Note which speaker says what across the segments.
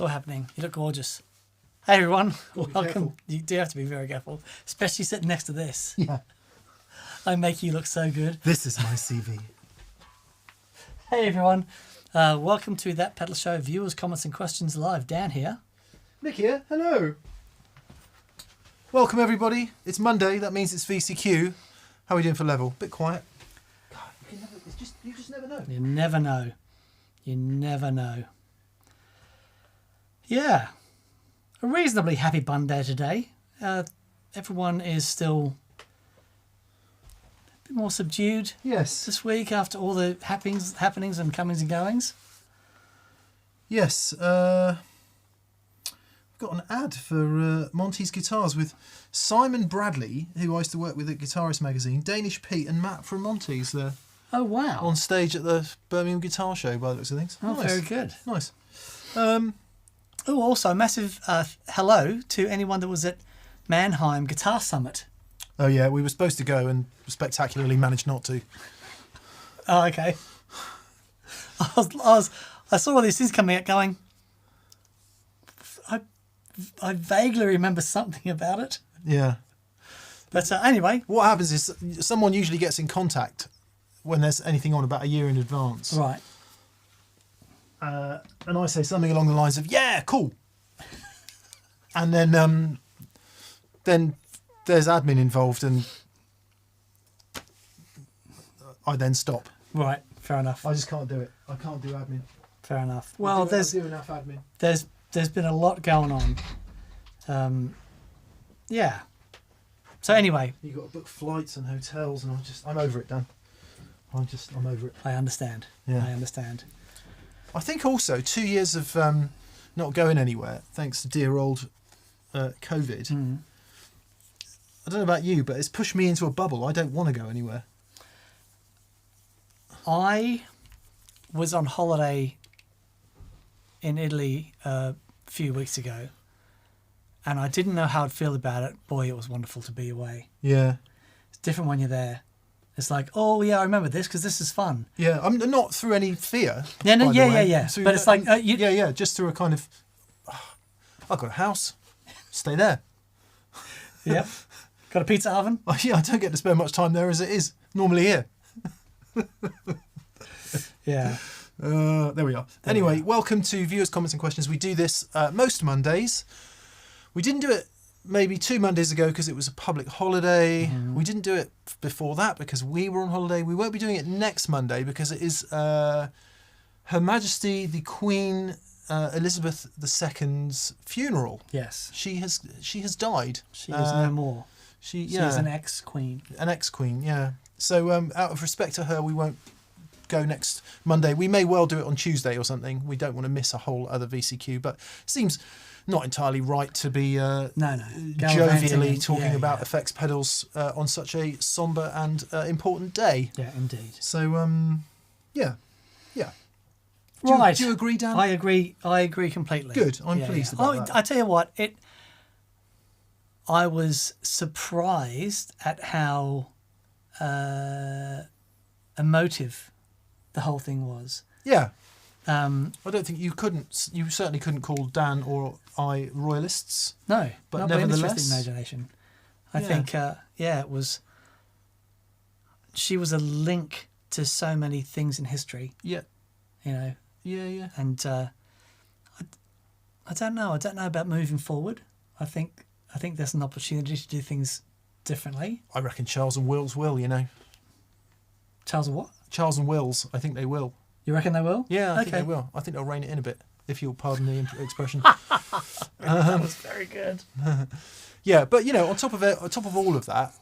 Speaker 1: all happening. You look gorgeous. Hey everyone, welcome.
Speaker 2: Careful.
Speaker 1: You do have to be very careful, especially sitting next to this.
Speaker 2: Yeah.
Speaker 1: I make you look so good.
Speaker 2: This is my CV.
Speaker 1: Hey everyone, welcome to That Pedal Show. Viewers, comments and questions live. Dan here.
Speaker 2: Nick here. Hello. Welcome everybody. It's Monday. That means it's VCQ. How are we doing for level? Bit quiet. God, you just never know.
Speaker 1: You never know. You never know. Yeah. A reasonably happy Monday today. Everyone is still a bit more subdued
Speaker 2: Yes.
Speaker 1: this week after all the happenings and comings and goings.
Speaker 2: Yes. I've got an ad for Monty's Guitars with Simon Bradley, who I used to work with at Guitarist Magazine, Danish Pete and Matt from Monty's there
Speaker 1: Oh, wow.
Speaker 2: on stage at the Birmingham Guitar Show by the looks of things.
Speaker 1: Oh,
Speaker 2: Nice.
Speaker 1: very good.
Speaker 2: Nice.
Speaker 1: Oh, also a massive hello to anyone that was at Mannheim Guitar Summit.
Speaker 2: Oh yeah, we were supposed to go and spectacularly managed not to.
Speaker 1: Oh, okay. I saw all these things coming out going, I vaguely remember something about it.
Speaker 2: Yeah.
Speaker 1: But anyway.
Speaker 2: What happens is someone usually gets in contact when there's anything on about a year in advance.
Speaker 1: Right.
Speaker 2: And I say something along the lines of, yeah, cool. And then there's admin involved and I then stop.
Speaker 1: Right. Fair enough.
Speaker 2: I just can't do it. I can't do admin.
Speaker 1: Fair enough. Well,
Speaker 2: I do enough admin.
Speaker 1: there's been a lot going on. Yeah. So anyway.
Speaker 2: You've got to book flights and hotels and I'm over it, Dan. I'm over it.
Speaker 1: I understand.
Speaker 2: Yeah.
Speaker 1: I understand.
Speaker 2: I think also 2 years of not going anywhere, thanks to dear old COVID.
Speaker 1: Mm.
Speaker 2: I don't know about you, but it's pushed me into a bubble. I don't want to go anywhere.
Speaker 1: I was on holiday in Italy a few weeks ago, and I didn't know how I'd feel about it. Boy, it was wonderful to be away.
Speaker 2: Yeah.
Speaker 1: It's different when you're there. It's like, oh yeah, I remember this because this is fun.
Speaker 2: Yeah, I'm not through any fear.
Speaker 1: Yeah, no,
Speaker 2: by the way.
Speaker 1: yeah.
Speaker 2: Through
Speaker 1: But it's like,
Speaker 2: just through a kind of, I've got a house, stay there.
Speaker 1: Yep. Got a pizza oven.
Speaker 2: Oh, yeah, I don't get to spend much time there as it is normally here.
Speaker 1: Yeah.
Speaker 2: There we are. Anyway, welcome to Viewers, Comments and Questions. We do this most Mondays. We didn't do it maybe 2 Mondays ago because it was a public holiday.
Speaker 1: Mm-hmm.
Speaker 2: We didn't do it before that because we were on holiday. We won't be doing it next Monday because it is Her Majesty the Queen Elizabeth II's funeral.
Speaker 1: Yes.
Speaker 2: She has died.
Speaker 1: She is no more.
Speaker 2: She
Speaker 1: is an ex-queen.
Speaker 2: An ex-queen, yeah. So out of respect to her, we won't go next Monday. We may well do it on Tuesday or something. We don't want to miss a whole other VCQ, but it seems not entirely right to be jovially talking about effects pedals on such a somber and important day.
Speaker 1: Yeah, indeed.
Speaker 2: So, yeah.
Speaker 1: Right.
Speaker 2: Do you agree, Dan?
Speaker 1: I agree completely.
Speaker 2: Good. I'm pleased about that.
Speaker 1: I tell you what, I was surprised at how emotive the whole thing was.
Speaker 2: Yeah.
Speaker 1: I
Speaker 2: don't think you certainly couldn't call Dan or I royalists.
Speaker 1: No,
Speaker 2: but
Speaker 1: not by any stretch of the
Speaker 2: nevertheless,
Speaker 1: imagination. I think, it was. She was a link to so many things in history.
Speaker 2: Yeah.
Speaker 1: You know.
Speaker 2: Yeah.
Speaker 1: And I don't know. I don't know about moving forward. I think there's an opportunity to do things differently.
Speaker 2: I reckon Charles and Wills will. You know.
Speaker 1: Charles and what?
Speaker 2: Charles and Wills. I think they will.
Speaker 1: You reckon they will?
Speaker 2: Yeah, I think they will. I think they'll rein it in a bit, if you'll pardon the expression.
Speaker 1: That was very good.
Speaker 2: Yeah, but on top of all of that,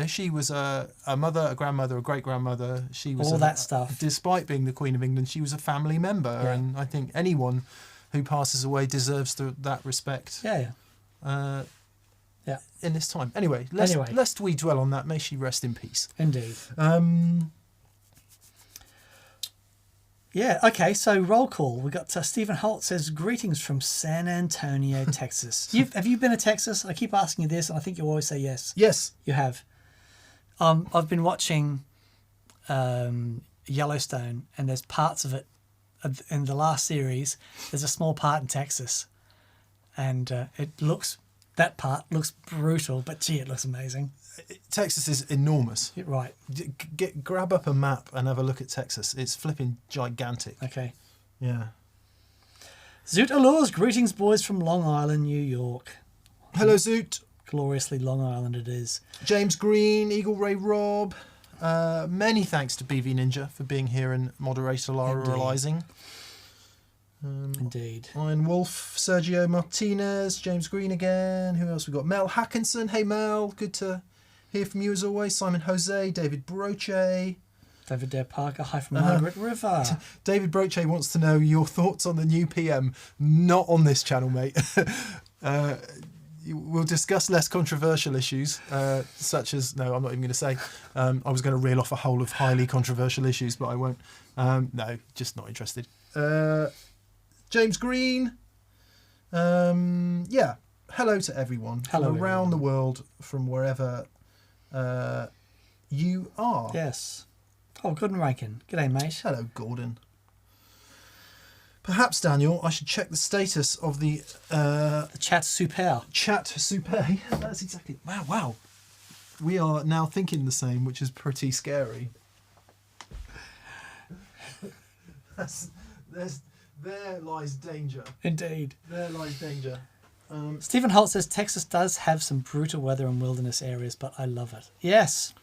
Speaker 2: she was a mother, a grandmother, a great grandmother. She was
Speaker 1: all that stuff.
Speaker 2: Despite being the Queen of England, she was a family member, and I think anyone who passes away deserves that respect.
Speaker 1: Yeah.
Speaker 2: In this time, anyway, lest we dwell on that. May she rest in peace.
Speaker 1: Indeed. Yeah, okay, so roll call. We got Stephen Holt says, greetings from San Antonio, Texas. Have you been to Texas? I keep asking you this, and I think you always say yes.
Speaker 2: Yes.
Speaker 1: You have. I've been watching Yellowstone, and there's parts of it in the last series, there's a small part in Texas, and that part looks brutal, but gee, it looks amazing.
Speaker 2: Texas is enormous.
Speaker 1: You're right.
Speaker 2: Grab up a map and have a look at Texas. It's flipping gigantic.
Speaker 1: Okay.
Speaker 2: Yeah.
Speaker 1: Zoot allures, greetings, boys from Long Island, New York.
Speaker 2: Hello, Zoot.
Speaker 1: Gloriously Long Island it is.
Speaker 2: James Green, Eagle Ray Rob. Many thanks to BV Ninja for being here and moderatorializing.
Speaker 1: Indeed.
Speaker 2: Iron Wolf, Sergio Martinez, James Green again. Who else we got? Mel Hackinson. Hey Mel, good to hear from you as always. Simon Jose, David Broche.
Speaker 1: David Dare Parker, hi from Margaret River.
Speaker 2: David Broche wants to know your thoughts on the new PM. Not on this channel, mate. We'll discuss less controversial issues, such as... No, I'm not even going to say. I was going to reel off a whole of highly controversial issues, but I won't. No, just not interested. James Green. Yeah. Hello to everyone.
Speaker 1: Hello,
Speaker 2: from around
Speaker 1: everyone.
Speaker 2: the world, from wherever you are.
Speaker 1: Yes. Oh, Gordon Rankin. G'day, mate.
Speaker 2: Hello, Gordon. Perhaps, Daniel, I should check the status of the
Speaker 1: Chat super.
Speaker 2: chat super. That's exactly... Wow. We are now thinking the same, which is pretty scary. There lies danger.
Speaker 1: Indeed.
Speaker 2: There lies danger.
Speaker 1: Stephen Holt says Texas does have some brutal weather and wilderness areas, but I love it. Yes.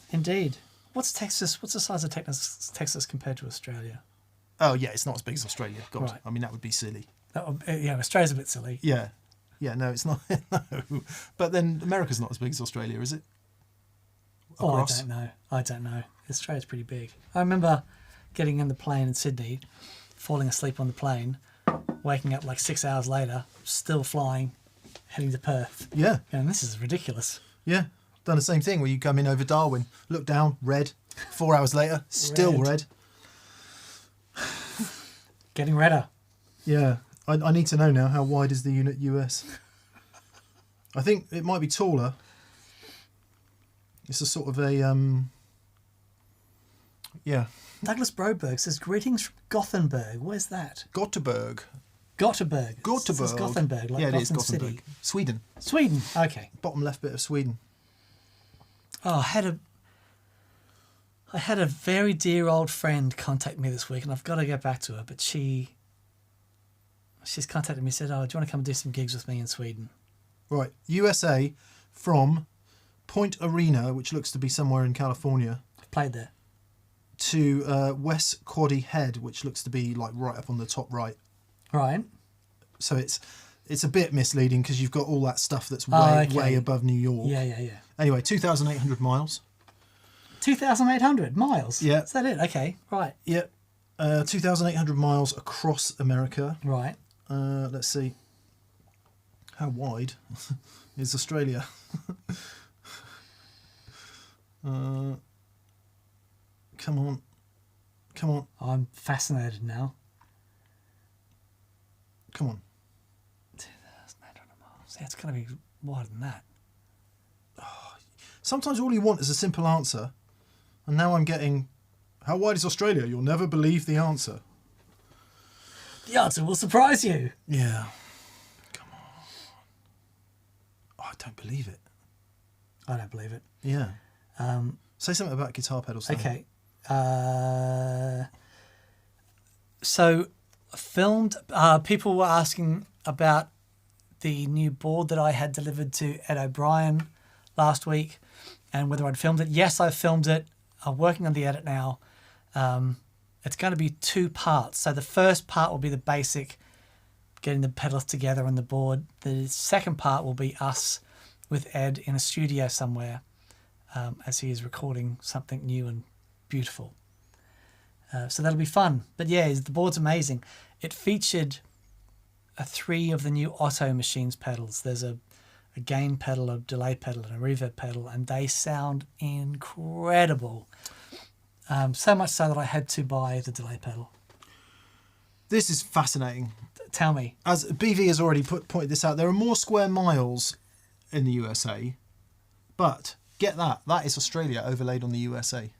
Speaker 1: Indeed. What's Texas? What's the size of Texas compared to Australia?
Speaker 2: Oh, yeah, it's not as big as Australia. God,
Speaker 1: Right.
Speaker 2: I mean, that would be silly.
Speaker 1: Yeah, Australia's a bit silly.
Speaker 2: Yeah. Yeah, no, it's not. No. But then America's not as big as Australia, is it?
Speaker 1: Oh,
Speaker 2: Across?
Speaker 1: I don't know. Australia's pretty big. I remember getting in the plane in Sydney, falling asleep on the plane, waking up like 6 hours later, still flying, heading to Perth.
Speaker 2: Yeah.
Speaker 1: And this is ridiculous.
Speaker 2: Yeah. Done the same thing where you come in over Darwin, look down, red. 4 hours later, still red.
Speaker 1: Getting redder.
Speaker 2: Yeah. I need to know now, how wide is the unit US? I think it might be taller. It's a sort of a... Yeah.
Speaker 1: Douglas Broberg says, greetings from Gothenburg. Where's that?
Speaker 2: Gothenburg.
Speaker 1: Gothenburg.
Speaker 2: Gothenburg.
Speaker 1: It's Gothenburg, like
Speaker 2: Yeah, it
Speaker 1: Gotham
Speaker 2: is Gothenburg.
Speaker 1: City.
Speaker 2: Sweden.
Speaker 1: Sweden. Okay.
Speaker 2: Bottom left bit of Sweden.
Speaker 1: Oh, I had a very dear old friend contact me this week, and I've got to get back to her, but she's contacted me and said, oh, do you want to come and do some gigs with me in Sweden?
Speaker 2: Right. USA from Point Arena, which looks to be somewhere in California,
Speaker 1: I've played there.
Speaker 2: to West Quaddy Head, which looks to be like right up on the top right.
Speaker 1: Right.
Speaker 2: So it's a bit misleading because you've got all that stuff that's way above New York.
Speaker 1: Yeah.
Speaker 2: Anyway, 2,800 miles.
Speaker 1: 2,800 miles?
Speaker 2: Yeah.
Speaker 1: Is that it? Okay, right.
Speaker 2: Yep. 2,800 miles across America.
Speaker 1: Right.
Speaker 2: Let's see. How wide is Australia? Come on.
Speaker 1: I'm fascinated now.
Speaker 2: Come on.
Speaker 1: 2,800 miles. Yeah, it's going to be wider than that.
Speaker 2: Sometimes all you want is a simple answer. And now I'm getting, how wide is Australia? You'll never believe the answer.
Speaker 1: The answer will surprise you.
Speaker 2: Yeah. Come on. Oh, I don't believe it.
Speaker 1: I don't believe it.
Speaker 2: Yeah. Say something about guitar pedals. Though.
Speaker 1: Okay. So, filmed. People were asking about the new board that I had delivered to Ed O'Brien last week, and whether I'd filmed it. Yes, I filmed it. I'm working on the edit now. It's going to be 2 parts. So the first part will be the basic, getting the pedals together on the board. The second part will be us with Ed in a studio somewhere, as he is recording something new and beautiful. So that'll be fun. But yeah, the board's amazing. It featured 3 of the new Otto Machines pedals. There's a gain pedal, a delay pedal, and a reverb pedal, and they sound incredible. So much so that I had to buy the delay pedal.
Speaker 2: This is fascinating.
Speaker 1: Tell me.
Speaker 2: As BV has already pointed this out, there are more square miles in the USA, but get that is Australia overlaid on the USA.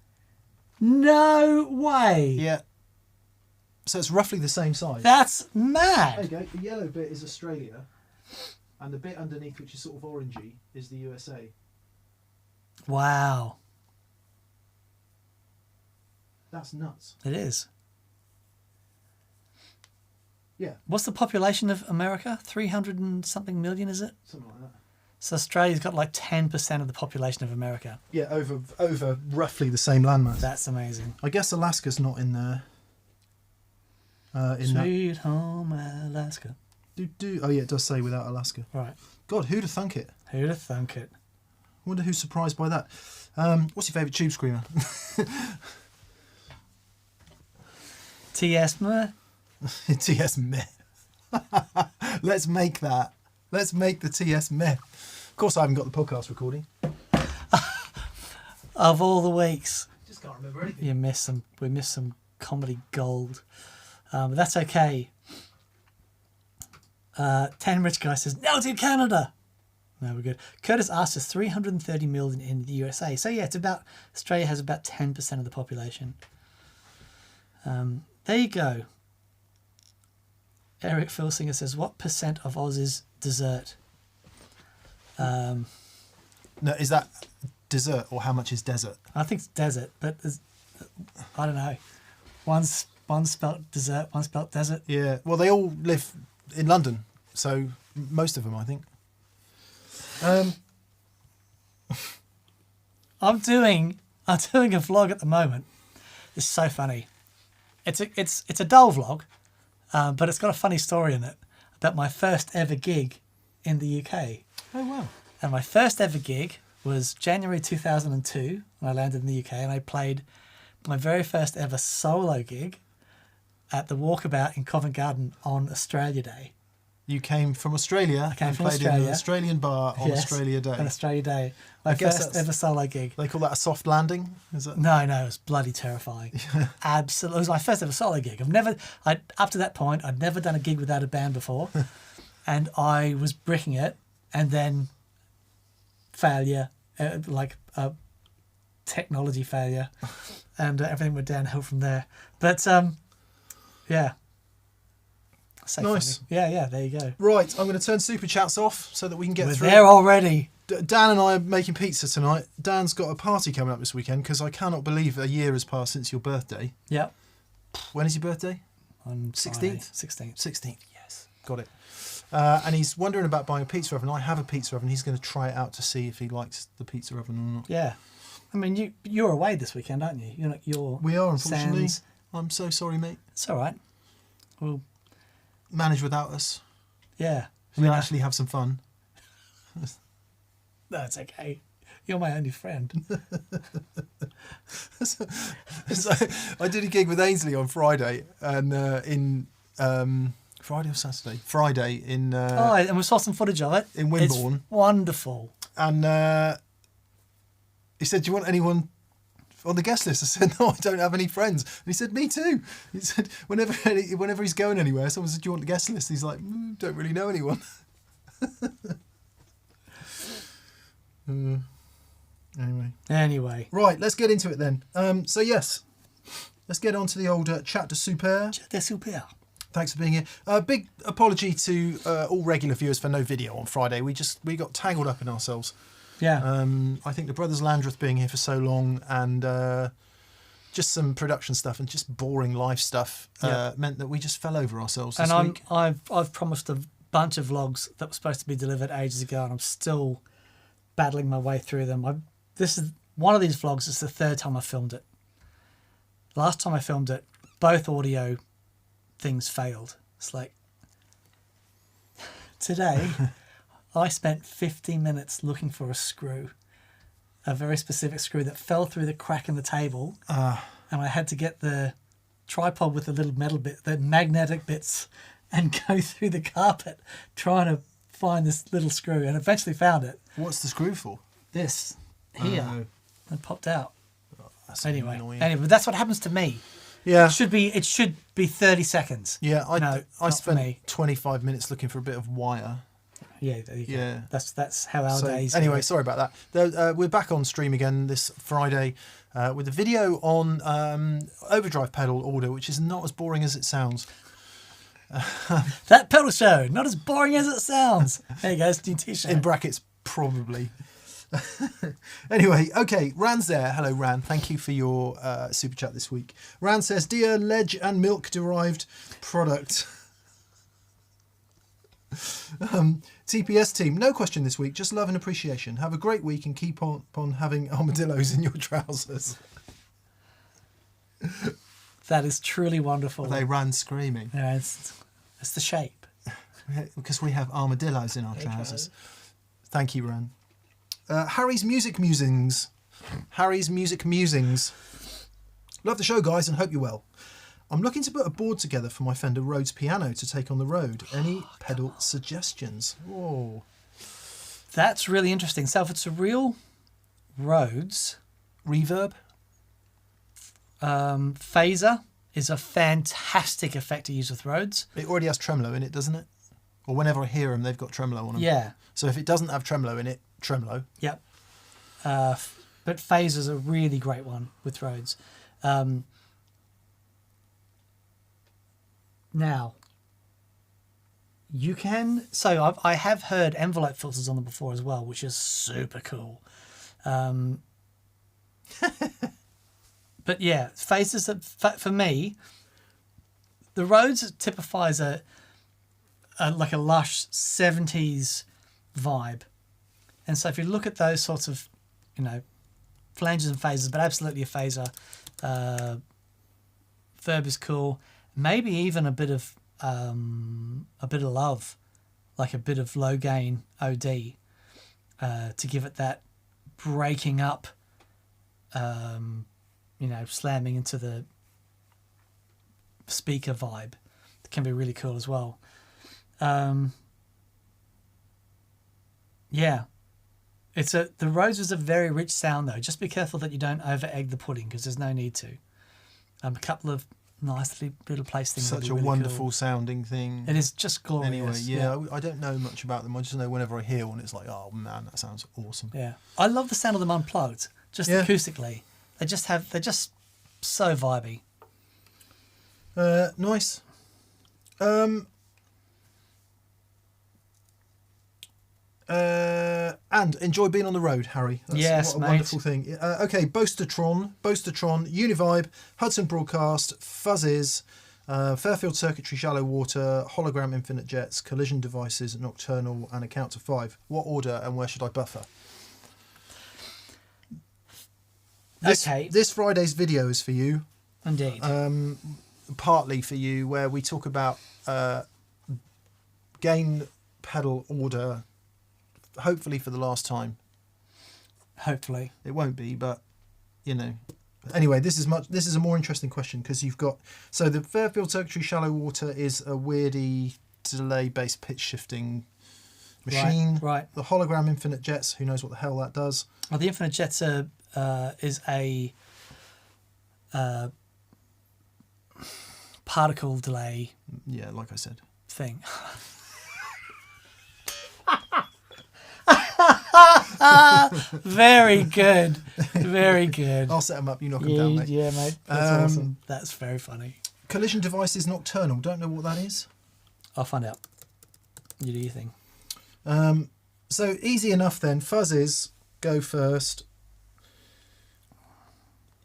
Speaker 1: No way.
Speaker 2: Yeah. So it's roughly the same size.
Speaker 1: That's
Speaker 2: There you
Speaker 1: mad.
Speaker 2: go. The yellow bit is Australia, and the bit underneath, which is sort of orangey, is the USA.
Speaker 1: Wow.
Speaker 2: That's nuts.
Speaker 1: It is.
Speaker 2: Yeah,
Speaker 1: What's the population of America? 300 and something million, is it?
Speaker 2: something like that.
Speaker 1: So Australia's got like 10% of the population of America.
Speaker 2: Yeah, over roughly the same landmass.
Speaker 1: That's amazing.
Speaker 2: I guess Alaska's not in there. In that.
Speaker 1: Sweet home Alaska.
Speaker 2: Oh yeah, it does say without Alaska.
Speaker 1: Right.
Speaker 2: God, who'd have thunk it?
Speaker 1: Who'd have thunk it?
Speaker 2: Wonder who's surprised by that. What's your favourite tube screamer?
Speaker 1: TS meh.
Speaker 2: TS meh. Let's make that. Let's make the TS meh. Of course, I haven't got the podcast recording.
Speaker 1: Of all the weeks,
Speaker 2: Just can't remember anything.
Speaker 1: we missed some comedy gold. But that's okay. 10 Rich Guy says, no to Canada. No, we're good. Curtis asked us 330 million in the USA. So yeah, Australia has about 10% of the population. There you go. Eric Filsinger says, what percent of Oz is dessert?
Speaker 2: No, is that dessert or how much is desert?
Speaker 1: I think it's desert, but I don't know. One's spelt dessert, one's spelt desert.
Speaker 2: Yeah, well, they all live in London, so most of them, I think.
Speaker 1: I'm doing a vlog at the moment. It's so funny. It's a dull vlog, but it's got a funny story in it about my first ever gig in the UK.
Speaker 2: Oh wow!
Speaker 1: And my first ever gig was January 2002 when I landed in the UK, and I played my very first ever solo gig at the Walkabout in Covent Garden on Australia Day.
Speaker 2: You came from Australia.
Speaker 1: I came
Speaker 2: and
Speaker 1: from
Speaker 2: played
Speaker 1: Australia.
Speaker 2: in an Australian bar on
Speaker 1: Yes,
Speaker 2: Australia Day.
Speaker 1: On Australia Day. My
Speaker 2: guess
Speaker 1: first
Speaker 2: that's-
Speaker 1: ever solo gig.
Speaker 2: They call that a soft landing. Is it?
Speaker 1: No, it was bloody terrifying. Absolutely. It was my first ever solo gig. Up to that point, I'd never done a gig without a band before. And I was bricking it, and then failure, like a technology failure, and everything went downhill from there. But, yeah. So
Speaker 2: Nice.
Speaker 1: funny. Yeah, there you go.
Speaker 2: Right, I'm going to turn Super Chats off so that we can get
Speaker 1: We're
Speaker 2: through.
Speaker 1: there already.
Speaker 2: Dan and I are making pizza tonight. Dan's got a party coming up this weekend because I cannot believe a year has passed since your birthday.
Speaker 1: Yep.
Speaker 2: When is your birthday?
Speaker 1: On
Speaker 2: 16th?
Speaker 1: 16th.
Speaker 2: 16th, yes. Got it. And he's wondering about buying a pizza oven. I have a pizza oven. He's going to try it out to see if he likes the pizza oven or not.
Speaker 1: Yeah. I mean, you're away this weekend, aren't you?
Speaker 2: We are, unfortunately.
Speaker 1: Sans.
Speaker 2: I'm so sorry, mate.
Speaker 1: It's all right. Well,
Speaker 2: Manage without us.
Speaker 1: yeah.
Speaker 2: We can actually have some fun.
Speaker 1: No, it's okay. You're my only friend.
Speaker 2: So, I did a gig with Ainsley on Friday, and Friday or Saturday? Friday in
Speaker 1: And we saw some footage of it.
Speaker 2: in Wimborne.
Speaker 1: It's wonderful.
Speaker 2: And he said, "Do you want anyone on the guest list?" I said, "No, I don't have any friends." And he said, "Me too." He said, whenever he's going anywhere, someone said, "Do you want the guest list?" He's like, "Don't really know anyone."
Speaker 1: Anyway.
Speaker 2: Right, let's get into it then. So yes, let's get on to the old chapter super.
Speaker 1: They're super.
Speaker 2: Thanks for being here. Big apology to all regular viewers for no video on Friday. We got tangled up in ourselves.
Speaker 1: Yeah.
Speaker 2: I think the brothers Landreth being here for so long and just some production stuff and just boring life stuff meant that we just fell over ourselves this week.
Speaker 1: I've promised a bunch of vlogs that were supposed to be delivered ages ago, and I'm still battling my way through them. This is one of these vlogs. It's the third time I filmed it. Last time I filmed it, both audio things failed. It's like today I spent 15 minutes looking for a screw, a very specific screw that fell through the crack in the table, and I had to get the tripod with the little metal bit, the magnetic bits, and go through the carpet trying to find this little screw, and eventually found it.
Speaker 2: What's the screw for?
Speaker 1: This here and popped out.
Speaker 2: That's
Speaker 1: Anyway,
Speaker 2: annoying.
Speaker 1: but that's what happens to me.
Speaker 2: Yeah.
Speaker 1: It should be 30 seconds.
Speaker 2: Yeah, I
Speaker 1: not for
Speaker 2: spent
Speaker 1: me.
Speaker 2: 25 minutes looking for a bit of wire.
Speaker 1: Yeah, there you go.
Speaker 2: Yeah.
Speaker 1: That's how our days.
Speaker 2: Anyway,
Speaker 1: go.
Speaker 2: sorry about that. We're back on stream again this Friday with a video on overdrive pedal order, which is not as boring as it sounds.
Speaker 1: That pedal show, not as boring as it sounds. There you go, it's a new t-shirt.
Speaker 2: In brackets, probably. Anyway, okay, Ran's there. Hello, Ran. Thank you for your super chat this week. Ran says, "Dear ledge and milk derived product." TPS team, no question this week, just love and appreciation. Have a great week and keep on having armadillos in your trousers.
Speaker 1: That is truly wonderful.
Speaker 2: They ran screaming.
Speaker 1: Yeah, it's the shape.
Speaker 2: Because we have armadillos in our trousers. Thank you, Ran. Harry's Music Musings. Harry's Music Musings. Love the show, guys, and hope you're well. I'm looking to put a board together for my Fender Rhodes piano to take on the road. Any pedal suggestions? Oh,
Speaker 1: That's really interesting. So if it's a real Rhodes,
Speaker 2: reverb?
Speaker 1: phaser is a fantastic effect to use with Rhodes.
Speaker 2: It already has tremolo in it, doesn't it? Or whenever I hear them, they've got tremolo on them.
Speaker 1: Yeah.
Speaker 2: So if it doesn't have tremolo in it, tremolo.
Speaker 1: Yep. But phaser's a really great one with Rhodes. Now, you can... So I have heard envelope filters on them before as well, which is super cool. But yeah, phasers, for me, the Rhodes typifies a like a lush 70s vibe. And so if you look at those sorts of, flanges and phasers, but absolutely a phaser, verb is cool. Maybe even a bit of love, like a bit of low gain OD, to give it that breaking up, slamming into the speaker vibe. It can be really cool as well. Yeah. The Rhodes is a very rich sound though. Just be careful that you don't over egg the pudding because there's no need to. A couple of nice little place things.
Speaker 2: Such a
Speaker 1: really
Speaker 2: wonderful
Speaker 1: cool.
Speaker 2: sounding thing.
Speaker 1: It is just glorious.
Speaker 2: Anyway, yeah, I don't know much about them. I just know whenever I hear one, it's like, oh man, that sounds awesome.
Speaker 1: Yeah, I love the sound of them unplugged, just acoustically. They're just so vibey.
Speaker 2: Nice. And enjoy being on the road, Harry. That's
Speaker 1: yes,
Speaker 2: what a
Speaker 1: mate.
Speaker 2: wonderful thing. Okay, Boastertron, Univibe, Hudson Broadcast, Fuzzes, Fairfield Circuitry, Shallow Water, Hologram Infinite Jets, Collision Devices, Nocturnal, and a count to 5. What order and where should I buffer? This Friday's video is for you.
Speaker 1: Indeed.
Speaker 2: Partly for you, where we talk about gain pedal order, hopefully for the last time.
Speaker 1: Hopefully.
Speaker 2: It won't be, but Anyway, this is a more interesting question because you've got... So the Fairfield Circuitry Shallow Water is a weirdy delay-based pitch shifting machine.
Speaker 1: Right.
Speaker 2: The Hologram Infinite Jets, who knows what the hell that does.
Speaker 1: Well, the Infinite Jets is a particle delay.
Speaker 2: Yeah, like I said.
Speaker 1: Thing. Very good. Very good.
Speaker 2: I'll set them up, you knock them down, mate.
Speaker 1: Yeah, mate. That's awesome. That's very funny.
Speaker 2: Collision Devices Nocturnal. Don't know what that is.
Speaker 1: I'll find out. You do your thing.
Speaker 2: So easy enough then. Fuzzes go first.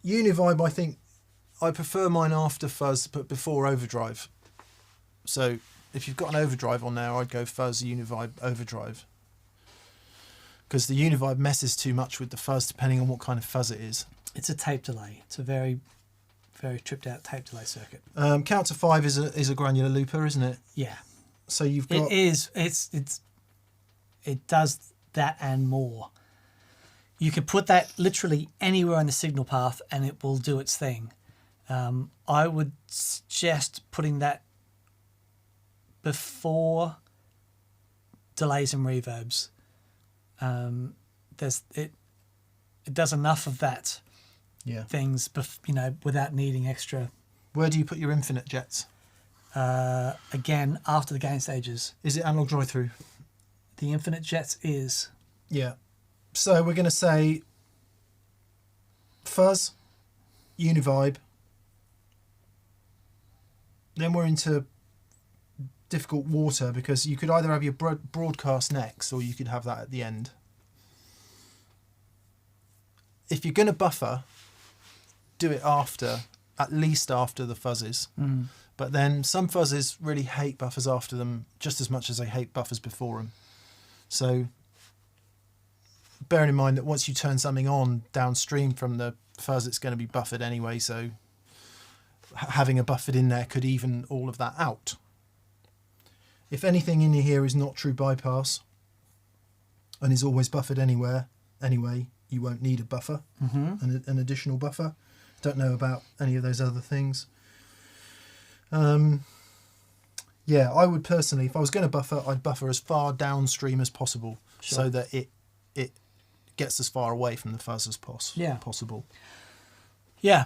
Speaker 2: Univibe, I think I prefer mine after fuzz, but before overdrive. So if you've got an overdrive on there, I'd go fuzz, Univibe, overdrive. Because the Univibe messes too much with the fuzz, depending on what kind of fuzz it is.
Speaker 1: It's a tape delay. It's a very, very tripped out tape delay circuit.
Speaker 2: Count to 5 is a granular looper, isn't it?
Speaker 1: Yeah.
Speaker 2: So you've got...
Speaker 1: It is. It does that and more. You could put that literally anywhere on the signal path and it will do its thing. I would suggest putting that before delays and reverbs. It does enough of that things, without needing extra.
Speaker 2: Where do you put your Infinite Jets?
Speaker 1: Again, after the gain stages.
Speaker 2: Is it analog drive through?
Speaker 1: the Infinite Jets is.
Speaker 2: Yeah. So we're going to say fuzz, univibe. Then we're into difficult water because you could either have your broadcast next or you could have that at the end. If you're going to buffer, do it after, at least after the fuzzes. But then some fuzzes really hate buffers after them just as much as they hate buffers before them. So bearing in mind that once you turn something on downstream from the fuzz, it's going to be buffered anyway. So having a buffered in there could even all of that out. If anything in here is not true bypass and is always buffered anyway, you won't need a buffer, an additional buffer. Don't know about any of those other things. Yeah, I would personally, if I was going to buffer, I'd buffer as far downstream as possible so that it gets as far away from the fuzz as possible.
Speaker 1: Yeah.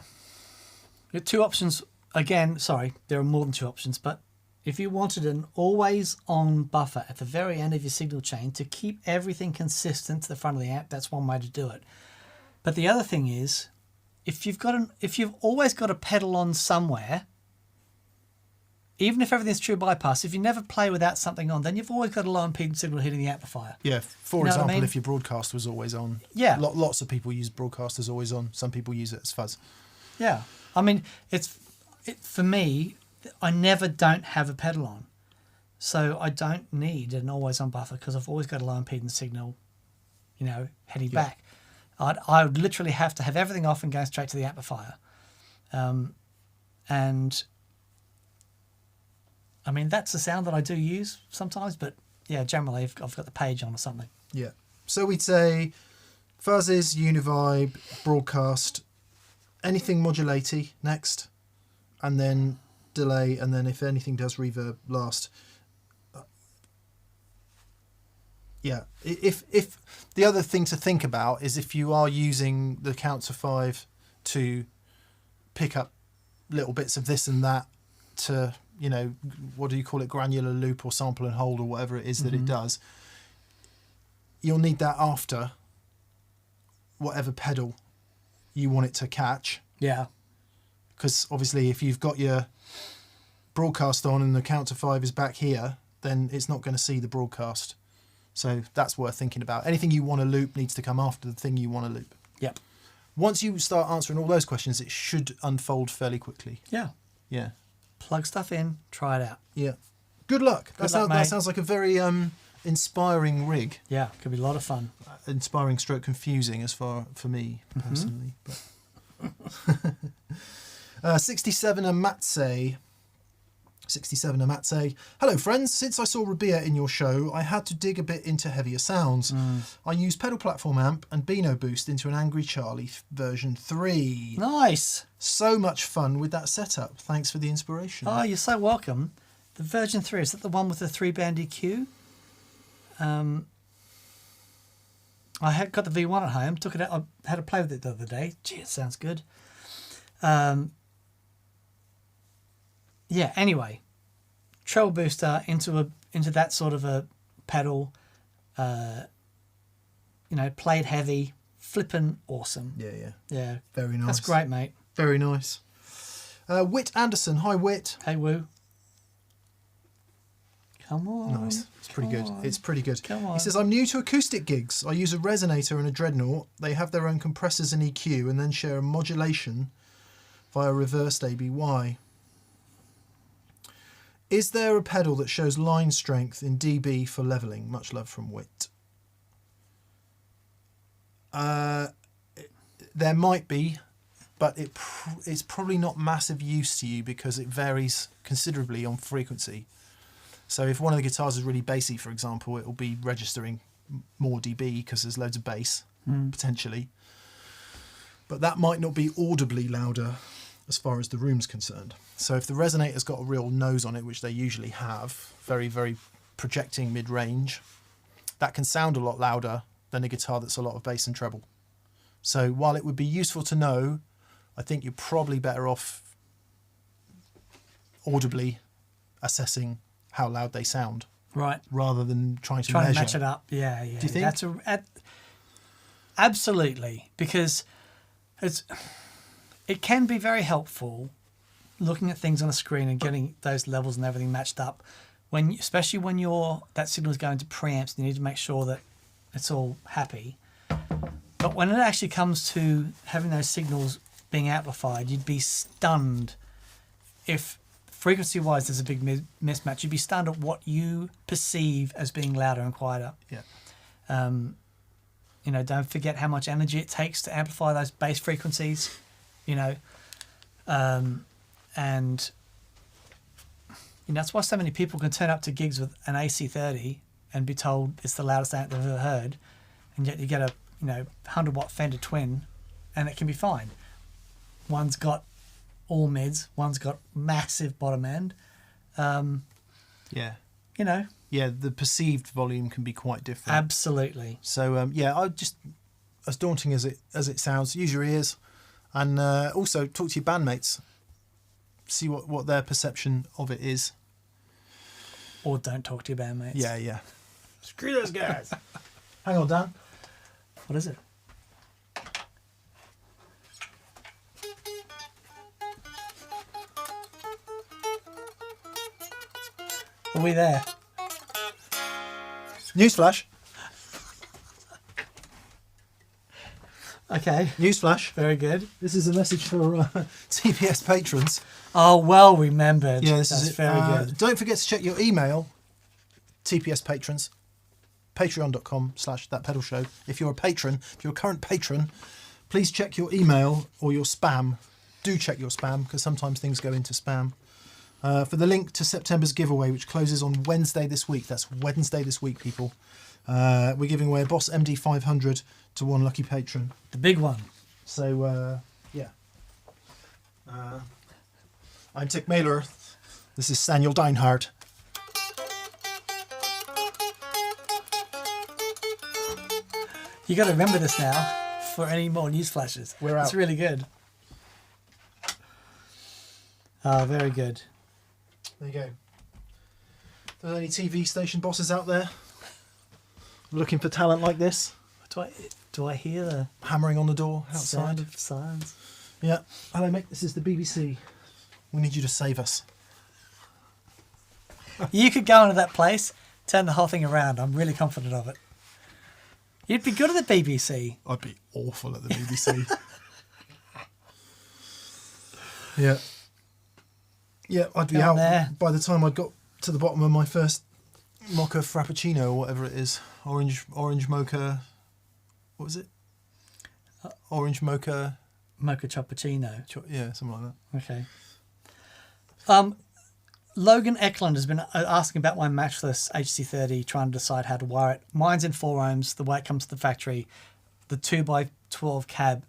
Speaker 1: The two options, again, sorry, there are more than two options, but if you wanted an always on buffer at the very end of your signal chain to keep everything consistent to the front of the amp, that's one way to do it. But the other thing is, if you've always got a pedal on somewhere, even if everything's true bypass, if you never play without something on, then you've always got a low impedance signal hitting the amplifier.
Speaker 2: Yeah, for example, if your broadcast was always on.
Speaker 1: Yeah.
Speaker 2: Lots of people use broadcast as always on. Some people use it as fuzz.
Speaker 1: Yeah. I mean, for me, I never don't have a pedal on. So I don't need an always on buffer because I've always got a low impedance signal, heading back. I would literally have to have everything off and go straight to the amplifier. And I mean, that's the sound that I do use sometimes, but yeah, generally I've got the page on or something.
Speaker 2: Yeah. So we'd say fuzzes, univibe, broadcast, anything modulaty next, and then delay, and then if anything does reverb last. Yeah. If the other thing to think about is if you are using the count to 5 to pick up little bits of this and that to, what do you call it, granular loop or sample and hold or whatever it is that it does, you'll need that after whatever pedal you want it to catch.
Speaker 1: Yeah.
Speaker 2: Because obviously if you've got your broadcast on and the count to 5 is back here, then it's not going to see the broadcast. So that's worth thinking about. Anything you want to loop needs to come after the thing you want to loop.
Speaker 1: Yep.
Speaker 2: Once you start answering all those questions, it should unfold fairly quickly.
Speaker 1: Yeah.
Speaker 2: Yeah.
Speaker 1: Plug stuff in, try it out.
Speaker 2: Yeah. Good luck.
Speaker 1: Good luck, mate.
Speaker 2: That sounds like a very inspiring rig.
Speaker 1: Yeah, could be a lot of fun.
Speaker 2: Inspiring stroke confusing for me personally. But 67 Amatse. 67 Amatse. Hello friends, since I saw Rabia in your show, I had to dig a bit into heavier sounds. I used pedal platform amp and Beano boost into an Angry Charlie version 3.
Speaker 1: Nice.
Speaker 2: So much fun with that setup. Thanks for the inspiration.
Speaker 1: Oh, you're so welcome. The version 3, is that the one with the 3-band EQ? I had got the V1 at home, took it out, I had to play with it the other day. Gee, it sounds good. Yeah, anyway, treble booster into that sort of a pedal, played heavy, flippin' awesome.
Speaker 2: Yeah. Very nice.
Speaker 1: That's great, mate.
Speaker 2: Very nice. Whit Anderson. Hi, Whit.
Speaker 1: Hey, Woo. Come on.
Speaker 2: Nice. It's pretty good. It's pretty good.
Speaker 1: Come on.
Speaker 2: He says, I'm new to acoustic gigs. I use a resonator and a dreadnought. They have their own compressors and EQ and then share a modulation via reversed ABY. Is there a pedal that shows line strength in dB for leveling? Much love from Whit. There might be, but it's probably not massive use to you because it varies considerably on frequency. So if one of the guitars is really bassy, for example, it will be registering more dB because there's loads of bass, potentially. But that might not be audibly louder as far as the room's concerned. So if the resonator's got a real nose on it, which they usually have, very, very projecting mid-range, that can sound a lot louder than a guitar that's a lot of bass and treble. So while it would be useful to know, I think you're probably better off audibly assessing how loud they sound.
Speaker 1: Right.
Speaker 2: rather than trying to
Speaker 1: Trying
Speaker 2: measure.
Speaker 1: to match it up. Yeah, yeah.
Speaker 2: Do you think?
Speaker 1: Absolutely, because it can be very helpful looking at things on a screen and getting those levels and everything matched up, especially when that signal is going to preamps, you need to make sure that it's all happy. But when it actually comes to having those signals being amplified, you'd be stunned if frequency-wise there's a big mismatch. You'd be stunned at what you perceive as being louder and quieter.
Speaker 2: Yeah.
Speaker 1: Don't forget how much energy it takes to amplify those bass frequencies, and that's why so many people can turn up to gigs with an AC30 and be told it's the loudest amp they've ever heard, and yet you get a 100-watt Fender Twin, and it can be fine. One's got all mids, one's got massive bottom end.
Speaker 2: Yeah. Yeah, the perceived volume can be quite different.
Speaker 1: Absolutely.
Speaker 2: So I just, as daunting as it sounds, use your ears, and also talk to your bandmates, see what their perception of it is.
Speaker 1: Or don't talk to your bandmates.
Speaker 2: Yeah. Screw those guys. Hang on, Dan.
Speaker 1: What is it? Are we there?
Speaker 2: Newsflash.
Speaker 1: Okay.
Speaker 2: Newsflash.
Speaker 1: Very good.
Speaker 2: This is a message for TPS patrons.
Speaker 1: Oh, well remembered.
Speaker 2: Yeah, this
Speaker 1: That's
Speaker 2: is it.
Speaker 1: very good.
Speaker 2: Don't forget to check your email, TPS patrons, patreon.com/thatpedalshow. If you're a patron, if you're a current patron, please check your email or your spam. Do check your spam, because sometimes things go into spam. For the link to September's giveaway, which closes on Wednesday this week. That's Wednesday this week, people. We're giving away a Boss MD500 to one lucky patron.
Speaker 1: The big one.
Speaker 2: So, yeah. I'm Tick Mailer. This is Daniel Deinhardt.
Speaker 1: You got to remember this now for any more news flashes.
Speaker 2: We're out.
Speaker 1: It's really good. Oh, very good.
Speaker 2: There you go. If there's any TV station bosses out there looking for talent like this,
Speaker 1: Do I hear the
Speaker 2: hammering on the door outside?
Speaker 1: sound of sirens?
Speaker 2: Yeah. Hello, mate. This is the BBC. We need you to save us.
Speaker 1: You could go into that place, turn the whole thing around. I'm really confident of it. You'd be good at the BBC.
Speaker 2: I'd be awful at the BBC. Yeah. Yeah, I'd be
Speaker 1: Go on
Speaker 2: out
Speaker 1: there.
Speaker 2: by the time I got to the bottom of my first mocha frappuccino or whatever it is. Orange mocha. What was it? Orange mocha.
Speaker 1: Mocha Choppuccino.
Speaker 2: Yeah, something like that.
Speaker 1: Okay. Logan Eklund has been asking about my matchless HC30, trying to decide how to wire it. Mine's in 4 ohms, the way it comes to the factory. The 2x12 cab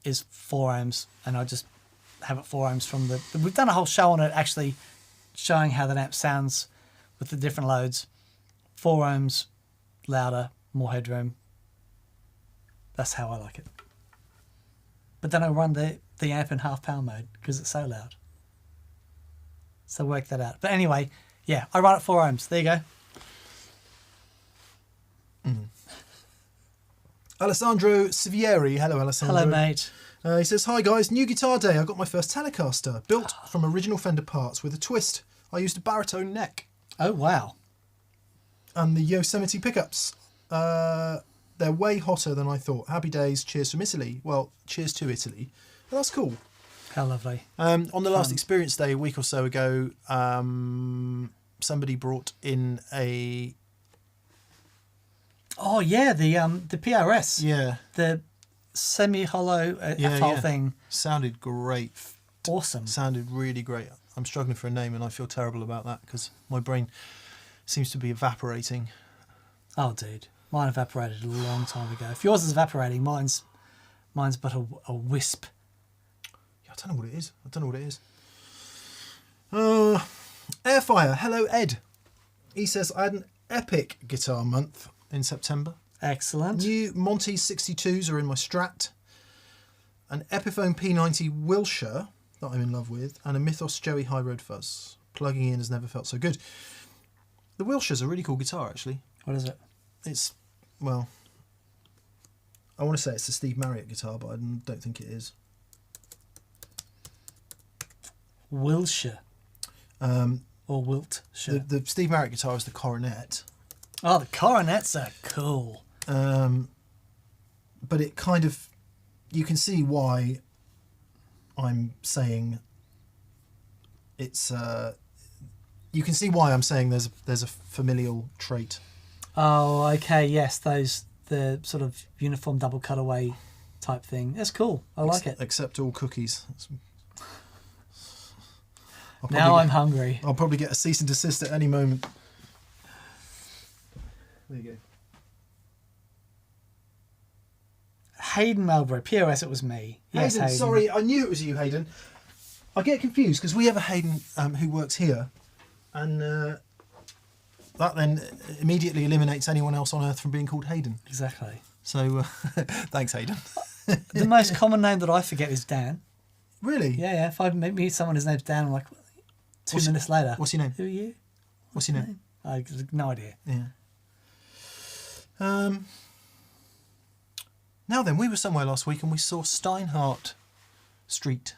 Speaker 1: is 4 ohms, and I just have it 4 ohms from the... We've done a whole show on it, actually showing how that amp sounds with the different loads. 4 ohms, louder, more headroom. That's how I like it. But then I run the amp in half power mode because it's so loud. So work that out. But anyway, yeah, I run at 4 ohms. There you go.
Speaker 2: Alessandro Sivieri. Hello, Alessandro.
Speaker 1: Hello, mate.
Speaker 2: He says, hi guys, new guitar day. I got my first Telecaster, built from original Fender parts with a twist. I used a baritone neck.
Speaker 1: Oh, wow.
Speaker 2: And the Yosemite pickups. They're way hotter than I thought. Happy days. Cheers from Italy. Well, cheers to Italy. Well, that's cool.
Speaker 1: How lovely.
Speaker 2: On the last experience day, a week or so ago, somebody brought in a...
Speaker 1: Oh, yeah, the PRS.
Speaker 2: Yeah.
Speaker 1: The semi-hollow FL thing.
Speaker 2: Sounded great.
Speaker 1: Awesome.
Speaker 2: Sounded really great. I'm struggling for a name and I feel terrible about that because my brain seems to be evaporating.
Speaker 1: Oh, dude. Mine evaporated a long time ago. If yours is evaporating, mine's but a wisp.
Speaker 2: Yeah, I don't know what it is. Airfire. Hello, Ed. He says, I had an epic guitar month in September.
Speaker 1: Excellent.
Speaker 2: New Monty 62s are in my Strat. An Epiphone P90 Wilshire that I'm in love with. And a Mythos Joey High Road Fuzz. Plugging in has never felt so good. The Wilshire's a really cool guitar, actually.
Speaker 1: What is it?
Speaker 2: It's, well, I want to say it's the Steve Marriott guitar, but I don't think it is.
Speaker 1: Wilshire. Or Wiltshire.
Speaker 2: The Steve Marriott guitar is the Coronet.
Speaker 1: Oh, the Coronets are cool.
Speaker 2: But it kind of, you can see why I'm saying it's. You can see why I'm saying there's a familial trait.
Speaker 1: Oh, okay, yes, the sort of uniform double cutaway type thing. That's cool. I like it.
Speaker 2: Except all cookies.
Speaker 1: Now I'm hungry.
Speaker 2: I'll probably get a cease and desist at any moment. There you go.
Speaker 1: Hayden Melbury. POS, it was me. Yes,
Speaker 2: Hayden,
Speaker 1: Hayden.
Speaker 2: sorry, I knew it was you, Hayden. I get confused because we have a Hayden who works here, and that then immediately eliminates anyone else on Earth from being called Hayden.
Speaker 1: Exactly.
Speaker 2: So, thanks, Hayden.
Speaker 1: The most common name that I forget is Dan.
Speaker 2: Really?
Speaker 1: Yeah. If I meet someone whose name's Dan, I'm like, 2 minutes later.
Speaker 2: What's your name?
Speaker 1: Who are you?
Speaker 2: What's your name?
Speaker 1: I have no idea.
Speaker 2: Yeah. Now then, we were somewhere last week and we saw Steinhardt Street.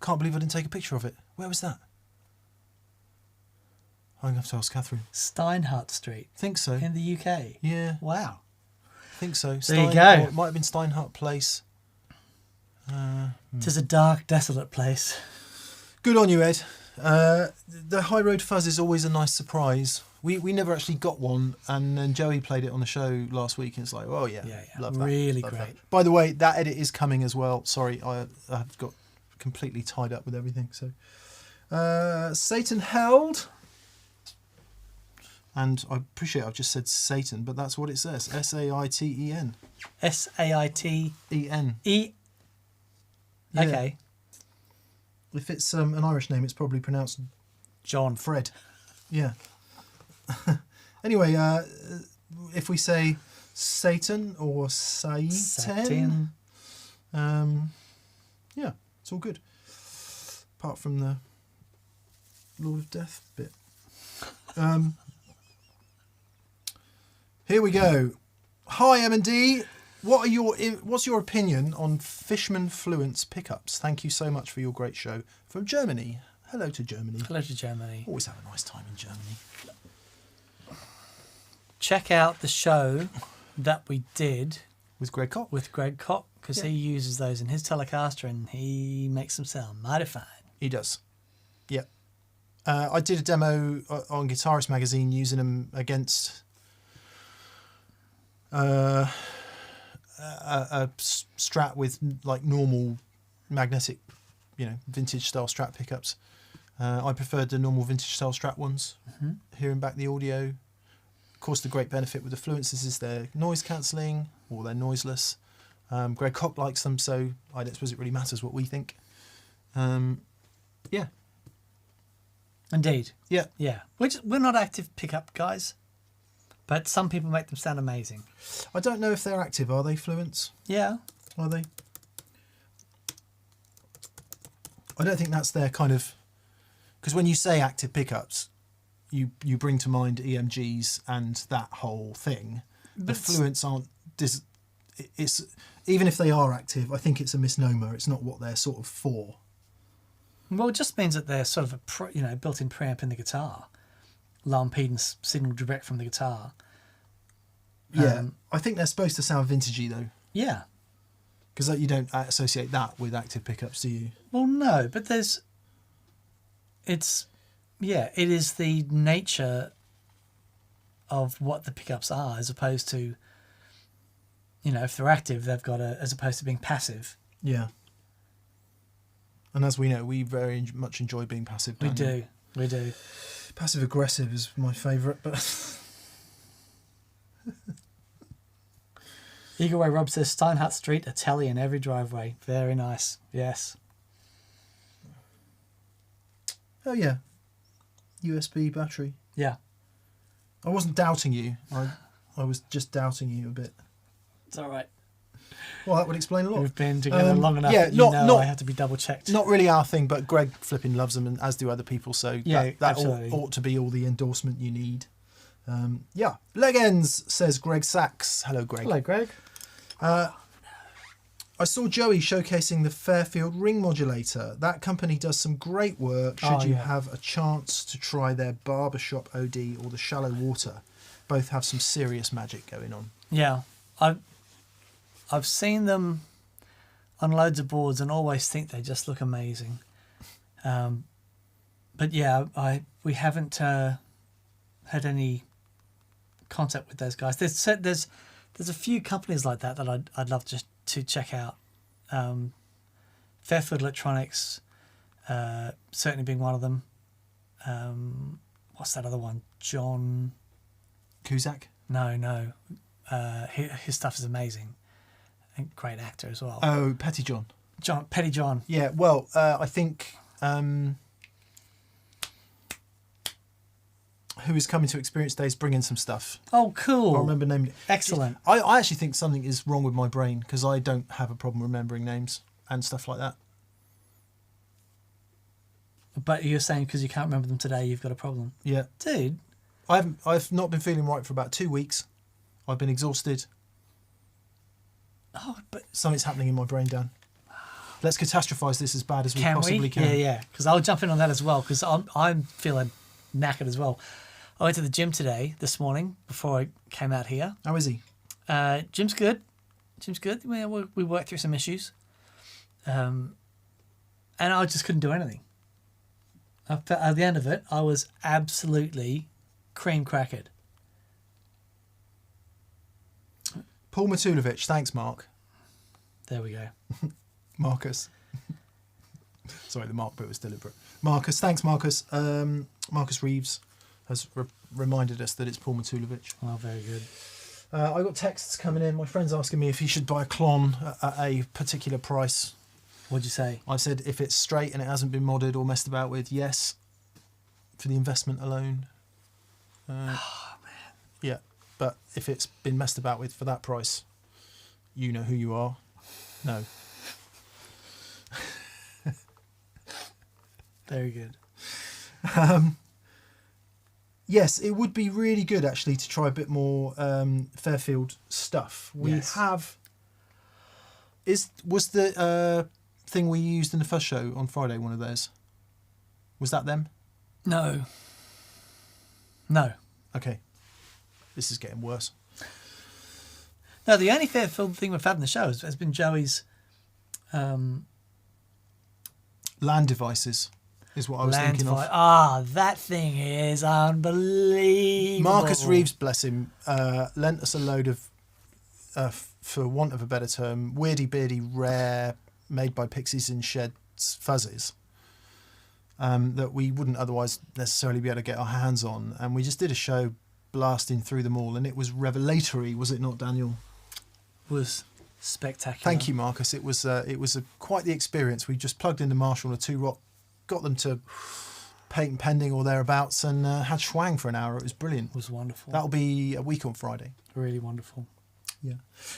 Speaker 2: Can't believe I didn't take a picture of it. Where was that? I'm going to have to ask Catherine.
Speaker 1: Steinhardt Street.
Speaker 2: Think so.
Speaker 1: In the UK.
Speaker 2: Yeah,
Speaker 1: Wow.
Speaker 2: think so.
Speaker 1: There you go.
Speaker 2: Or it might have been Steinhardt Place.
Speaker 1: It is a dark, desolate place.
Speaker 2: Good on you, Ed. The High Road Fuzz is always a nice surprise. We never actually got one, and then Joey played it on the show last week, and it's like, oh yeah, love that.
Speaker 1: Really
Speaker 2: love
Speaker 1: great.
Speaker 2: that. By the way, that edit is coming as well. Sorry, I've got completely tied up with everything. So, Satan Held, and I appreciate I've just said Satan, but that's what it says. Saiten.
Speaker 1: Saiten.
Speaker 2: E. Yeah.
Speaker 1: Okay.
Speaker 2: If it's an Irish name, it's probably pronounced
Speaker 1: John.
Speaker 2: Fred. Yeah. Anyway, if we say Satan or Satan, yeah, it's all good. Apart from the Lord of Death bit. Here we go. Hi, M&D. What's your opinion on Fishman Fluence pickups? Thank you so much for your great show from Germany. Hello to Germany.
Speaker 1: Hello to Germany.
Speaker 2: Always have a nice time in Germany.
Speaker 1: Check out the show that we did
Speaker 2: With Greg Cock.
Speaker 1: because he uses those in his Telecaster and he makes them sound mighty fine.
Speaker 2: He does. Yeah. I did a demo on Guitarist Magazine using them against a Strat with like normal magnetic, vintage style Strat pickups. I preferred the normal vintage style Strat ones.
Speaker 1: Mm-hmm.
Speaker 2: Hearing back the audio. Of course, the great benefit with the Fluences is their noise cancelling, or they're noiseless. Greg Cock likes them, so I don't suppose it really matters what we think. Yeah.
Speaker 1: Indeed.
Speaker 2: Yeah.
Speaker 1: Yeah. We're not active pickup guys, but some people make them sound amazing.
Speaker 2: I don't know if they're active. Are they, Fluence?
Speaker 1: Yeah.
Speaker 2: Are they? I don't think that's their kind of... Because when you say active pickups, you bring to mind EMGs and that whole thing. The Fluence aren't... It's even if they are active, I think it's a misnomer. It's not what they're sort of for.
Speaker 1: Well, it just means that they're sort of a built-in preamp in the guitar. Low impedance signal direct from the guitar.
Speaker 2: Yeah, I think they're supposed to sound vintagey though.
Speaker 1: Yeah.
Speaker 2: Because you don't associate that with active pickups, do you?
Speaker 1: Well, no, but it is the nature of what the pickups are, as opposed to, if they're active, they've got as opposed to being passive.
Speaker 2: Yeah. And as we know, we very much enjoy being passive.
Speaker 1: We do.
Speaker 2: Passive aggressive is my favourite, but
Speaker 1: Eagle Way Rob says Steinhardt Street, a telly in every driveway. Very nice. Yes.
Speaker 2: Oh yeah. USB battery.
Speaker 1: Yeah.
Speaker 2: I wasn't doubting you. I was just doubting you a bit.
Speaker 1: It's all right.
Speaker 2: Well, that would explain a lot.
Speaker 1: We've been together long enough that I have to be double checked.
Speaker 2: Not really our thing, but Greg flipping loves them, and as do other people. So that
Speaker 1: absolutely.
Speaker 2: ought to be all the endorsement you need. Leg ends, says Greg Sachs. Hello, Greg.
Speaker 1: Hello, Greg.
Speaker 2: I saw Joey showcasing the Fairfield ring modulator. That company does some great work should you have a chance to try their Barbershop OD or the Shallow Water. Both have some serious magic going on.
Speaker 1: Yeah. I've seen them on loads of boards and always think they just look amazing. But yeah, we haven't had any contact with those guys. There's a few companies like that I'd love just to check out. Fairfield Electronics certainly being one of them. What's that other one? John
Speaker 2: Cusack?
Speaker 1: No. His stuff is amazing. And great actor as well.
Speaker 2: Oh, Petty John.
Speaker 1: Petty John.
Speaker 2: Yeah, well, I think who is coming to Experience Days bringing some stuff.
Speaker 1: Oh, cool.
Speaker 2: I remember naming it.
Speaker 1: Excellent.
Speaker 2: I actually think something is wrong with my brain because I don't have a problem remembering names and stuff like that.
Speaker 1: But you're saying because you can't remember them today, you've got a problem.
Speaker 2: Yeah.
Speaker 1: Dude.
Speaker 2: I've not been feeling right for about 2 weeks. I've been exhausted.
Speaker 1: Oh, but
Speaker 2: something's happening in my brain, Dan. Let's catastrophize this as bad as we possibly can.
Speaker 1: Yeah. Because I'll jump in on that as well because I'm feeling knackered as well. I went to the gym this morning before I came out here.
Speaker 2: How is he?
Speaker 1: Jim's good. We worked through some issues. And I just couldn't do anything. At the end of it, I was absolutely cream crackered.
Speaker 2: Paul Matulovic, thanks, Mark.
Speaker 1: There we go.
Speaker 2: Marcus. Sorry, the Mark bit was deliberate. Marcus, thanks, Marcus. Marcus Reeves has reminded us that it's Paul Matulovic.
Speaker 1: Oh, very good.
Speaker 2: I got texts coming in. My friend's asking me if he should buy a Klon at a particular price.
Speaker 1: What'd you say?
Speaker 2: I said if it's straight and it hasn't been modded or messed about with, yes, for the investment alone.
Speaker 1: Oh, man.
Speaker 2: Yeah, but if it's been messed about with for that price, you know who you are. No.
Speaker 1: Very good.
Speaker 2: Yes, it would be really good actually to try a bit more Fairfield stuff. Was the thing we used in the first show on Friday one of theirs? Was that them?
Speaker 1: No.
Speaker 2: Okay. This is getting worse.
Speaker 1: No, the only Fairfield thing we've had in the show has been Joey's
Speaker 2: LAN devices is what I was thinking of.
Speaker 1: That thing is unbelievable.
Speaker 2: Marcus Reeves, bless him, lent us a load of, for want of a better term, weirdy beardy rare, made by Pixies in Sheds fuzzes that we wouldn't otherwise necessarily be able to get our hands on. And we just did a show blasting through them all, and it was revelatory, was it not, Daniel?
Speaker 1: Was spectacular.
Speaker 2: Thank you, Marcus. It was quite the experience. We just plugged into Marshall and a 2-rock, got them to patent pending or thereabouts, and had schwang for an hour. It was brilliant.
Speaker 1: It was wonderful.
Speaker 2: That'll be a week on Friday.
Speaker 1: Really wonderful.
Speaker 2: Yeah.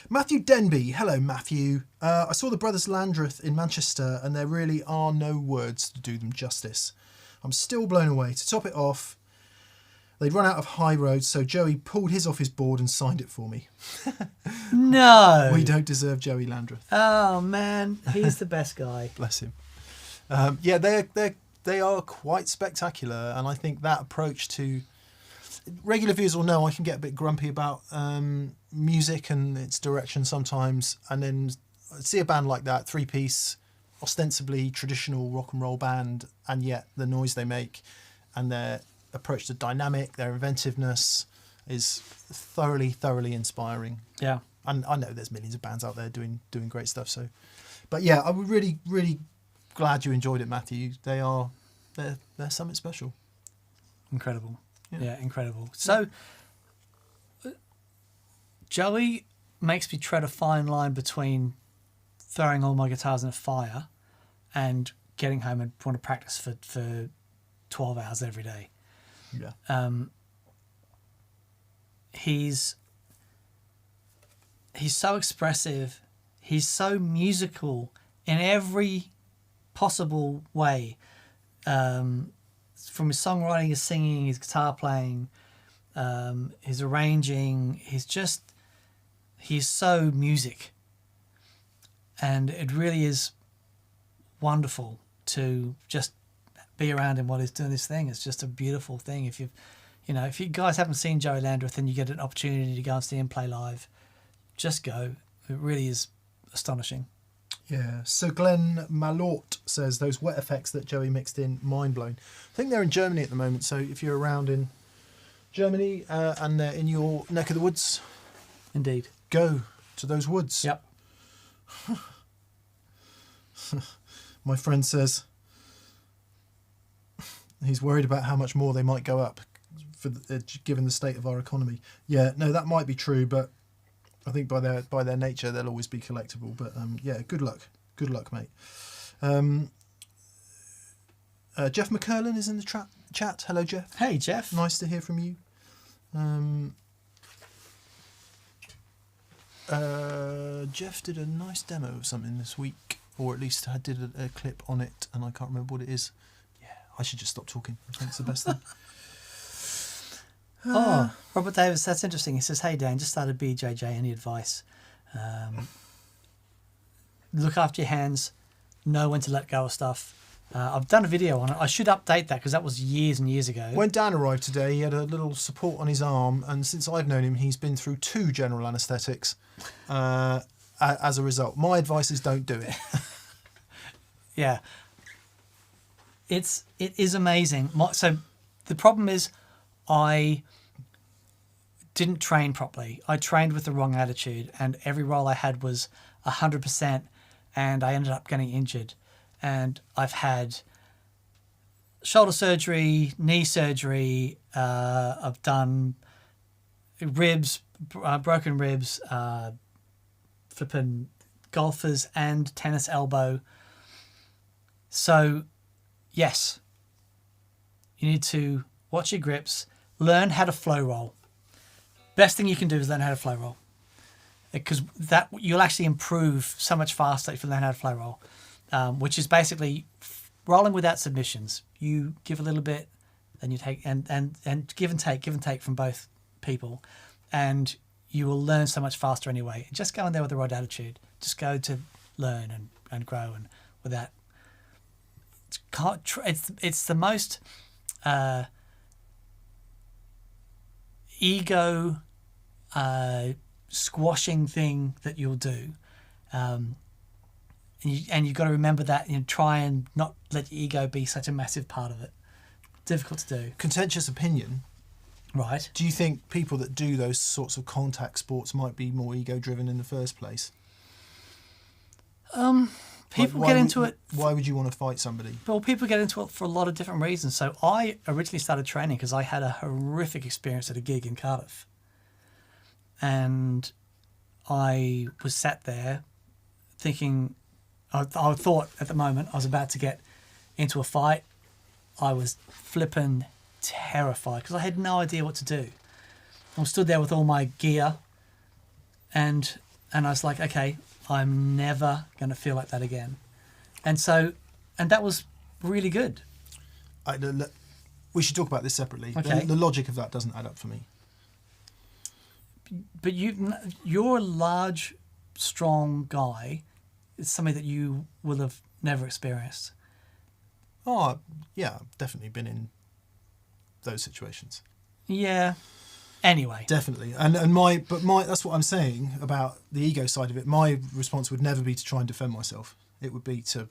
Speaker 2: Matthew Denby. Hello, Matthew. I saw the Brothers Landreth in Manchester, and there really are no words to do them justice. I'm still blown away. To top it off, they'd run out of high roads, so Joey pulled his off his board and signed it for me.
Speaker 1: No.
Speaker 2: We don't deserve Joey Landreth.
Speaker 1: Oh, man. He's the best guy.
Speaker 2: Bless him. Yeah, they are quite spectacular, and I think that approach to... Regular viewers will know I can get a bit grumpy about music and its direction sometimes, and then see a band like that, 3-piece, ostensibly traditional rock and roll band, and yet the noise they make and their approach to dynamic, their inventiveness is thoroughly inspiring.
Speaker 1: Yeah.
Speaker 2: And I know there's millions of bands out there doing great stuff. So, but yeah, I was really glad you enjoyed it, Matthew. They're something special.
Speaker 1: Incredible. Yeah, incredible. So, Joey makes me tread a fine line between throwing all my guitars in a fire and getting home and want to practice for 12 hours every day.
Speaker 2: Yeah.
Speaker 1: He's so expressive He's so musical in every possible way. From his songwriting, his singing, his guitar playing, his arranging. He's so music. And it really is wonderful to just be around him while he's doing this thing. It's just a beautiful thing. If you guys haven't seen Joey Landreth and you get an opportunity to go and see him play live, just go. It really is astonishing.
Speaker 2: Yeah. So Glenn Malort says those wet effects that Joey mixed in, mind blown. I think they're in Germany at the moment. So if you're around in Germany and they're in your neck of the woods,
Speaker 1: Indeed,
Speaker 2: go to those woods.
Speaker 1: Yep.
Speaker 2: My friend says he's worried about how much more they might go up given the state of our economy. Yeah, no, that might be true, but I think by their nature they'll always be collectible. But yeah, good luck, mate. Jeff McCurlin is in the chat. Hello, Jeff.
Speaker 1: Hey, Jeff.
Speaker 2: Nice to hear from you. Jeff did a nice demo of something this week, or at least I did a clip on it, and I can't remember what it is. Yeah, I should just stop talking. I think it's the best thing.
Speaker 1: Oh, Robert Davis, that's interesting. He says, "Hey Dan, just started BJJ. Any advice? Look after your hands. Know when to let go of stuff." I've done a video on it. I should update that because that was years and years ago.
Speaker 2: When Dan arrived today, he had a little support on his arm, and since I've known him, he's been through 2 general anaesthetics as a result. My advice is don't do it.
Speaker 1: Yeah. It is amazing. So the problem is I didn't train properly. I trained with the wrong attitude, and every roll I had was 100%, and I ended up getting injured. And I've had shoulder surgery, knee surgery. I've done ribs, broken ribs, flipping golfers and tennis elbow. So, yes, you need to watch your grips, learn how to flow roll. Best thing you can do is learn how to flow roll, because that you'll actually improve so much faster if you learn how to flow roll. Which is basically rolling without submissions. You give a little bit, then you take, and give and take from both people, and you will learn so much faster anyway. Just go in there with the right attitude. Just go to learn and grow, and without. It's the most ego squashing thing that you'll do. And you've got to remember that and try and not let your ego be such a massive part of it. Difficult to do.
Speaker 2: Contentious opinion.
Speaker 1: Right.
Speaker 2: Do you think people that do those sorts of contact sports might be more ego-driven in the first place?
Speaker 1: People get into it.
Speaker 2: Why would you want to fight somebody?
Speaker 1: Well, people get into it for a lot of different reasons. So I originally started training because I had a horrific experience at a gig in Cardiff. And I was sat there thinking... I thought at the moment I was about to get into a fight. I was flipping terrified because I had no idea what to do. I stood there with all my gear, and I was like, okay, I'm never going to feel like that again. And that was really good.
Speaker 2: We should talk about this separately.
Speaker 1: Okay.
Speaker 2: The logic of that doesn't add up for me.
Speaker 1: But you're a large, strong guy. It's something that you will have never experienced.
Speaker 2: Oh, yeah, I've definitely been in those situations.
Speaker 1: Yeah. Anyway.
Speaker 2: Definitely. And my that's what I'm saying about the ego side of it. My response would never be to try and defend myself. It would be to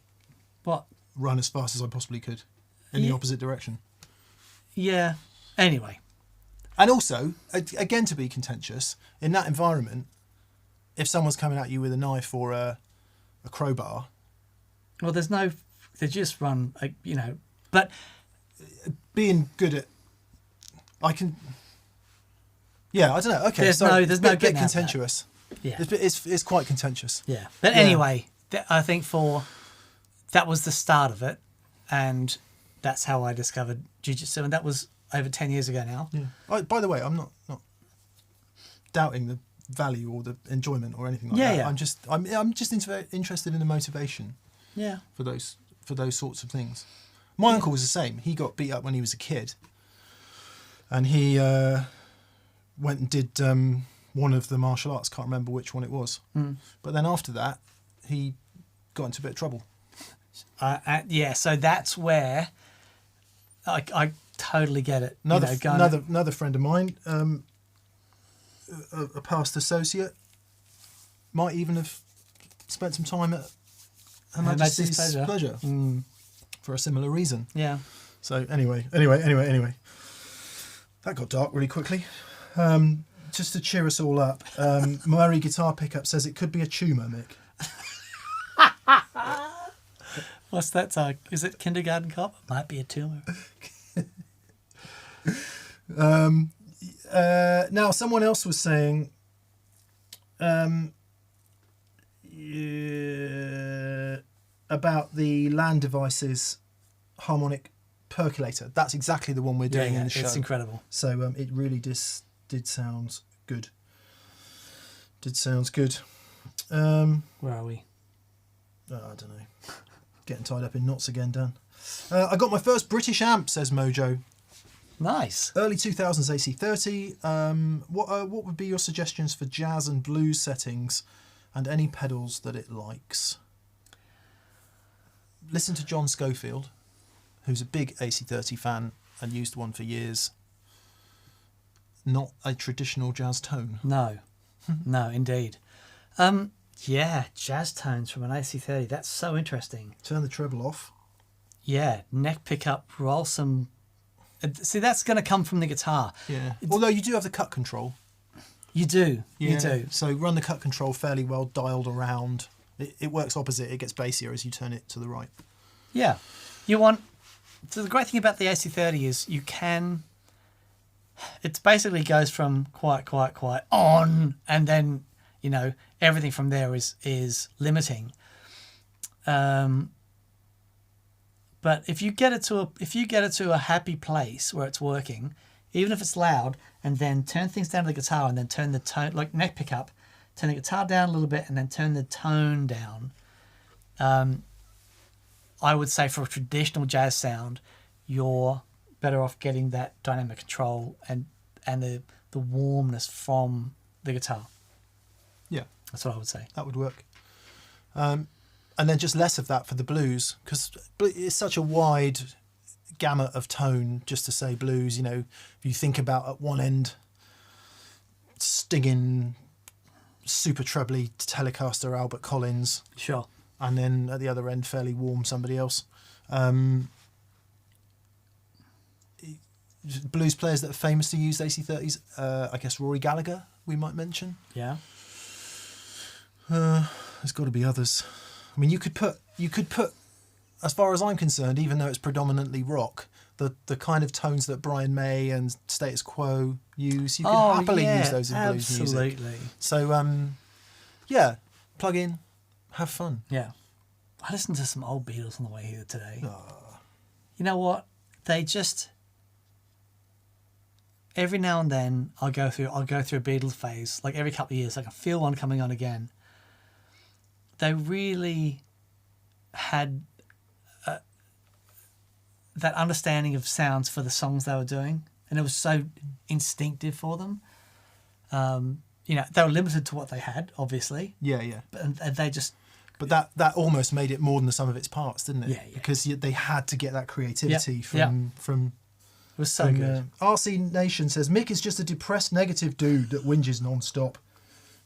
Speaker 2: run as fast as I possibly could in the opposite direction.
Speaker 1: Yeah. Anyway.
Speaker 2: And also, again, to be contentious, in that environment, if someone's coming at you with a knife or a crowbar.
Speaker 1: Well, they just run, but
Speaker 2: being good at, I don't know. Okay,
Speaker 1: there's
Speaker 2: so
Speaker 1: no
Speaker 2: bit contentious.
Speaker 1: Yeah,
Speaker 2: it's quite contentious.
Speaker 1: Yeah, but anyway, I think that was the start of it, and that's how I discovered jiu-jitsu, and that was over 10 years ago now.
Speaker 2: Yeah. By the way, I'm not doubting value or the enjoyment or anything like
Speaker 1: Yeah,
Speaker 2: that.
Speaker 1: yeah.
Speaker 2: I'm just interested in the motivation
Speaker 1: Yeah.
Speaker 2: for those sorts of things. My uncle was the same. He got beat up when he was a kid, and he went and did one of the martial arts. Can't remember which one it was. But then after that, he got into a bit of trouble.
Speaker 1: Yeah, so that's where I totally get it.
Speaker 2: Another friend of mine, a past associate, might even have spent some time at Her Majesty's pleasure. For a similar reason.
Speaker 1: Yeah.
Speaker 2: So anyway, that got dark really quickly. Just to cheer us all up, Murray Guitar Pickup says it could be a tumour, Mick.
Speaker 1: What's that tag? Is it Kindergarten Cop? Might be a tumour.
Speaker 2: Now, someone else was saying about the Land Devices harmonic percolator. That's exactly the one we're doing in the show.
Speaker 1: It's incredible.
Speaker 2: So it really did sound good.
Speaker 1: Where are we?
Speaker 2: I don't know. Getting tied up in knots again, Dan. I got my first British amp, says Mojo.
Speaker 1: Nice.
Speaker 2: Early 2000s AC30. What would be your suggestions for jazz and blues settings and any pedals that it likes? Listen to John Schofield, who's a big AC30 fan and used one for years. Not a traditional jazz tone.
Speaker 1: No, indeed. Yeah, jazz tones from an AC30. That's so interesting.
Speaker 2: Turn the treble off.
Speaker 1: Yeah, neck pickup, roll some. See, that's going to come from the guitar.
Speaker 2: Yeah. Although you do have the cut control.
Speaker 1: You do.
Speaker 2: Yeah.
Speaker 1: You do.
Speaker 2: So run the cut control fairly well dialed around. It works opposite. It gets bassier as you turn it to the right.
Speaker 1: Yeah. You want. So the great thing about the AC30 is you can. It basically goes from quiet on, and then everything from there is limiting. But if you get it to a happy place where it's working, even if it's loud, and then turn things down to the guitar, and then turn the tone, like neck pickup, turn the guitar down a little bit, and then turn the tone down. I would say for a traditional jazz sound, you're better off getting that dynamic control and the warmness from the guitar.
Speaker 2: Yeah,
Speaker 1: that's what I would say.
Speaker 2: That would work. And then just less of that for the blues, because it's such a wide gamut of tone just to say blues. If you think about at one end, stinging, super trebly Telecaster Albert Collins.
Speaker 1: Sure.
Speaker 2: And then at the other end, fairly warm somebody else. Blues players that are famously used AC30s, I guess Rory Gallagher, we might mention.
Speaker 1: Yeah.
Speaker 2: There's got to be others. I mean, you could put, as far as I'm concerned, even though it's predominantly rock, the kind of tones that Brian May and Status Quo use, you can happily use those in blues music.
Speaker 1: Absolutely.
Speaker 2: So, yeah, plug in, have fun.
Speaker 1: Yeah. I listened to some old Beatles on the way here today.
Speaker 2: Oh.
Speaker 1: You know what? They just... Every now and then, I'll go through a Beatles phase, like every couple of years. I can feel one coming on again. They really had that understanding of sounds for the songs they were doing, and it was so instinctive for them. They were limited to what they had, obviously.
Speaker 2: Yeah, yeah.
Speaker 1: And they just...
Speaker 2: But that almost made it more than the sum of its parts, didn't it?
Speaker 1: Yeah, yeah.
Speaker 2: Because they had to get that creativity from...
Speaker 1: It was so good.
Speaker 2: RC Nation says, Mick is just a depressed, negative dude that whinges non-stop.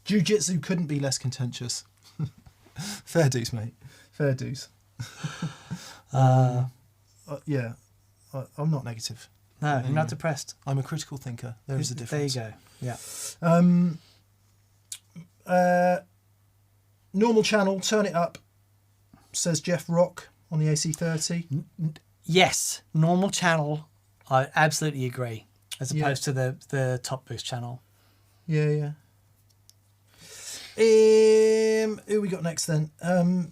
Speaker 2: Jiu-jitsu couldn't be less contentious. Fair dues, mate. Fair dues. Yeah, I'm not negative.
Speaker 1: No, you're not depressed.
Speaker 2: I'm a critical thinker. There is a difference.
Speaker 1: There you go.
Speaker 2: Yeah. Normal channel, turn it up, says Jeff Rock on the AC30.
Speaker 1: Yes, normal channel. I absolutely agree. As opposed to the top boost channel.
Speaker 2: Yeah, yeah. Who we got next then? Oh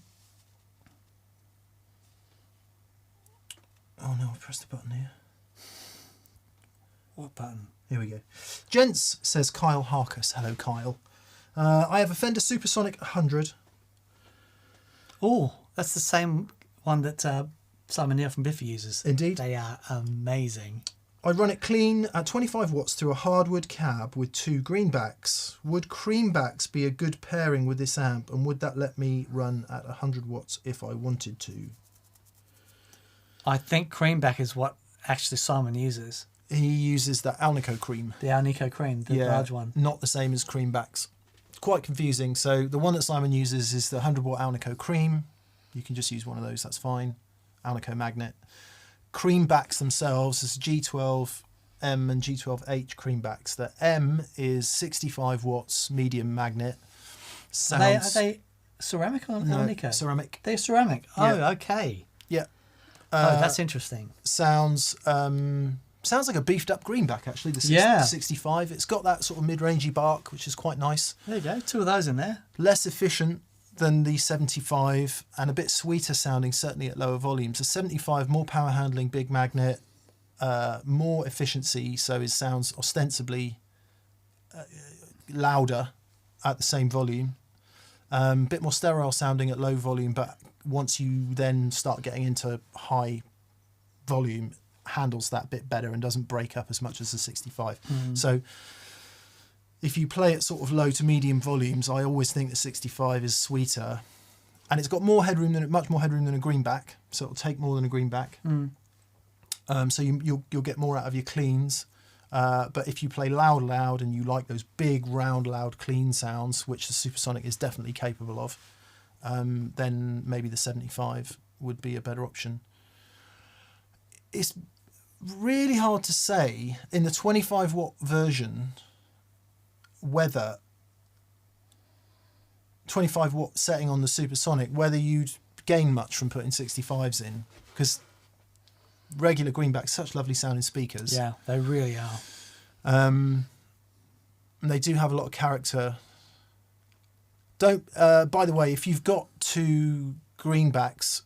Speaker 2: no, I pressed the button here.
Speaker 1: What button?
Speaker 2: Here we go. Gents, says Kyle Harkus. Hello, Kyle. I have a Fender Supersonic 100.
Speaker 1: Oh, that's the same one that Simon Neil from Biffy uses.
Speaker 2: Indeed.
Speaker 1: They are amazing.
Speaker 2: I run it clean at 25 watts through a hardwood cab with 2 greenbacks. Would creambacks be a good pairing with this amp, and would that let me run at 100 watts if I wanted to?
Speaker 1: I think creamback is what actually Simon uses.
Speaker 2: He uses the Alnico Cream.
Speaker 1: The Alnico Cream, the large one.
Speaker 2: Not the same as creambacks. It's quite confusing. So the one that Simon uses is the 100 watt Alnico Cream. You can just use one of those, that's fine. Alnico Magnet. Creambacks themselves is G12M and G12H creambacks. The M is 65 watts medium magnet.
Speaker 1: Are they ceramic or Alnico?
Speaker 2: Ceramic.
Speaker 1: They're ceramic. Oh,
Speaker 2: Yeah.
Speaker 1: okay.
Speaker 2: Yeah.
Speaker 1: That's interesting.
Speaker 2: Sounds like a beefed up greenback actually. The 65. It's got that sort of mid-rangey bark, which is quite nice.
Speaker 1: There you go. 2 of those in there.
Speaker 2: Less efficient than the 75 and a bit sweeter sounding, certainly at lower volumes. The 75, more power handling, big magnet, more efficiency, so it sounds ostensibly louder at the same volume. Bit more sterile sounding at low volume, but once you then start getting into high volume, handles that bit better and doesn't break up as much as the 65. So if you play at sort of low to medium volumes, I always think the 65 is sweeter, and it's got much more headroom than a greenback, so it'll take more than a greenback. So you'll get more out of your cleans. But if you play loud, and you like those big, round, loud, clean sounds, which the Supersonic is definitely capable of, then maybe the 75 would be a better option. It's really hard to say in the 25 watt version whether 25 watt setting on the Supersonic, whether you'd gain much from putting 65s in, because regular greenbacks, such lovely sounding speakers.
Speaker 1: Yeah, they really are.
Speaker 2: And they do have a lot of character. By the way, if you've got 2 greenbacks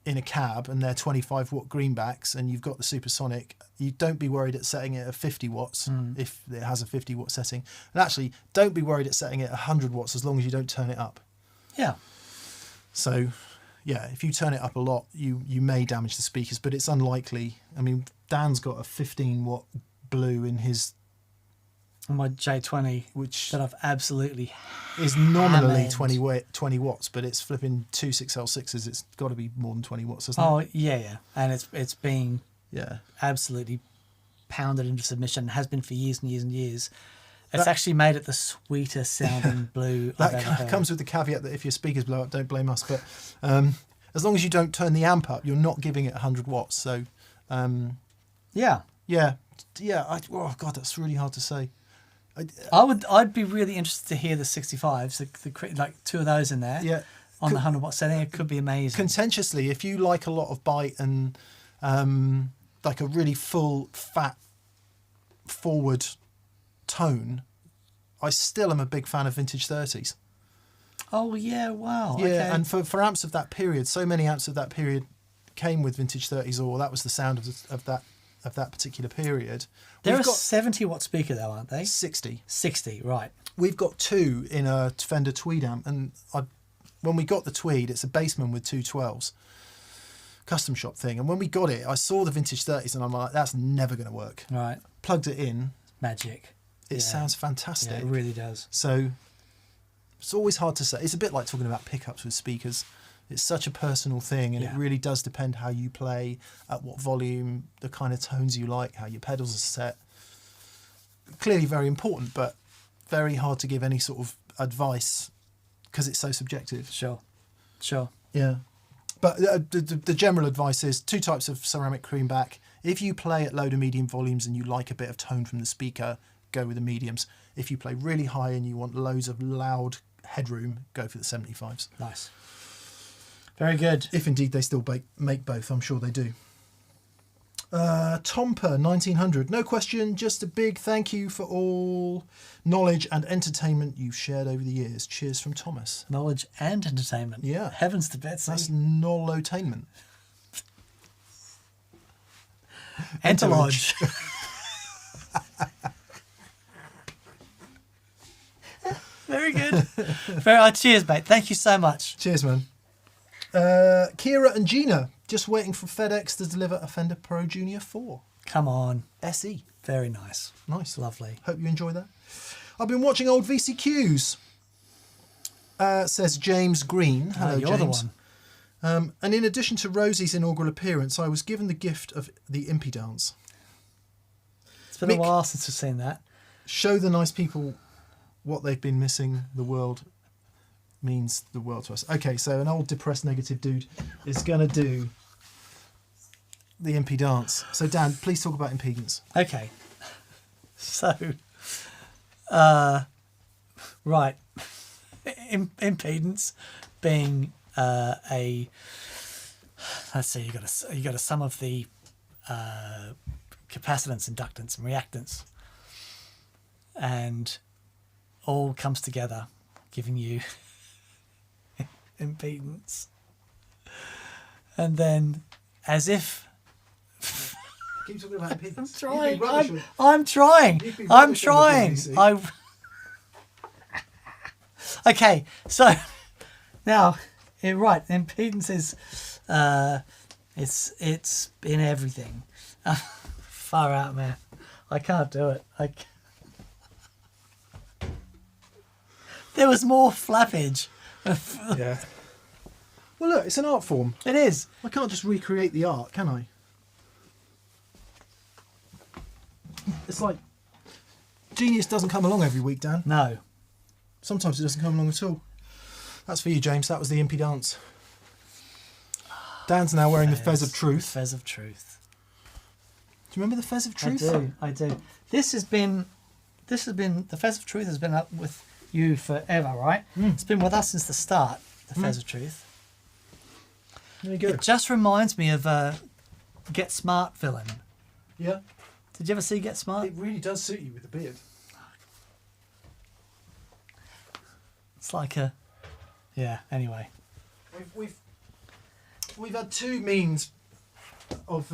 Speaker 2: in a cab and they're 25 watt greenbacks and you've got the Supersonic, you don't be worried at setting it at 50 watts if it has a 50 watt setting. And actually, don't be worried at setting it at 100 watts as long as you don't turn it up.
Speaker 1: Yeah.
Speaker 2: So, yeah, if you turn it up a lot, you may damage the speakers, but it's unlikely. I mean, Dan's got a 15 watt blue in his...
Speaker 1: On my J20,
Speaker 2: which
Speaker 1: that I've absolutely
Speaker 2: is nominally
Speaker 1: hammered.
Speaker 2: 20 watts, but it's flipping 2 6L6s. It's got to be more than 20 watts, hasn't
Speaker 1: Oh,
Speaker 2: it?
Speaker 1: yeah. And it's being
Speaker 2: Yeah.
Speaker 1: absolutely pounded into submission, has been for years and years and years. It's actually made it the sweetest sounding blue I've ever heard.
Speaker 2: That comes with the caveat that if your speakers blow up, don't blame us. But as long as you don't turn the amp up, you're not giving it 100 watts. So,
Speaker 1: Yeah.
Speaker 2: Oh, God, that's really hard to say.
Speaker 1: I'd be really interested to hear the 65s, like 2 of those in there.
Speaker 2: Yeah.
Speaker 1: On the 100 watt setting, it could be amazing.
Speaker 2: Contentiously, if you like a lot of bite and like a really full, fat, forward tone, I still am a big fan of vintage 30s.
Speaker 1: Oh, yeah, wow.
Speaker 2: Yeah,
Speaker 1: okay.
Speaker 2: and for amps of that period, so many amps of that period came with vintage 30s, or that was the sound of that particular period.
Speaker 1: They're a 70 watt speaker though, aren't they?
Speaker 2: 60.
Speaker 1: 60, right.
Speaker 2: We've got 2 in a Fender Tweed amp, and when we got the Tweed, it's a Bassman with 2 12s. Custom shop thing. And when we got it, I saw the vintage 30s and I'm like, that's never going to work.
Speaker 1: Right.
Speaker 2: Plugged it in.
Speaker 1: Magic.
Speaker 2: It sounds fantastic.
Speaker 1: Yeah, it really does.
Speaker 2: So it's always hard to say. It's a bit like talking about pickups with speakers. It's such a personal thing, and it really does depend how you play, at what volume, the kind of tones you like, how your pedals are set. Clearly very important, but very hard to give any sort of advice because it's so subjective.
Speaker 1: Sure.
Speaker 2: Yeah. But the general advice is 2 types of ceramic creamback. If you play at low to medium volumes and you like a bit of tone from the speaker, go with the mediums. If you play really high and you want loads of loud headroom, go for the 75s.
Speaker 1: Nice. Very good.
Speaker 2: If indeed they still make both, I'm sure they do. Tomper 1900, no question, just a big thank you for all knowledge and entertainment you've shared over the years. Cheers from Thomas.
Speaker 1: Knowledge and entertainment.
Speaker 2: Yeah.
Speaker 1: Heavens to Betsy.
Speaker 2: That's nolotainment.
Speaker 1: Enterlodge. Very good. Cheers, mate. Thank you so much.
Speaker 2: Cheers, man. Kira and Gina, just waiting for FedEx to deliver a Fender Pro Junior 4
Speaker 1: Come on.
Speaker 2: SE.
Speaker 1: Very nice.
Speaker 2: Nice.
Speaker 1: Lovely.
Speaker 2: Hope you enjoy that. I've been watching old VCQs, says James Green. Hello,
Speaker 1: you're
Speaker 2: James.
Speaker 1: the one.
Speaker 2: And in addition to Rosie's inaugural appearance, I was given the gift of the Impy Dance.
Speaker 1: It's been a while since we've seen that.
Speaker 2: Show the nice people what they've been missing. The world means the world to us. Okay, so an old depressed negative dude is going to do the Impy Dance. So Dan, please talk about impedance.
Speaker 1: Okay. So, right. Impedance being let's see, you got a sum of the capacitance, inductance, and reactance, and all comes together, giving you impedance. And then, as if
Speaker 2: Keep talking about impedance.
Speaker 1: I'm trying. I'm trying. Okay, so now, right, impedance is it's in everything. Far out, man. I can't do it. There was more flappage.
Speaker 2: Yeah. Well, look, it's an art form.
Speaker 1: It is.
Speaker 2: I can't just recreate the art, can I? It's like genius doesn't come along every week, Dan.
Speaker 1: No.
Speaker 2: Sometimes it doesn't come along at all. That's for you, James. That was the Impy Dance. Dan's now wearing the Fez of Truth.
Speaker 1: The Fez of Truth.
Speaker 2: Do you remember the Fez of Truth?
Speaker 1: I do. The Fez of Truth has been up with you forever, right? It's been with us since the start, the Fez of Truth.
Speaker 2: There you go.
Speaker 1: It just reminds me of Get Smart villain.
Speaker 2: Yeah.
Speaker 1: Did you ever see Get Smart?
Speaker 2: It really does suit you with the beard.
Speaker 1: It's like a... Yeah, anyway.
Speaker 2: We've had two means of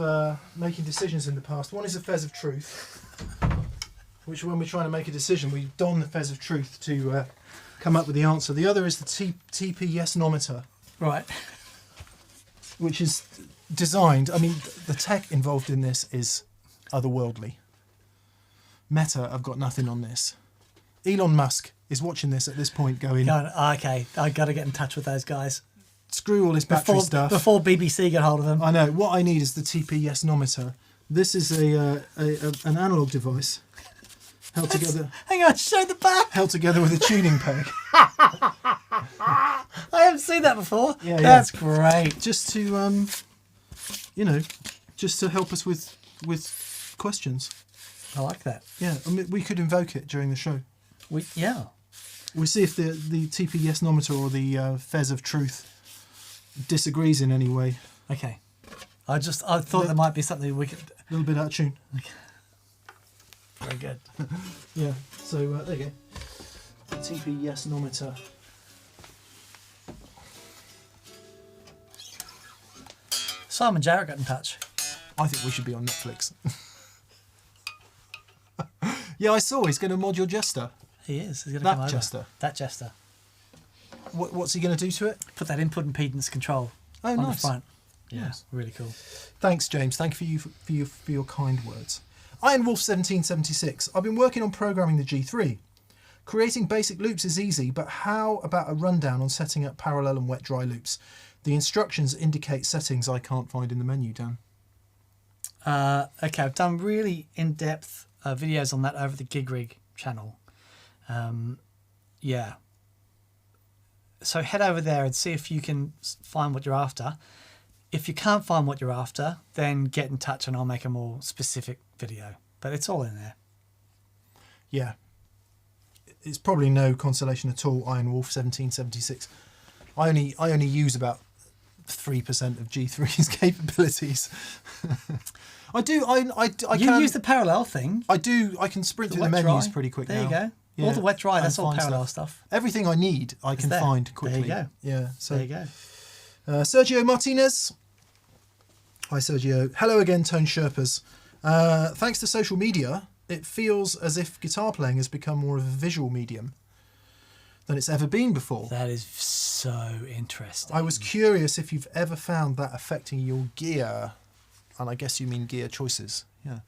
Speaker 2: making decisions in the past. One is the Fez of Truth, which when we're trying to make a decision, we don the Fez of Truth to come up with the answer. The other is the TPS-nometer.
Speaker 1: Right.
Speaker 2: Which is designed... I mean, the tech involved in this is otherworldly. Meta have got nothing on this. Elon Musk is watching this at this point going...
Speaker 1: Okay, I got to get in touch with those guys.
Speaker 2: Screw all this battery stuff.
Speaker 1: Before BBC get hold of them.
Speaker 2: I know. What I need is the TPS-nometer. This is an analog device held together...
Speaker 1: Hang on, show the back.
Speaker 2: Held together with a tuning peg.
Speaker 1: I haven't seen that before.
Speaker 2: Yeah,
Speaker 1: That's great.
Speaker 2: Just to, just to help us with questions.
Speaker 1: I like that.
Speaker 2: Yeah, I mean, we could invoke it during the show.
Speaker 1: We'll
Speaker 2: see if the TPS-nometer or the Fez of Truth disagrees in any way.
Speaker 1: Okay. I thought there might be something we could...
Speaker 2: A little bit out of tune.
Speaker 1: Okay. Very good.
Speaker 2: Yeah, so there you go. The TPS-nometer.
Speaker 1: Simon Jarrett got in touch.
Speaker 2: I think we should be on Netflix. Yeah, I saw he's going to mod your Jester.
Speaker 1: He is. He's going to come over.
Speaker 2: Jester.
Speaker 1: That Jester.
Speaker 2: What's he going to do to it?
Speaker 1: Put that input impedance control on
Speaker 2: nice.
Speaker 1: the front.
Speaker 2: Yeah,
Speaker 1: Yes, really cool.
Speaker 2: Thanks, James. Thank you for your kind words. Iron Wolf 1776. I've been working on programming the G3. Creating basic loops is easy, but how about a rundown on setting up parallel and wet dry loops? The instructions indicate settings I can't find in the menu, Dan.
Speaker 1: Okay, I've done really in-depth videos on that over the Gig Rig channel. Yeah. So head over there and see if you can find what you're after. If you can't find what you're after, then get in touch and I'll make a more specific video. But it's all in there.
Speaker 2: Yeah. It's probably no consolation at all, Iron Wolf 1776. I only use about 3% of G3's capabilities. I do. I
Speaker 1: you
Speaker 2: can
Speaker 1: use the parallel thing.
Speaker 2: I do. I can sprint
Speaker 1: The
Speaker 2: through the
Speaker 1: wet
Speaker 2: menus
Speaker 1: dry.
Speaker 2: pretty quick
Speaker 1: There
Speaker 2: now.
Speaker 1: you go.
Speaker 2: Yeah,
Speaker 1: All the wet dry, that's all
Speaker 2: find
Speaker 1: parallel stuff.
Speaker 2: Everything I need, I can
Speaker 1: there.
Speaker 2: find quickly.
Speaker 1: There you go.
Speaker 2: Yeah. So
Speaker 1: There you go.
Speaker 2: Sergio Martinez. Hi, Sergio. Hello again, Tone Sherpas. Thanks to social media, it feels as if guitar playing has become more of a visual medium. than it's ever been before.
Speaker 1: That is so interesting.
Speaker 2: I was curious if you've ever found that affecting your gear, and I guess you mean gear choices. Yeah.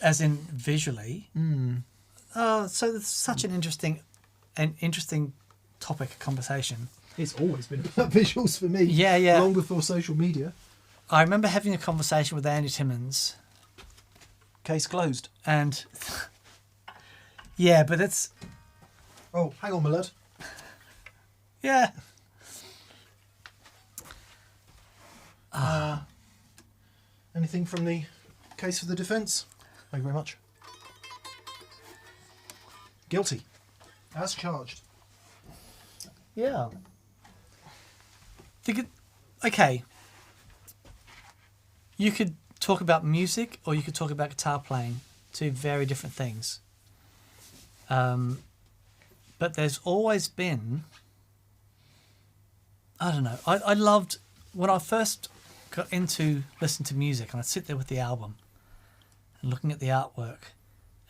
Speaker 1: As in visually. Oh, so it's such an interesting topic of conversation.
Speaker 2: It's always been about visuals for me.
Speaker 1: Yeah, yeah.
Speaker 2: Long before social media.
Speaker 1: I remember having a conversation with Andy Timmons.
Speaker 2: Case closed.
Speaker 1: And yeah, but it's...
Speaker 2: Oh, hang on, my lad.
Speaker 1: Yeah.
Speaker 2: Anything from the case for the defence? Thank you very much. Guilty. As charged.
Speaker 1: Yeah. Okay. You could talk about music or you could talk about guitar playing. Two very different things. But there's always been... I don't know. I loved... When I first got into listening to music, and I'd sit there with the album and looking at the artwork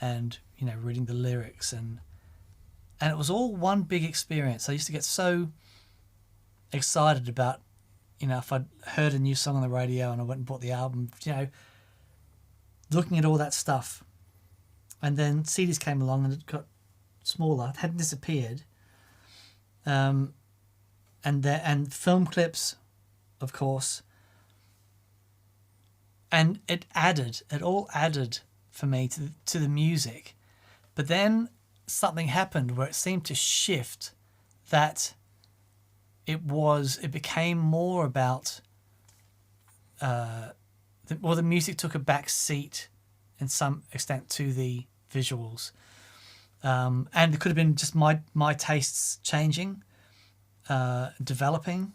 Speaker 1: and, you know, reading the lyrics and it was all one big experience. I used to get so excited about, you know, if I'd heard a new song on the radio and I went and bought the album, you know, looking at all that stuff. And then CDs came along and it got smaller, it hadn't disappeared. And film clips, of course. And it all added for me to the music. But then something happened where it seemed to shift, that it became more about the music took a back seat in some extent to the visuals, and it could have been just my tastes changing, developing,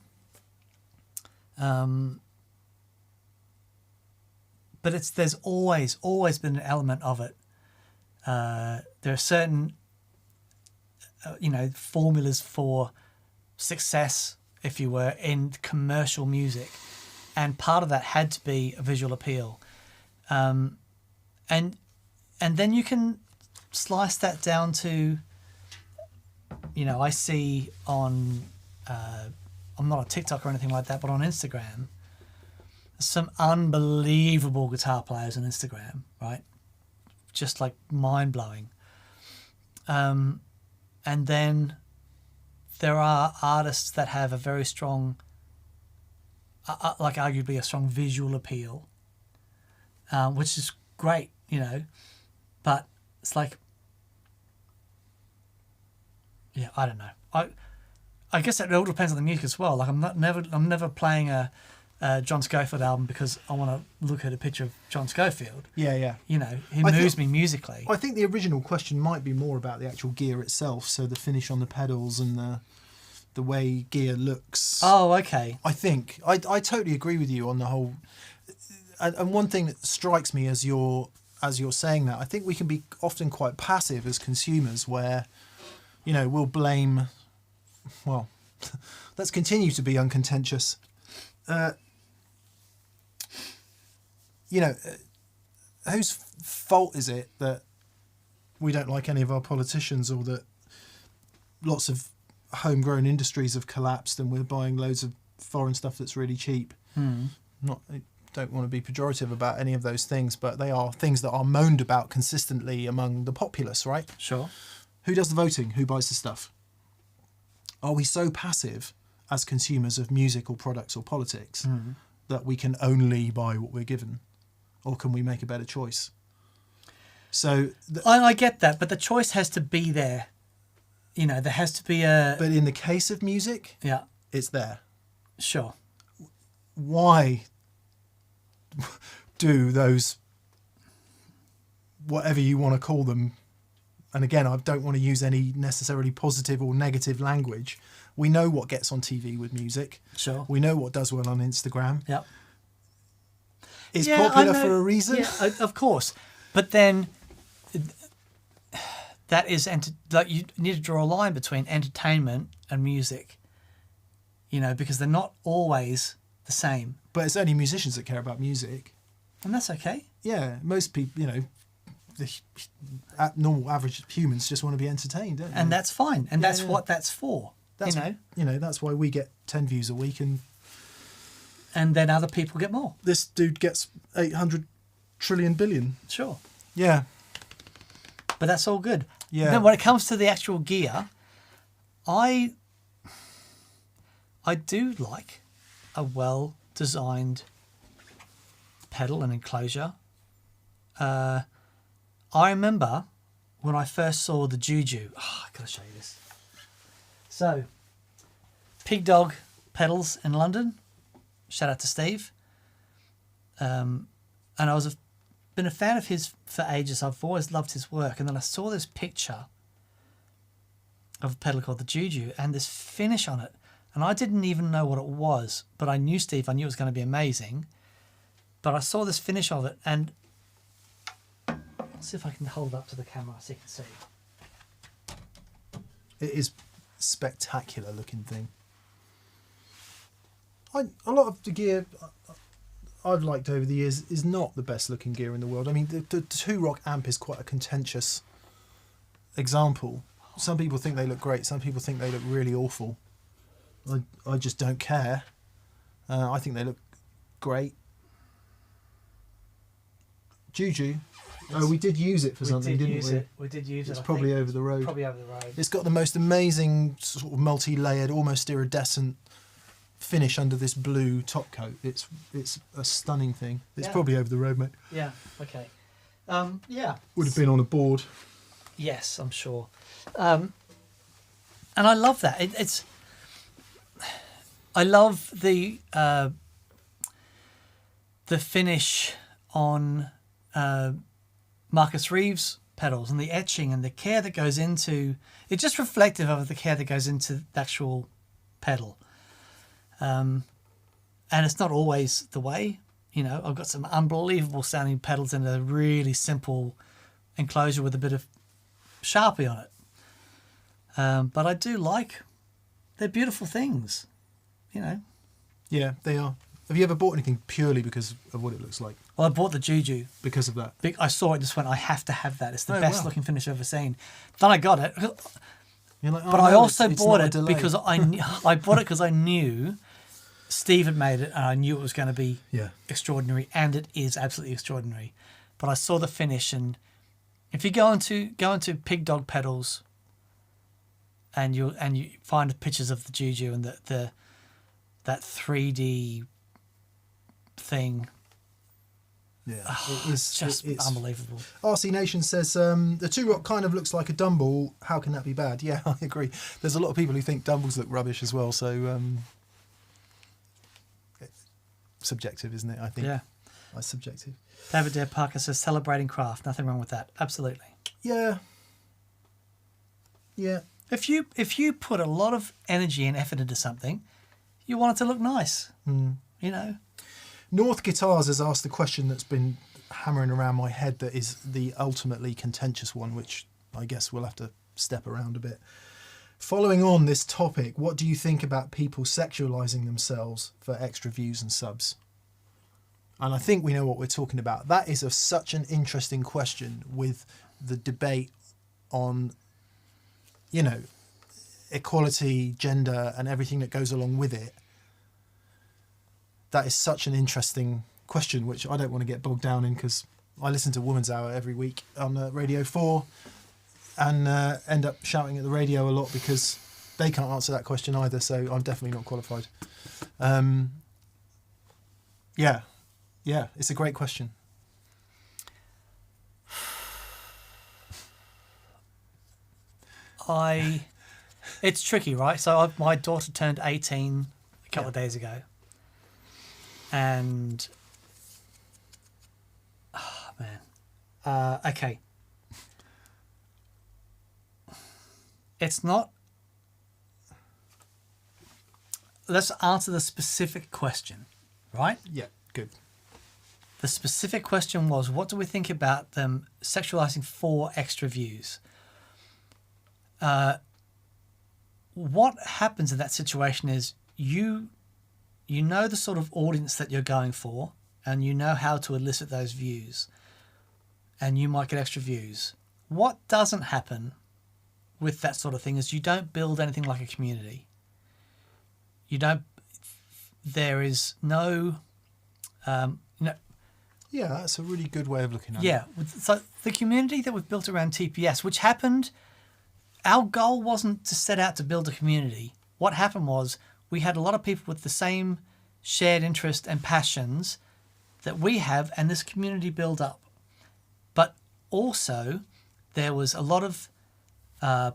Speaker 1: but there's always been an element of it. There are certain formulas for success, if you were, in commercial music, and part of that had to be a visual appeal, and then you can slice that down to, you know, I see on I'm not a TikTok or anything like that, but on Instagram, some unbelievable guitar players on Instagram, right? Just like mind-blowing. And then there are artists that have a very strong, like arguably a strong visual appeal, which is great, you know, but it's like, yeah, I don't know. I guess it all depends on the music as well. Like I'm never playing a John Scofield album because I want to look at a picture of John Scofield.
Speaker 2: Yeah, yeah.
Speaker 1: You know, he moves me musically.
Speaker 2: I think the original question might be more about the actual gear itself, so the finish on the pedals and the way gear looks.
Speaker 1: Oh, okay.
Speaker 2: I think I totally agree with you on the whole. And one thing that strikes me as you're saying that, I think we can be often quite passive as consumers, where, you know, we'll blame. Well, let's continue to be uncontentious. You know, whose fault is it that we don't like any of our politicians, or that lots of homegrown industries have collapsed and we're buying loads of foreign stuff that's really cheap? I don't want to be pejorative about any of those things, but they are things that are moaned about consistently among the populace, right?
Speaker 1: Sure.
Speaker 2: Who does the voting? Who buys the stuff? Are we so passive as consumers of music or products or politics that we can only buy what we're given? Or can we make a better choice? So
Speaker 1: I get that, but the choice has to be there. You know, there has to be a...
Speaker 2: But in the case of music,
Speaker 1: yeah,
Speaker 2: it's there.
Speaker 1: Sure.
Speaker 2: Why do those, whatever you want to call them, and again, I don't want to use any necessarily positive or negative language. We know what gets on TV with music.
Speaker 1: Sure.
Speaker 2: We know what does well on Instagram.
Speaker 1: Yep.
Speaker 2: It's popular for a reason.
Speaker 1: Yeah, of course. But then that is like you need to draw a line between entertainment and music. You know, because they're not always the same.
Speaker 2: But it's only musicians that care about music.
Speaker 1: And that's okay.
Speaker 2: Yeah, most people, you know, normal average humans just want to be entertained, don't they?
Speaker 1: And that's fine. And that's
Speaker 2: yeah.
Speaker 1: what that's for.
Speaker 2: That's, that's why we get 10 views a week, and
Speaker 1: then other people get more.
Speaker 2: this dude gets 800 trillion billion.
Speaker 1: Sure.
Speaker 2: Yeah.
Speaker 1: But that's all good.
Speaker 2: Yeah.
Speaker 1: Then when it comes to the actual gear, I do like a well-designed pedal and enclosure. I remember when I first saw the Juju. Oh, I gotta show you this. So, Pig Dog pedals in London. Shout out to Steve. And I been a fan of his for ages. I've always loved his work. And then I saw this picture of a pedal called the Juju and this finish on it. And I didn't even know what it was, but I knew Steve. I knew it was going to be amazing. But I saw this finish of it, and let's see if I can hold it up to the camera so you can see.
Speaker 2: It is spectacular looking thing. A lot of the gear I've liked over the years is not the best looking gear in the world. I mean, the 2-Rock amp is quite a contentious example. Some people think they look great. Some people think they look really awful. I just don't care. I think they look great. Juju. Oh, we did use it for something, didn't we?
Speaker 1: We did use it.
Speaker 2: It's probably over the road.
Speaker 1: Probably over the road.
Speaker 2: It's got the most amazing sort of multi-layered, almost iridescent finish under this blue top coat. It's a stunning thing. It's probably over the road, mate.
Speaker 1: Yeah. Okay. Yeah.
Speaker 2: Would have been on a board.
Speaker 1: Yes, I'm sure. And I love that. I love the finish on Marcus Reeves pedals and the etching and the care that goes into it's just reflective of the care that goes into the actual pedal. And it's not always the way, I've got some unbelievable sounding pedals in a really simple enclosure with a bit of Sharpie on it. But I do they're beautiful things,
Speaker 2: Yeah, they are. Have you ever bought anything purely because of what it looks like?
Speaker 1: Well, I bought the Juju.
Speaker 2: Because of that?
Speaker 1: I saw it and just went, I have to have that. It's the best looking finish I've ever seen. Then I got it.
Speaker 2: You're like,
Speaker 1: but I also bought it because I bought it because I knew Steve had made it and I knew it was going to be extraordinary, and it is absolutely extraordinary. But I saw the finish, and if you go into Pig Dog pedals and you find pictures of the Juju and that 3D thing.
Speaker 2: Yeah,
Speaker 1: it's just unbelievable.
Speaker 2: RC Nation says the 2-Rock kind of looks like a Dumble. How can that be bad? Yeah, I agree. There's a lot of people who think Dumbles look rubbish as well. So subjective, isn't it? I think.
Speaker 1: Yeah,
Speaker 2: that's subjective.
Speaker 1: David Dare Parker says celebrating craft. Nothing wrong with that. Absolutely. Yeah.
Speaker 2: Yeah.
Speaker 1: If you put a lot of energy and effort into something, you want it to look nice.
Speaker 2: North Guitars has asked the question that's been hammering around my head that is the ultimately contentious one, which I guess we'll have to step around a bit. Following on this topic, what do you think about people sexualizing themselves for extra views and subs? And I think we know what we're talking about. That is such an interesting question with the debate on, equality, gender, and everything that goes along with it. That is such an interesting question, which I don't want to get bogged down in because I listen to Woman's Hour every week on Radio 4 and end up shouting at the radio a lot because they can't answer that question either, so I'm definitely not qualified. Yeah, it's a great question.
Speaker 1: It's tricky, right? So my daughter turned 18 a couple of days ago. And okay, it's not. Let's answer the specific question, right?
Speaker 2: Yeah, good.
Speaker 1: The specific question was, what do we think about them sexualizing for extra views? What happens in that situation is you know the sort of audience that you're going for, and you know how to elicit those views. and you might get extra views. What doesn't happen with that sort of thing is you don't build anything like a community. There is no,
Speaker 2: Yeah, that's a really good way of looking at it.
Speaker 1: yeah. So the community that we've built around TPS, which happened, our goal wasn't to set out to build a community. What happened was we had a lot of people with the same shared interest and passions that we have, and this community built up. But also, there was a lot of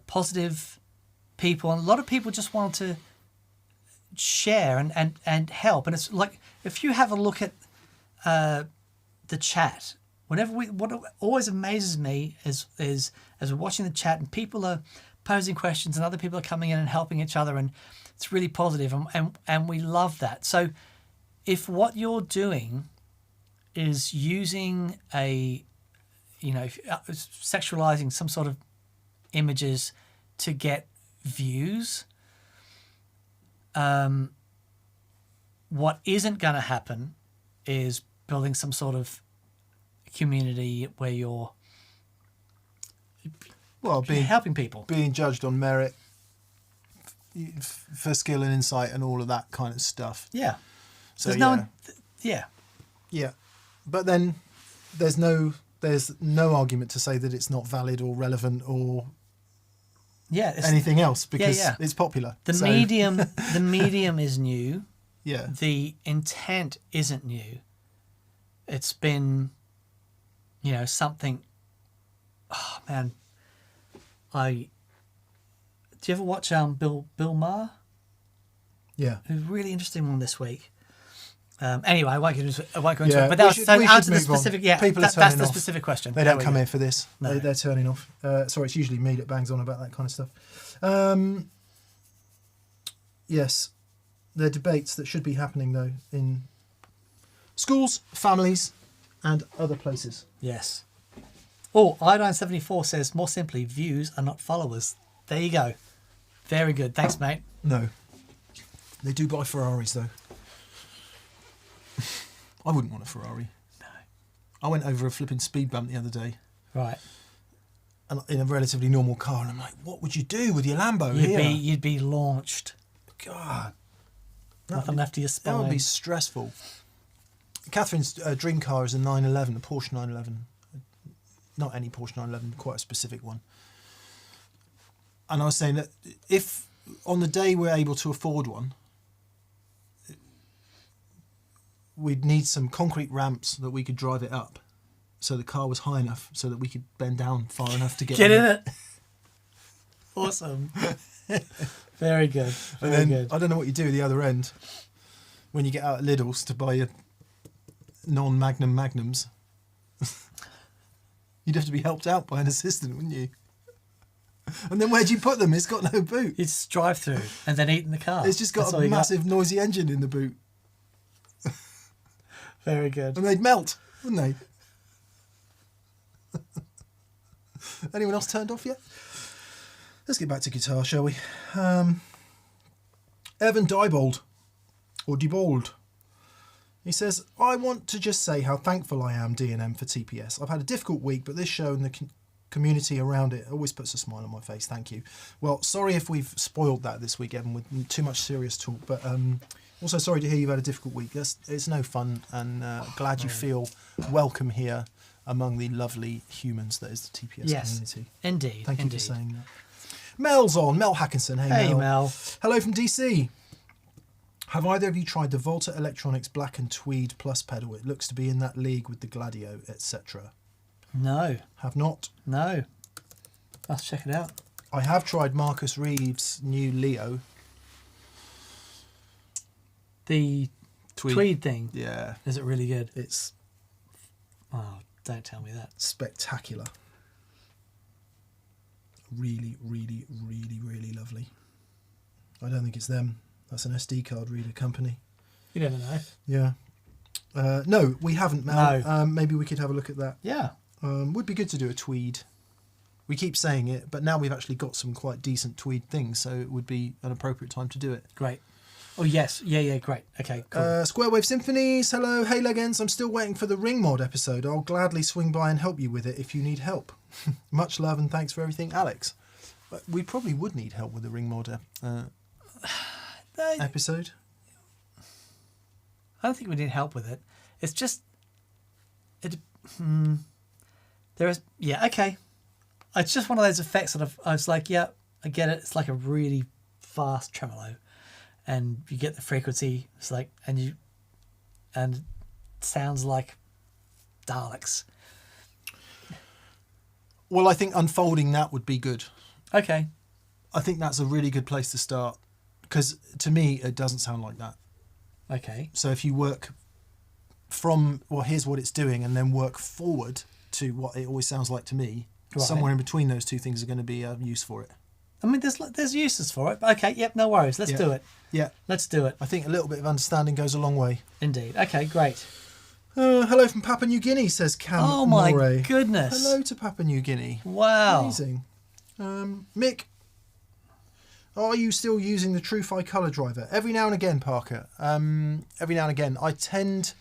Speaker 1: positive people, and a lot of people just wanted to share and help. And it's like, if you have a look at the chat, what always amazes me is as we're watching the chat and people are posing questions and other people are coming in and helping each other, and it's really positive, and we love that. So if what you're doing is using sexualizing some sort of images to get views, what isn't going to happen is building some sort of community where you're helping people,
Speaker 2: being judged on merit, for skill and insight and all of that kind of stuff.
Speaker 1: Yeah.
Speaker 2: So
Speaker 1: Yeah.
Speaker 2: But then there's no argument to say that it's not valid or relevant or anything else, because it's popular.
Speaker 1: The medium is new.
Speaker 2: Yeah.
Speaker 1: The intent isn't new. It's been, something. Oh man, do you ever watch Bill Maher?
Speaker 2: Yeah.
Speaker 1: It was a really interesting one this week. Anyway, I won't go into
Speaker 2: Yeah,
Speaker 1: it. But that
Speaker 2: we
Speaker 1: was
Speaker 2: should
Speaker 1: answer the
Speaker 2: move
Speaker 1: specific.
Speaker 2: on.
Speaker 1: Yeah,
Speaker 2: People are
Speaker 1: that's
Speaker 2: turning
Speaker 1: the
Speaker 2: off.
Speaker 1: specific question.
Speaker 2: They don't come here for this.
Speaker 1: No.
Speaker 2: They're turning off. Sorry, it's usually me that bangs on about that kind of stuff. Yes, there are debates that should be happening, though, in schools, families, and other places.
Speaker 1: Yes. Oh, Iodine74 says, more simply, views are not followers. There you go. Very good. Thanks, mate.
Speaker 2: No. They do buy Ferraris, though. I wouldn't want a Ferrari.
Speaker 1: No.
Speaker 2: I went over a flipping speed bump the other day.
Speaker 1: Right.
Speaker 2: And in a relatively normal car, and I'm like, what would you do with your Lambo here?
Speaker 1: You'd be launched.
Speaker 2: God.
Speaker 1: Nothing left of your spine.
Speaker 2: That would be stressful. Catherine's dream car is a 911, a Porsche 911. Not any Porsche 911, quite a specific one. And I was saying that if on the day we're able to afford one, we'd need some concrete ramps that we could drive it up, so the car was high enough so that we could bend down far enough to get
Speaker 1: in it. Awesome. Very good. Very good.
Speaker 2: I don't know what you do at the other end when you get out at Lidl's to buy your non-Magnum Magnums. You'd have to be helped out by an assistant, wouldn't you? And then where'd you put them? It's got no boot.
Speaker 1: It's drive through and then eat in the car.
Speaker 2: It's just got a massive noisy engine in the boot.
Speaker 1: Very good.
Speaker 2: And they'd melt, wouldn't they? Anyone else turned off yet? Let's get back to guitar, shall we? Evan Diebold, or Diebold. He says, I want to just say how thankful I am, D&M, for TPS. I've had a difficult week, but this show and the community around it always puts a smile on my face. Thank you. Well, sorry if we've spoiled that this week, Evan, with too much serious talk, but also sorry to hear you've had a difficult week. It's no fun, and glad you feel welcome here among the lovely humans that is the TPS community.
Speaker 1: Indeed.
Speaker 2: Thank you for saying that. Mel's on. Mel Hackinson.
Speaker 1: Hey, Mel.
Speaker 2: Hello from DC. Have either of you tried the Volta Electronics Black and Tweed Plus pedal? It looks to be in that league with the Gladio, etc.
Speaker 1: No.
Speaker 2: Have not.
Speaker 1: No. Let's check it out.
Speaker 2: I have tried Marcus Reeves' new Leo.
Speaker 1: The tweed thing.
Speaker 2: Yeah.
Speaker 1: Is it really good?
Speaker 2: It's...
Speaker 1: Oh, don't tell me that.
Speaker 2: Spectacular. Really, really, really, really lovely. I don't think it's them. That's an SD card reader company.
Speaker 1: You never know.
Speaker 2: Yeah. No, we haven't, Mel.
Speaker 1: No.
Speaker 2: Maybe we could have a look at that.
Speaker 1: Yeah.
Speaker 2: Would be good to do a tweed. We keep saying it, but now we've actually got some quite decent tweed things, so it would be an appropriate time to do it.
Speaker 1: Great. Oh, yes. Yeah, great. Okay, cool.
Speaker 2: Square Wave Symphonies, hello. Hey, Legends, I'm still waiting for the Ring Mod episode. I'll gladly swing by and help you with it if you need help. Much love and thanks for everything, Alex. But we probably would need help with the Ring Mod episode.
Speaker 1: I don't think we need help with it. It's just... There is... Yeah, okay. It's just one of those effects that I was like, yeah, I get it. It's like a really fast tremolo. And you get the frequency. It's like... And it sounds like Daleks.
Speaker 2: Well, I think unfolding that would be good.
Speaker 1: Okay.
Speaker 2: I think that's a really good place to start. Because to me, it doesn't sound like that.
Speaker 1: Okay.
Speaker 2: So if you work from, well, here's what it's doing, and then work forward to what it always sounds like to me,
Speaker 1: Right.
Speaker 2: somewhere in between those two things are going to be use for it.
Speaker 1: I mean, there's uses for it. But okay, yep, no worries. Let's do it.
Speaker 2: Yeah.
Speaker 1: Let's do it.
Speaker 2: I think a little bit of understanding goes a long way.
Speaker 1: Indeed. Okay, great.
Speaker 2: Hello from Papua New Guinea, says Cam
Speaker 1: Oh my
Speaker 2: Moray.
Speaker 1: goodness.
Speaker 2: Hello to Papua New Guinea.
Speaker 1: Wow.
Speaker 2: Amazing. Mick, are you still using the TrueFi colour driver? Every now and again, Parker. Every now and again. I tend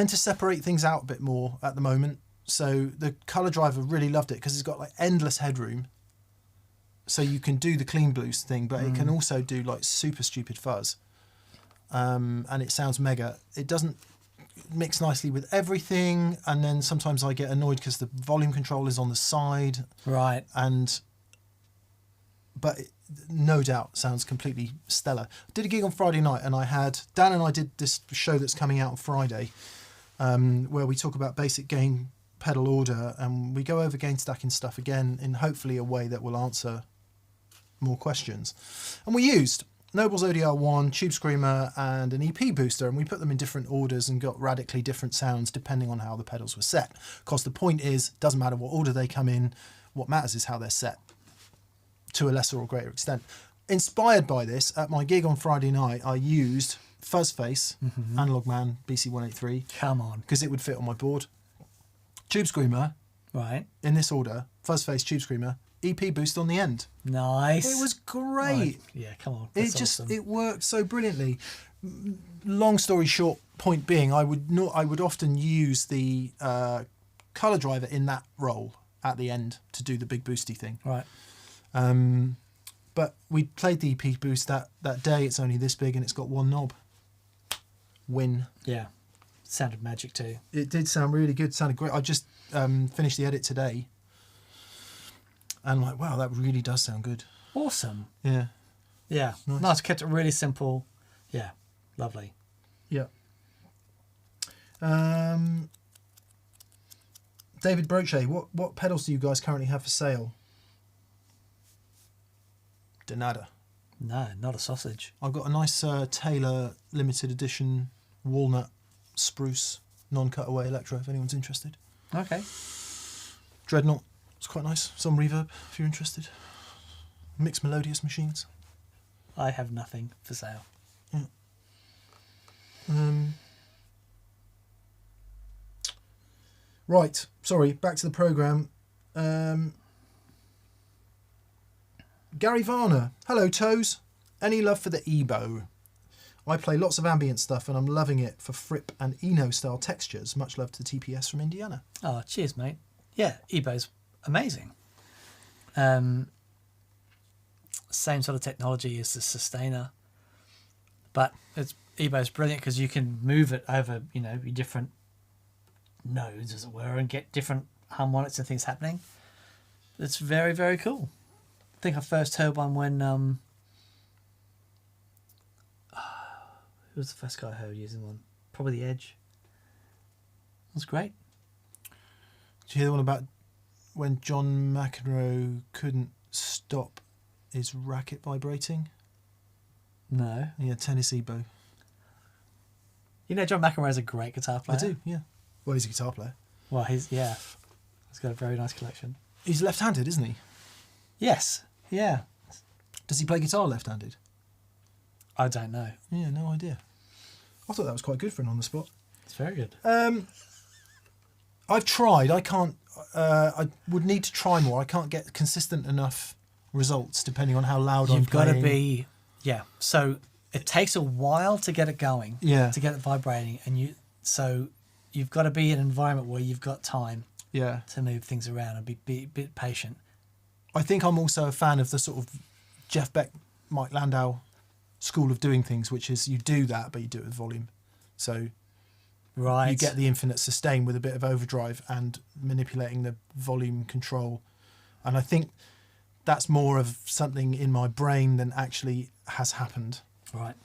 Speaker 2: to separate things out a bit more at the moment. So the colour driver really loved it because it's got like endless headroom. So you can do the clean blues thing, but it can also do like super stupid fuzz. And it sounds mega. It doesn't mix nicely with everything, and then sometimes I get annoyed because the volume control is on the side.
Speaker 1: Right.
Speaker 2: But it, no doubt sounds completely stellar. I did a gig on Friday night, and Dan and I did this show that's coming out on Friday, where we talk about basic gain pedal order, and we go over gain stacking stuff again in hopefully a way that will answer more questions. And we used Noble's ODR1, Tube Screamer, and an EP booster, and we put them in different orders and got radically different sounds depending on how the pedals were set. Of course, the point is, it doesn't matter what order they come in, what matters is how they're set, to a lesser or greater extent. Inspired by this, at my gig on Friday night, I used Fuzzface, Analog Man, BC183.
Speaker 1: Come on.
Speaker 2: Because it would fit on my board. Tube Screamer,
Speaker 1: Right.
Speaker 2: in this order, Fuzzface, Tube Screamer, EP boost on the end.
Speaker 1: Nice.
Speaker 2: It was great.
Speaker 1: Oh, yeah, come on.
Speaker 2: It
Speaker 1: That's
Speaker 2: just
Speaker 1: awesome.
Speaker 2: it worked so brilliantly. Long story short, point being, I would often use the color driver in that role at the end to do the big boosty thing.
Speaker 1: Right.
Speaker 2: But we played the EP boost that day. It's only this big and it's got one knob. Win.
Speaker 1: Yeah. Sounded magic too.
Speaker 2: It did sound really good. Sounded great. I just finished the edit today. And like, wow, that really does sound good.
Speaker 1: Awesome.
Speaker 2: Yeah.
Speaker 1: Yeah. Nice. Kept it really simple. Yeah. Lovely.
Speaker 2: Yeah. David Broche, what pedals do you guys currently have for sale? Denada.
Speaker 1: No, not a sausage.
Speaker 2: I've got a nice Taylor limited edition walnut spruce non-cutaway electro if anyone's interested.
Speaker 1: Okay.
Speaker 2: Dreadnought. It's quite nice. Some reverb if you're interested. Mixed melodious machines.
Speaker 1: I have nothing for sale.
Speaker 2: Yeah. Right. Sorry. Back to the programme. Gary Varner. Hello, Toes. Any love for the EBO? I play lots of ambient stuff and I'm loving it for Fripp and Eno style textures. Much love to TPS from Indiana.
Speaker 1: Oh, cheers, mate. Yeah, eBay's amazing. Same sort of technology as the Sustainer, but eBay's brilliant because you can move it over, your different nodes, as it were, and get different harmonics and things happening. It's very, very cool. I think I first heard one when who was the first guy I heard using one? Probably the Edge. It was great.
Speaker 2: Did you hear the one about when John McEnroe couldn't stop his racket vibrating?
Speaker 1: No.
Speaker 2: Yeah, tennis EBO.
Speaker 1: John McEnroe's a great guitar player.
Speaker 2: I do, yeah. Well, he's a guitar player.
Speaker 1: Well, he's got a very nice collection.
Speaker 2: He's left-handed, isn't he?
Speaker 1: Yes. Yeah.
Speaker 2: Does he play guitar left-handed?
Speaker 1: I don't know.
Speaker 2: Yeah, no idea. I thought that was quite good for an on the spot.
Speaker 1: It's very good.
Speaker 2: I've tried. I can't. I would need to try more. I can't get consistent enough results depending on how loud I'm
Speaker 1: You've got
Speaker 2: playing.
Speaker 1: to be, yeah. So it takes a while to get it going,
Speaker 2: Yeah.
Speaker 1: to get it vibrating, and you've got to be in an environment where you've got time
Speaker 2: Yeah.
Speaker 1: to move things around and be a bit patient.
Speaker 2: I think I'm also a fan of the sort of Jeff Beck, Mike Landau school of doing things, which is you do that, but you do it with volume. So
Speaker 1: Right.
Speaker 2: you get the infinite sustain with a bit of overdrive and manipulating the volume control. And I think that's more of something in my brain than actually has happened.
Speaker 1: Right.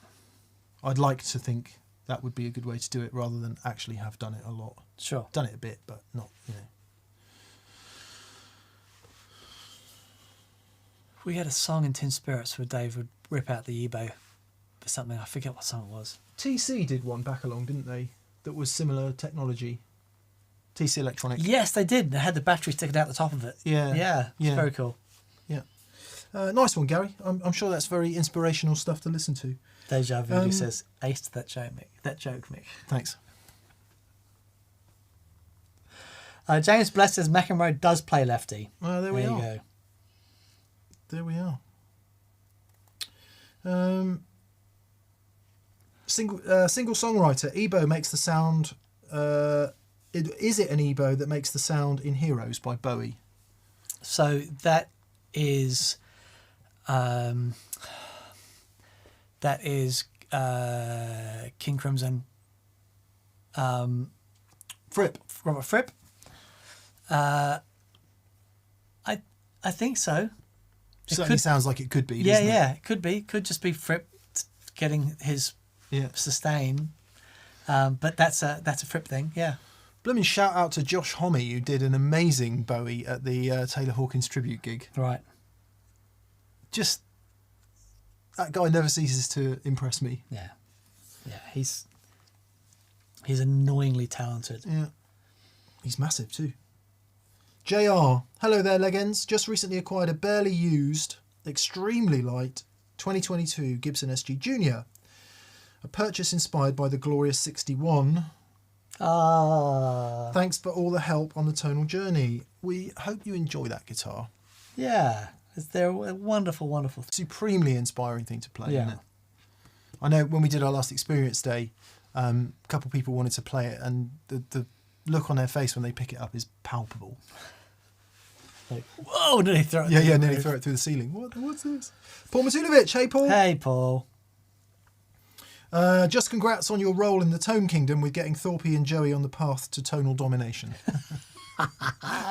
Speaker 2: I'd like to think that would be a good way to do it rather than actually have done it a lot.
Speaker 1: Sure.
Speaker 2: Done it a bit, but not, you know.
Speaker 1: We had a song in Tin Spirits where Dave would rip out the ebow for something. I forget what song it was.
Speaker 2: TC did one back along, didn't they? That was similar technology. TC Electronic.
Speaker 1: Yes, they did. They had the battery sticking out the top of it.
Speaker 2: Yeah.
Speaker 1: Yeah. It's
Speaker 2: Yeah.
Speaker 1: very cool.
Speaker 2: Yeah. Nice one, Gary. I'm sure that's very inspirational stuff to listen to.
Speaker 1: Deja Vu says, aced that joke, Mick.
Speaker 2: Thanks.
Speaker 1: James Bless says McEnroe does play lefty.
Speaker 2: Well, there we
Speaker 1: you
Speaker 2: are.
Speaker 1: go.
Speaker 2: There we are. Single songwriter. Ebo makes the sound. Is it an Ebo that makes the sound in Heroes by Bowie?
Speaker 1: So that is King Crimson.
Speaker 2: Fripp.
Speaker 1: Robert Fripp. I think so.
Speaker 2: Certainly sounds like it could be.
Speaker 1: Yeah,
Speaker 2: doesn't it?
Speaker 1: yeah, it could be. Could just be Fripp getting his
Speaker 2: Yeah.
Speaker 1: sustain. But that's a Fripp thing. Yeah.
Speaker 2: Blooming shout out to Josh Homme, who did an amazing Bowie at the Taylor Hawkins tribute gig.
Speaker 1: Right.
Speaker 2: Just that guy never ceases to impress me.
Speaker 1: Yeah. Yeah. He's annoyingly talented.
Speaker 2: Yeah. He's massive too. JR. Hello there, Legends. Just recently acquired a barely used, extremely light 2022 Gibson SG Junior. A purchase inspired by the glorious 61.
Speaker 1: Ah.
Speaker 2: Thanks for all the help on the tonal journey. We hope you enjoy that guitar.
Speaker 1: Yeah. They're a wonderful, wonderful.
Speaker 2: Supremely inspiring thing to play,
Speaker 1: Yeah.
Speaker 2: isn't it? I know when we did our last experience day, a couple of people wanted to play it, and the look on their face when they pick it up is palpable.
Speaker 1: Like, whoa, nearly throw it.
Speaker 2: Yeah, nearly throw it through the ceiling. What's this? Paul Matulovic. Hey, Paul.
Speaker 1: Hey, Paul.
Speaker 2: Just congrats on your role in the Tone Kingdom with getting Thorpe and Joey on the path to tonal domination.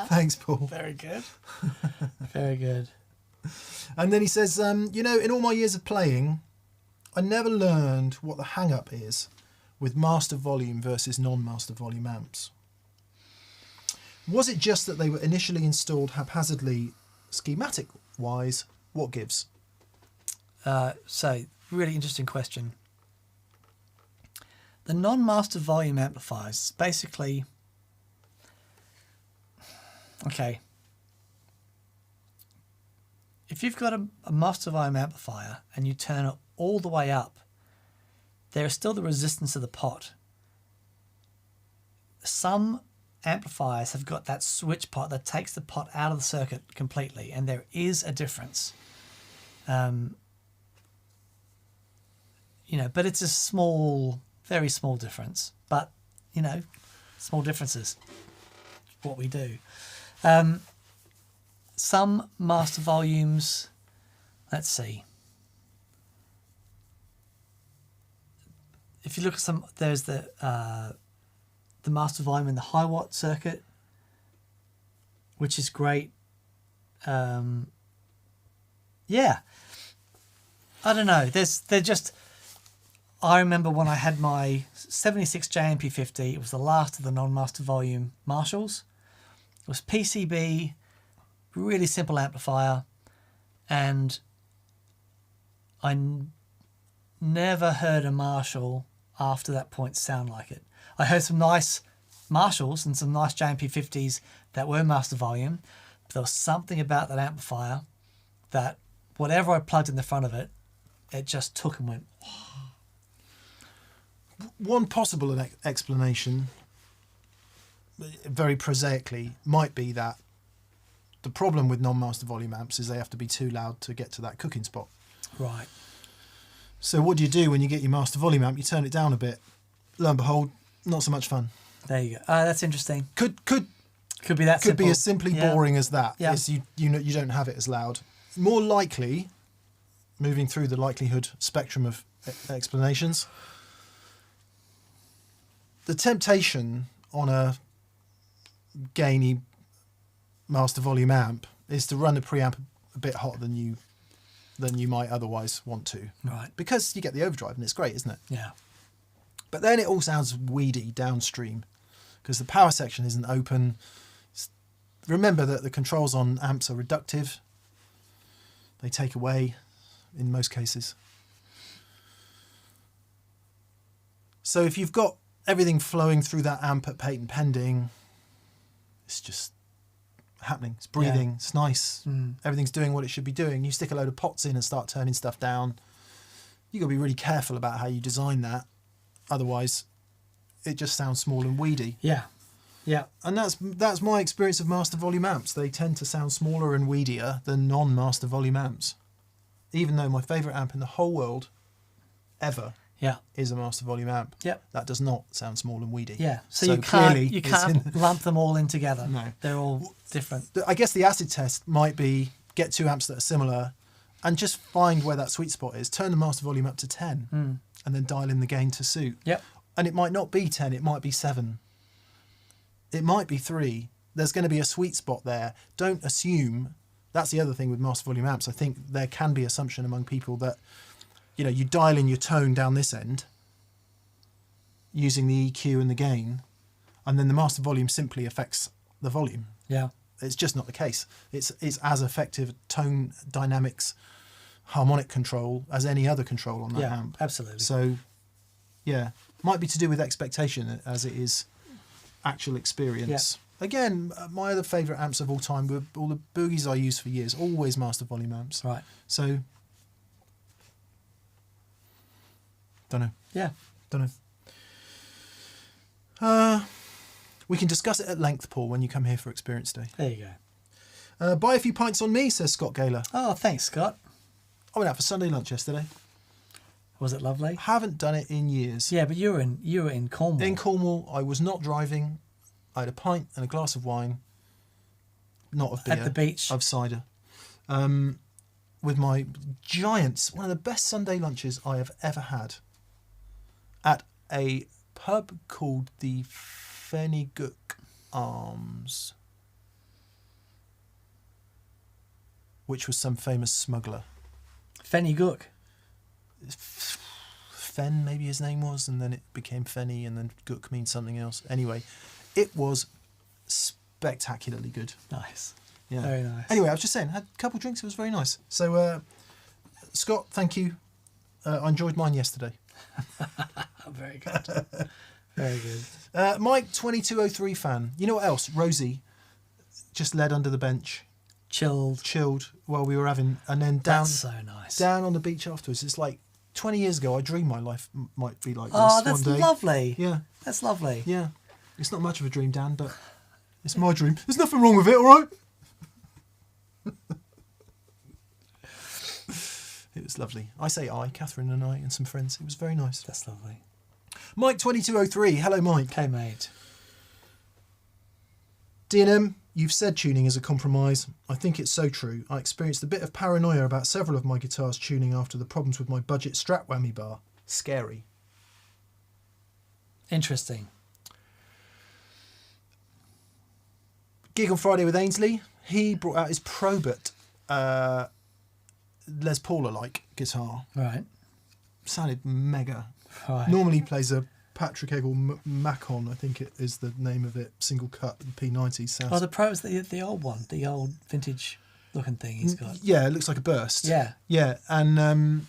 Speaker 2: Thanks, Paul.
Speaker 1: Very good. Very good.
Speaker 2: And then he says, in all my years of playing, I never learned what the hang-up is with master volume versus non-master volume amps. Was it just that they were initially installed haphazardly, schematic-wise? What gives?
Speaker 1: So, really interesting question. The non-master volume amplifiers, basically... Okay. If you've got a master volume amplifier and you turn it all the way up, there is still the resistance of the pot. Some amplifiers have got that switch pot that takes the pot out of the circuit completely, and there is a difference. But it's a small, very small difference. But, small differences. What we do. Some master volumes, let's see. If you look at some, there's the master volume in the high watt circuit, which is great. Yeah, I don't know. They're just. I remember when I had my 76 JMP50. It was the last of the non-master volume Marshalls. It was PCB, really simple amplifier, and I never heard a Marshall after that point sound like it. I heard some nice Marshalls and some nice JMP50s that were master volume, but there was something about that amplifier that whatever I plugged in the front of it, it just took and went.
Speaker 2: One possible explanation, very prosaically, might be that The problem with non-master volume amps is they have to be too loud to get to that cooking spot.
Speaker 1: Right.
Speaker 2: So what do you do when you get your master volume amp? You turn it down a bit. Lo and behold, not so much fun.
Speaker 1: There you go. That's interesting.
Speaker 2: Could
Speaker 1: be that.
Speaker 2: Could be as simply boring as that.
Speaker 1: Yeah.
Speaker 2: Is you don't have it as loud. More likely, moving through the likelihood spectrum of explanations, the temptation on a gainy master volume amp is to run the preamp a bit hotter than you might otherwise want to.
Speaker 1: Right.
Speaker 2: Because you get the overdrive and it's great, isn't it?
Speaker 1: Yeah.
Speaker 2: But then it all sounds weedy downstream because the power section isn't open. Remember that the controls on amps are reductive. They take away in most cases. So if you've got everything flowing through that amp at patent pending, it's just happening. It's breathing. Yeah. It's nice. Everything's doing what it should be doing. You stick a load of pots in and start turning stuff down. You've got to be really careful about how you design that. Otherwise, it just sounds small and weedy.
Speaker 1: Yeah. Yeah.
Speaker 2: And that's my experience of master volume amps. They tend to sound smaller and weedier than non-master volume amps. Even though my favourite amp in the whole world ever is a master volume amp.
Speaker 1: Yeah.
Speaker 2: That does not sound small and weedy.
Speaker 1: Yeah. So you can't lump them all in together.
Speaker 2: No.
Speaker 1: They're all different.
Speaker 2: I guess the acid test might be get two amps that are similar and just find where that sweet spot is. Turn the master volume up to 10 and then dial in the gain to suit.
Speaker 1: Yep.
Speaker 2: And it might not be 10, it might be 7. It might be 3. There's going to be a sweet spot there. Don't assume. That's the other thing with master volume amps. I think there can be assumption among people that, you dial in your tone down this end using the EQ and the gain, and then the master volume simply affects the volume.
Speaker 1: Yeah.
Speaker 2: It's just not the case. It's as effective tone dynamics, harmonic control as any other control on that amp.
Speaker 1: Absolutely.
Speaker 2: So, might be to do with expectation as it is actual experience. Yeah. Again, my other favourite amps of all time were all the boogies I used for years, always master volume amps.
Speaker 1: Right.
Speaker 2: So, don't know.
Speaker 1: Yeah.
Speaker 2: Don't know. We can discuss it at length, Paul, when you come here for Experience Day.
Speaker 1: There you go.
Speaker 2: Buy a few pints on me, says Scott Gaylor.
Speaker 1: Oh, thanks, Scott.
Speaker 2: I went out for Sunday lunch yesterday.
Speaker 1: Was it lovely?
Speaker 2: Haven't done it in years.
Speaker 1: Yeah, but you were in Cornwall.
Speaker 2: In Cornwall, I was not driving. I had a pint and a glass of wine, not of beer.
Speaker 1: At the beach.
Speaker 2: Of cider. With my giants, one of the best Sunday lunches I have ever had, at a pub called the Fennygook Arms, which was some famous smuggler.
Speaker 1: Fennygook.
Speaker 2: Fen, maybe his name was, and then it became Fenny, and then Gook means something else. Anyway, it was spectacularly good.
Speaker 1: Nice.
Speaker 2: Yeah.
Speaker 1: Very nice.
Speaker 2: Anyway, I was just saying, had a couple of drinks, it was very nice. So, Scott, thank you. I enjoyed mine yesterday.
Speaker 1: Very good. Very good.
Speaker 2: Mike 2203 fan. You know what else? Rosie just led under the bench. Chilled while we were having, and then down.
Speaker 1: That's so nice.
Speaker 2: Down on the beach afterwards. It's like 20 years ago, I dreamed my life might be like this
Speaker 1: one day. Oh, that's lovely.
Speaker 2: Yeah.
Speaker 1: That's lovely.
Speaker 2: Yeah. It's not much of a dream, Dan, but it's my dream. There's nothing wrong with it, all right? It was lovely. I say Catherine and I and some friends. It was very nice.
Speaker 1: That's lovely.
Speaker 2: Mike 2203. Hello, Mike.
Speaker 1: Hey, mate.
Speaker 2: D&M, you've said tuning is a compromise. I think it's so true. I experienced a bit of paranoia about several of my guitars tuning after the problems with my budget Strat whammy bar. Scary.
Speaker 1: Interesting.
Speaker 2: Gig on Friday with Ainsley. He brought out his Probert Les Paul-alike guitar.
Speaker 1: Right.
Speaker 2: Sounded mega.
Speaker 1: Right.
Speaker 2: Normally he plays a Patrick Eggle Macon, I think it is the name of it, single cut, P90. Sounds...
Speaker 1: Oh, the Pro is the old one, the old vintage looking thing he's got.
Speaker 2: Yeah, it looks like a burst.
Speaker 1: Yeah.
Speaker 2: Yeah, and...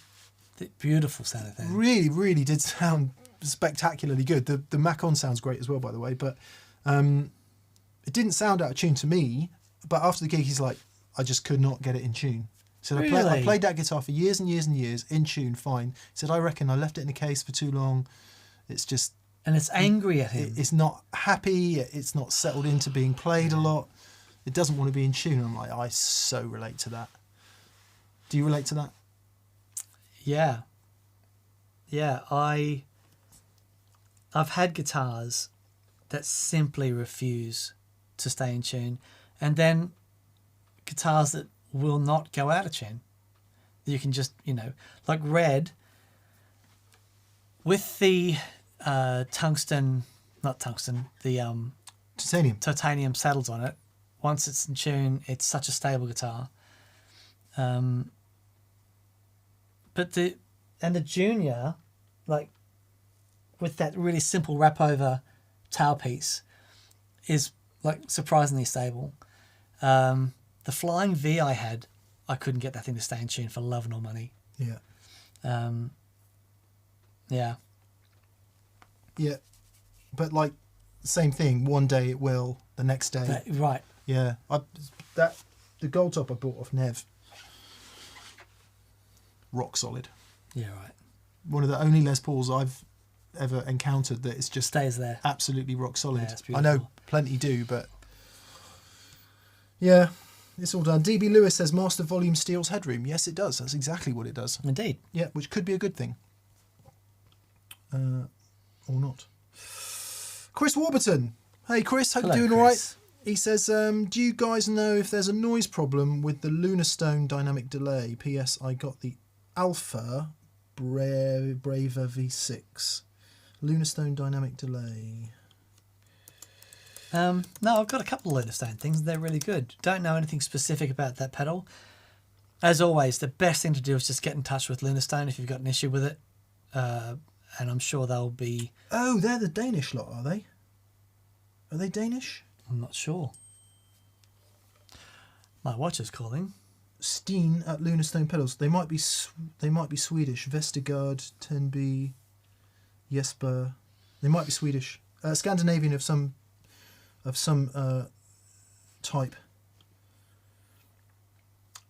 Speaker 1: the beautiful sounding thing.
Speaker 2: Really, really did sound spectacularly good. The Macon sounds great as well, by the way, but it didn't sound out of tune to me, but after the gig he's like, I just could not get it in tune. He said,
Speaker 1: really?
Speaker 2: I played that guitar for years and years and years, in tune, fine. He said, I reckon I left it in the case for too long. It's just...
Speaker 1: And it's angry at him.
Speaker 2: It's not happy. It's not settled into being played a lot. It doesn't want to be in tune. I'm like, I so relate to that. Do you relate to that?
Speaker 1: Yeah. Yeah, I've had guitars that simply refuse to stay in tune, and then guitars that will not go out of tune. You can just, like Red, with the titanium saddles on it. Once it's in tune, it's such a stable guitar. But the Junior, like with that really simple wrap over tailpiece, is like surprisingly stable. The Flying V I had, I couldn't get that thing to stay in tune for love nor money.
Speaker 2: Yeah.
Speaker 1: Yeah.
Speaker 2: Yeah. But like, same thing. One day it will, the next day.
Speaker 1: Right.
Speaker 2: Yeah. The gold top I bought off Nev. Rock solid.
Speaker 1: Yeah, right.
Speaker 2: One of the only Les Pauls I've ever encountered that is just
Speaker 1: stays there.
Speaker 2: Absolutely rock solid.
Speaker 1: Yeah, it's
Speaker 2: I
Speaker 1: beautiful.
Speaker 2: know plenty do, but yeah, it's all done. DB Lewis says Master Volume steals headroom. Yes, it does. That's exactly what it does.
Speaker 1: Indeed.
Speaker 2: Yeah, which could be a good thing. Or not. Chris Warburton. Hey, Chris. Hope
Speaker 1: Hello,
Speaker 2: you're doing
Speaker 1: Chris.
Speaker 2: all right. He says, do you guys know if there's a noise problem with the Lunar Stone dynamic delay? P.S. I got the Alpha Braver V6. Lunar Stone dynamic delay.
Speaker 1: No, I've got a couple of Lunar Stone things. They're really good. Don't know anything specific about that pedal. As always, the best thing to do is just get in touch with Lunar Stone if you've got an issue with it. And I'm sure they'll be...
Speaker 2: Oh, they're the Danish lot, are they? Are they Danish?
Speaker 1: I'm not sure. My watch is calling.
Speaker 2: Steen at Lunar Stone Pedals. They might be Swedish. Vestergaard, 10B, Jesper. They might be Swedish. Scandinavian of some type.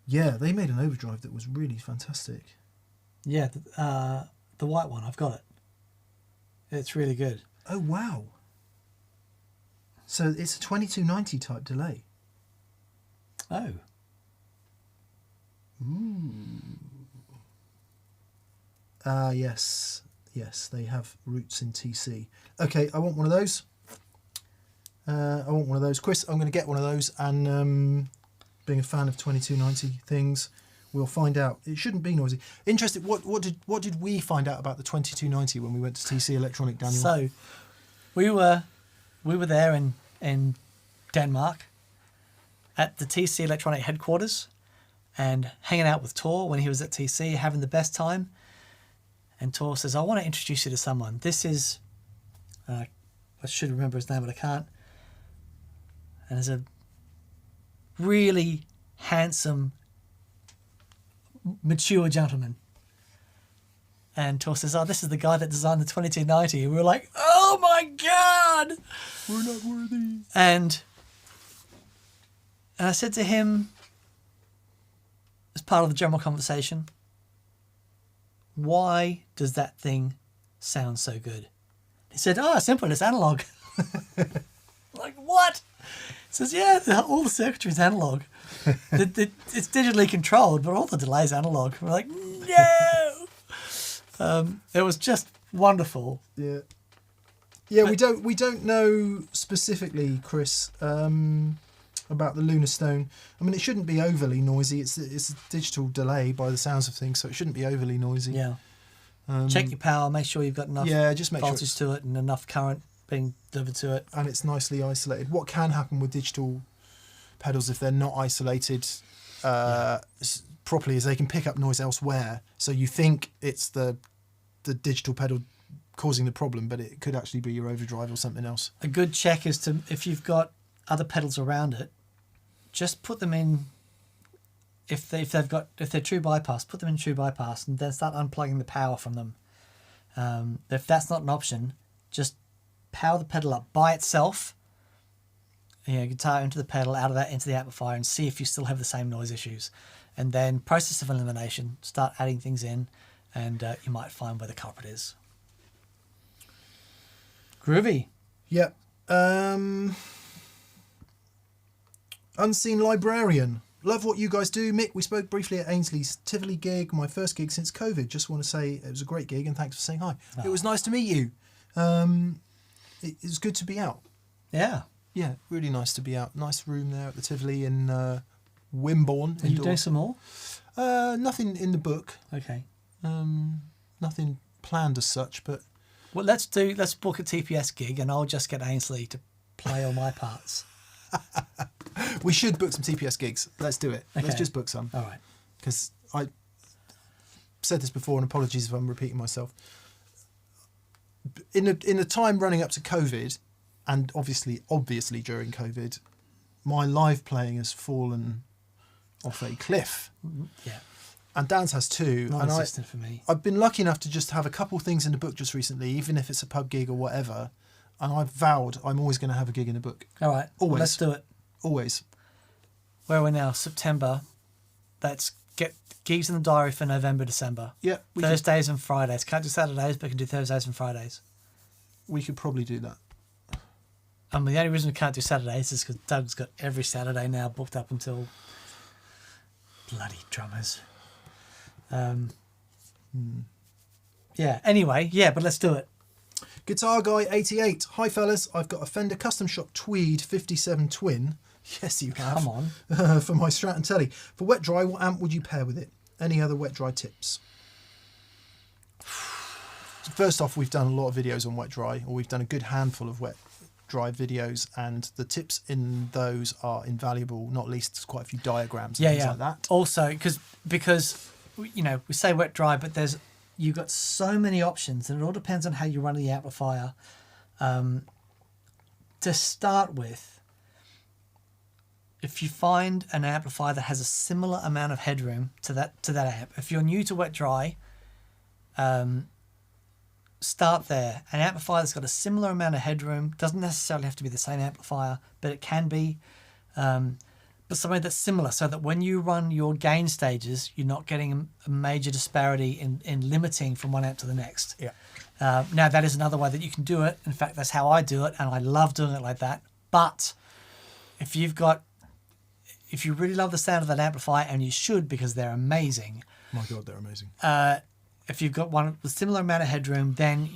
Speaker 2: Yeah, they made an overdrive that was really fantastic.
Speaker 1: Yeah, the white one. I've got it. It's really good.
Speaker 2: Oh wow! So it's a 2290 type delay.
Speaker 1: Oh.
Speaker 2: Ooh. Yes, they have roots in TC. Okay, I want one of those. Chris, I'm going to get one of those, and being a fan of 2290 things, we'll find out. It shouldn't be noisy. Interesting. What did we find out about the 2290 when we went to TC Electronic, Daniel?
Speaker 1: So, we were there in Denmark at the TC Electronic headquarters and hanging out with Tor when he was at TC, having the best time. And Tor says, I want to introduce you to someone. This is, I should remember his name, but I can't. And there's a really handsome, mature gentleman. And Tor says, this is the guy that designed the 2290. And we were like, oh my God!
Speaker 2: We're not worthy.
Speaker 1: And I said to him, as part of the general conversation, why does that thing sound so good? He said, simple, it's analog. Like, what? He says, yeah, all the circuitry is analog. It's digitally controlled, but all the delay is analog. We're like, no! It was just wonderful.
Speaker 2: Yeah. Yeah, we don't know specifically, Chris, about the Lunar Stone. I mean, it shouldn't be overly noisy. It's a digital delay by the sounds of things, so it shouldn't be overly noisy.
Speaker 1: Yeah. Check your power. Make sure you've got enough
Speaker 2: just make
Speaker 1: voltage to it and enough current being delivered to it.
Speaker 2: And it's nicely isolated. What can happen with digital pedals if they're not isolated properly is they can pick up noise elsewhere. So you think it's the digital pedal causing the problem, but it could actually be your overdrive or something else.
Speaker 1: A good check is to, if you've got other pedals around it, just put them in. If they're true bypass, put them in true bypass, and then start unplugging the power from them. If that's not an option, just power the pedal up by itself. Guitar into the pedal, out of that into the amplifier, and see if you still have the same noise issues. And then process of elimination, start adding things in, and you might find where the culprit is. Groovy.
Speaker 2: Yep. Unseen Librarian. Love what you guys do. Mick, we spoke briefly at Ainsley's Tivoli gig, my first gig since COVID. Just want to say it was a great gig and thanks for saying hi. It was nice to meet you. It was good to be out.
Speaker 1: Yeah.
Speaker 2: Yeah, really nice to be out. Nice room there at the Tivoli in Wimborne.
Speaker 1: Are you doing some more?
Speaker 2: Nothing in the book.
Speaker 1: Okay.
Speaker 2: Nothing planned as such, but...
Speaker 1: Well, let's book a TPS gig and I'll just get Ainsley to play all my parts.
Speaker 2: We should book some TPS gigs. Let's do it.
Speaker 1: Okay.
Speaker 2: Let's just book some.
Speaker 1: All right.
Speaker 2: Because I said this before, and apologies if I'm repeating myself. In the time running up to COVID, and obviously during COVID, my live playing has fallen off a cliff.
Speaker 1: Yeah.
Speaker 2: And Dan's has too.
Speaker 1: Non-existent for me.
Speaker 2: I've been lucky enough to just have a couple things in the book just recently, even if it's a pub gig or whatever. And I've vowed I'm always going to have a gig in the book.
Speaker 1: All right.
Speaker 2: Always.
Speaker 1: Let's do it.
Speaker 2: Always.
Speaker 1: Where are we now? September. Let's get gigs in the diary for November, December.
Speaker 2: Yeah.
Speaker 1: Thursdays and Fridays. Can't do Saturdays, but can do Thursdays and Fridays.
Speaker 2: We could probably do that.
Speaker 1: And the only reason we can't do Saturdays is because Doug's got every Saturday now booked up until bloody drummers. Yeah. Anyway, yeah, but let's do it.
Speaker 2: Guitar Guy 88. Hi fellas, I've got a Fender Custom Shop Tweed 57 Twin. Yes, you have.
Speaker 1: Come on.
Speaker 2: For my Strat and Telly. For wet dry, what amp would you pair with it? Any other wet dry tips? First off, we've done a lot of videos on wet dry, or we've done a good handful of wet dry videos, and the tips in those are invaluable, not least quite a few diagrams and things like that.
Speaker 1: Also, because you know, we say wet dry, but you've got so many options, and it all depends on how you run the amplifier. To start with, if you find an amplifier that has a similar amount of headroom to that amp, if you're new to wet dry, start there. An amplifier that's got a similar amount of headroom doesn't necessarily have to be the same amplifier, but it can be. But something that's similar, so that when you run your gain stages, you're not getting a major disparity in limiting from one amp to the next.
Speaker 2: Yeah.
Speaker 1: Now, that is another way that you can do it. In fact, that's how I do it, and I love doing it like that. But if you really love the sound of that amplifier, and you should because they're amazing.
Speaker 2: My God, they're amazing.
Speaker 1: If you've got one with similar amount of headroom, then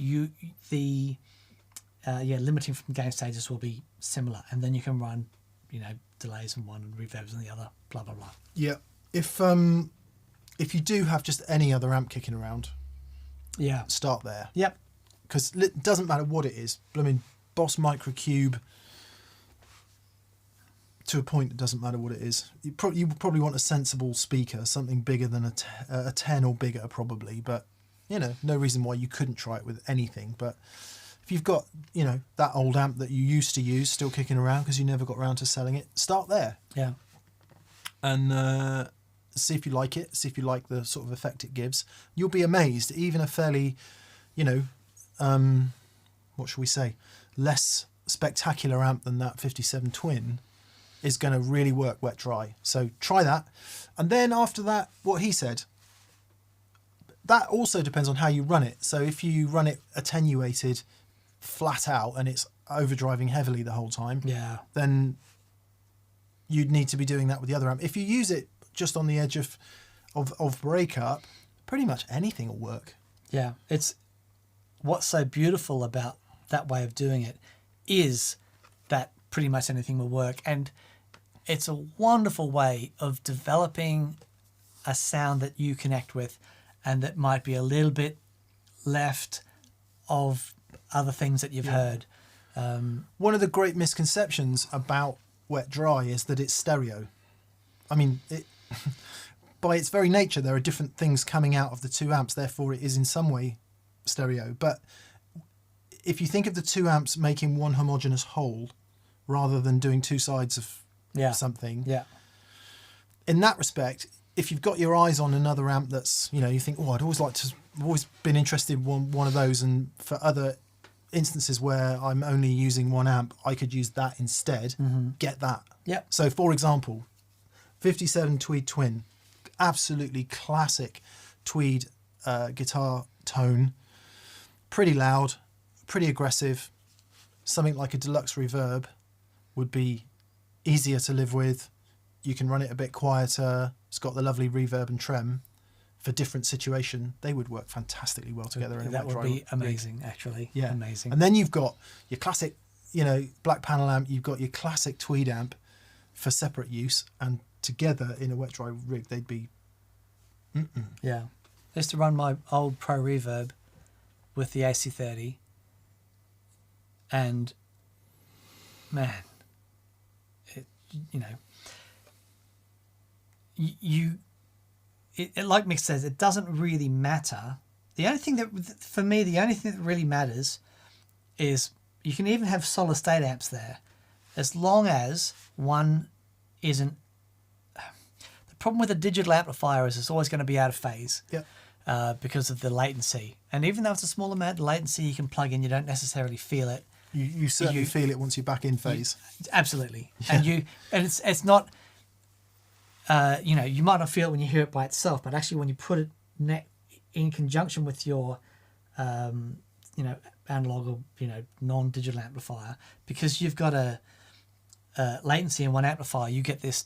Speaker 1: limiting from gain stages will be similar, and then you can run, delays in one and reverbs in the other, blah blah blah.
Speaker 2: Yeah. If you do have just any other amp kicking around,
Speaker 1: yeah,
Speaker 2: start there.
Speaker 1: Yep.
Speaker 2: Because it doesn't matter what it is. I mean, Boss Microcube. To a point, it doesn't matter what it is. You probably want a sensible speaker, something bigger than a 10 or bigger, probably. But no reason why you couldn't try it with anything. But if you've got that old amp that you used to use still kicking around because you never got around to selling it, start there.
Speaker 1: Yeah.
Speaker 2: And see if you like it. See if you like the sort of effect it gives. You'll be amazed. Even a fairly, what should we say, less spectacular amp than that 57 Twin is going to really work wet dry. So try that. And then after that, what he said, that also depends on how you run it. So if you run it attenuated flat out and it's overdriving heavily the whole time, then you'd need to be doing that with the other amp. If you use it just on the edge of breakup, pretty much anything will work.
Speaker 1: Yeah. It's what's so beautiful about that way of doing it is that pretty much anything will work. And it's a wonderful way of developing a sound that you connect with and that might be a little bit left of other things that you've heard.
Speaker 2: One of the great misconceptions about wet dry is that it's stereo. I mean, by its very nature, there are different things coming out of the two amps, therefore it is in some way stereo. But if you think of the two amps making one homogeneous whole rather than doing two sides of something, in that respect, if you've got your eyes on another amp that's, you think, I've always been interested in one of those, and for other instances where I'm only using one amp, I could use that instead. Get that.
Speaker 1: Yeah.
Speaker 2: So for example, 57 Tweed Twin, absolutely classic Tweed guitar tone, pretty loud, pretty aggressive. Something like a deluxe reverb would be easier to live with. You can run it a bit quieter. It's got the lovely reverb and trem. For different situation, they would work fantastically well together.
Speaker 1: That would be amazing, actually.
Speaker 2: Yeah,
Speaker 1: amazing.
Speaker 2: And then you've got your classic, black panel amp. You've got your classic tweed amp for separate use, and together in a wet dry rig, they'd be.
Speaker 1: Yeah, I used to run my old Pro Reverb with the AC30, and man, like Mick says, it doesn't really matter. The only thing that really matters is you can even have solid state amps there, as long as one isn't. The problem with a digital amplifier is it's always going to be out of phase.
Speaker 2: Yeah.
Speaker 1: Because of the latency. And even though it's a small amount of latency you can plug in, you don't necessarily feel it.
Speaker 2: You certainly feel it once you're back in phase.
Speaker 1: Absolutely. Yeah. And it's not. You might not feel it when you hear it by itself, but actually when you put it in conjunction with your, analog or non-digital amplifier, because you've got a latency in one amplifier, you get this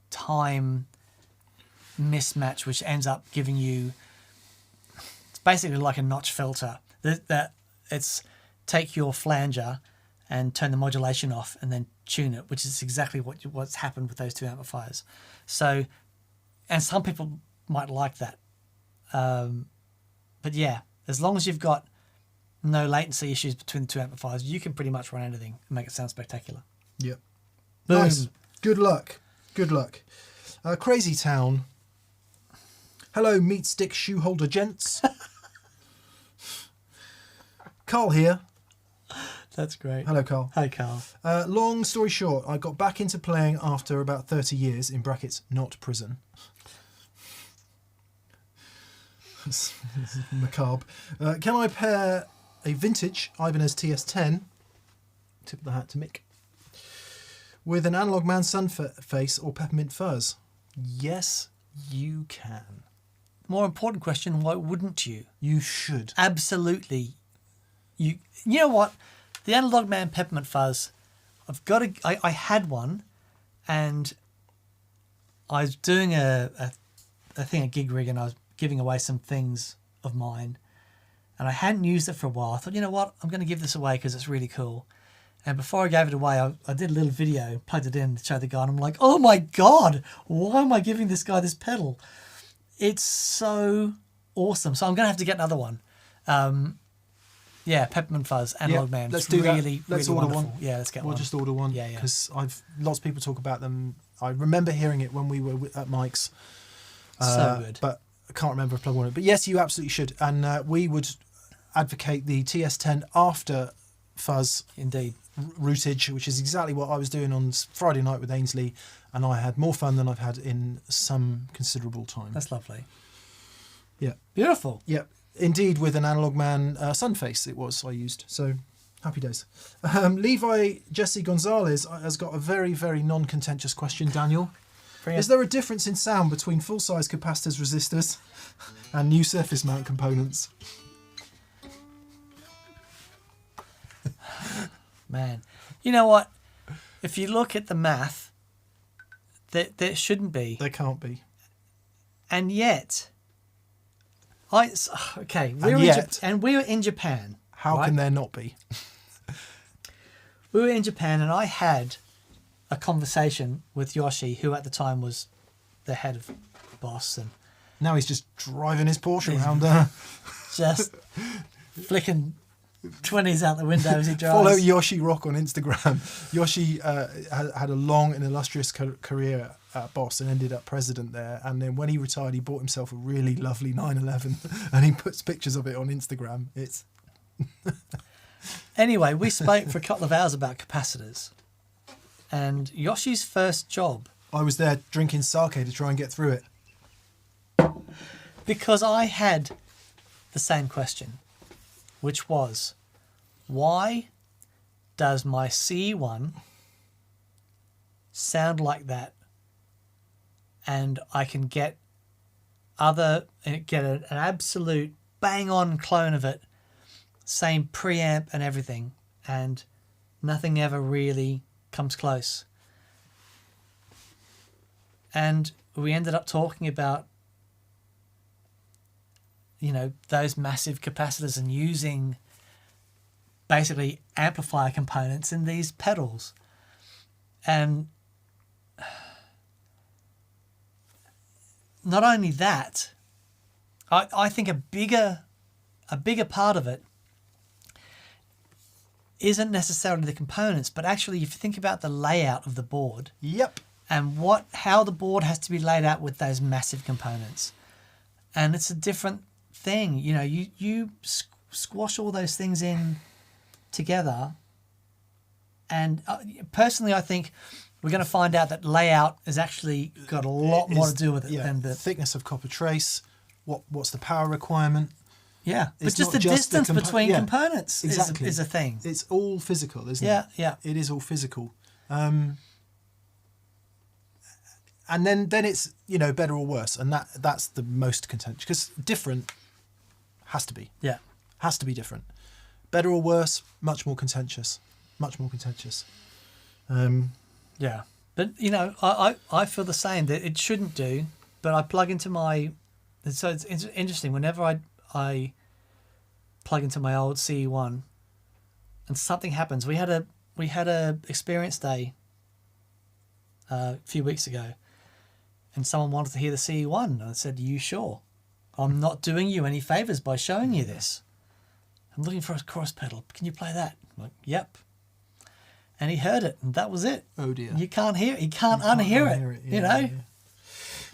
Speaker 1: time mismatch, which ends up giving you. It's basically like a notch filter. That it's take your flanger and turn the modulation off and then tune it, which is exactly what's happened with those two amplifiers. So, and some people might like that. But yeah, as long as you've got no latency issues between the two amplifiers, you can pretty much run anything and make it sound spectacular.
Speaker 2: Yep.
Speaker 1: Boom.
Speaker 2: Nice. Good luck. Crazy Town. Hello, meat stick shoe holder gents. Carl here.
Speaker 1: That's great.
Speaker 2: Hello, Carl.
Speaker 1: Hi, Carl.
Speaker 2: Long story short, I got back into playing after about 30 years, in brackets, not prison. It's macabre. Can I pair a vintage Ibanez TS10, tip of the hat to Mick, with an Analog Man Sun face or Peppermint Fuzz? Yes, you can.
Speaker 1: More important question, why wouldn't you?
Speaker 2: You should.
Speaker 1: Absolutely. You know what? The Analog Man Peppermint Fuzz, I had one, and I was doing a gig rig, and I was giving away some things of mine, and I hadn't used it for a while. I thought, you know what, I'm going to give this away because it's really cool. And before I gave it away, I did a little video, plugged it in to show the guy, and I'm like, oh my God, why am I giving this guy this pedal? It's so awesome. So I'm going to have to get another one. Yeah, Peppermint Fuzz, Analog Man.
Speaker 2: Let's do
Speaker 1: really,
Speaker 2: that. Let's
Speaker 1: really
Speaker 2: order
Speaker 1: wonderful.
Speaker 2: one.
Speaker 1: Yeah, let's get one.
Speaker 2: We'll just order one.
Speaker 1: Yeah.
Speaker 2: Because lots of people talk about them. I remember hearing it when we were at Mike's.
Speaker 1: So good.
Speaker 2: But I can't remember if I plugged one. But yes, you absolutely should. And we would advocate the TS10 after Fuzz.
Speaker 1: Indeed.
Speaker 2: Routage, which is exactly what I was doing on Friday night with Ainsley. And I had more fun than I've had in some considerable time.
Speaker 1: That's lovely.
Speaker 2: Yeah.
Speaker 1: Beautiful.
Speaker 2: Yeah. Indeed, with an Analog Man Sunface it was I used. So, happy days. Levi Jesse Gonzalez has got a very, very non-contentious question, Daniel. Is there a difference in sound between full-size capacitors, resistors, and new surface mount components?
Speaker 1: Man. You know what? If you look at the math, there shouldn't be.
Speaker 2: There can't be.
Speaker 1: And yet... we were in Japan.
Speaker 2: How can there not be?
Speaker 1: We were in Japan, and I had a conversation with Yoshi, who at the time was the head of Boss, and
Speaker 2: now he's just driving his Porsche around.
Speaker 1: Just flicking 20s out the window as he drives.
Speaker 2: Follow Yoshi Rock on Instagram. Yoshi had a long and illustrious career at Boss and ended up president there. And then when he retired, he bought himself a really lovely 911 and he puts pictures of it on Instagram. It's
Speaker 1: Anyway, we spoke for a couple of hours about capacitors. And Yoshi's first job...
Speaker 2: I was there drinking sake to try and get through it.
Speaker 1: Because I had the same question, which was, why does my CE1 sound like that, and I can get an absolute bang-on clone of it, same preamp and everything, and nothing ever really comes close? And we ended up talking about, those massive capacitors and using basically amplifier components in these pedals. And not only that, I think a bigger part of it isn't necessarily the components, but actually if you think about the layout of the board.
Speaker 2: Yep.
Speaker 1: And how the board has to be laid out with those massive components. And it's a different thing. You squash all those things in together. And personally, I think we're going to find out that layout has actually got a lot more to do with it than the
Speaker 2: thickness of copper trace. What's the power requirement?
Speaker 1: Yeah, but
Speaker 2: It's
Speaker 1: just
Speaker 2: not
Speaker 1: the
Speaker 2: just the
Speaker 1: distance between components
Speaker 2: exactly.
Speaker 1: is a thing.
Speaker 2: It's all physical, isn't it?
Speaker 1: Yeah.
Speaker 2: It is all physical. And then it's, better or worse. And that's the most contentious. Because different has to be.
Speaker 1: Yeah.
Speaker 2: Has to be different. Better or worse, much more contentious. Much more contentious.
Speaker 1: Yeah. But, I feel the same, that it shouldn't do. But I plug into my... So it's interesting. Whenever I plug into my old CE1 and something happens. We had a experience day a few weeks ago, and someone wanted to hear the CE1, and I said, "Are you sure? I'm not doing you any favors by showing you this. I'm looking for a chorus pedal. Can you play that?" I'm like, "Yep." And he heard it, and that was it.
Speaker 2: Oh dear.
Speaker 1: You can't hear it. You can't unhear it.
Speaker 2: Yeah.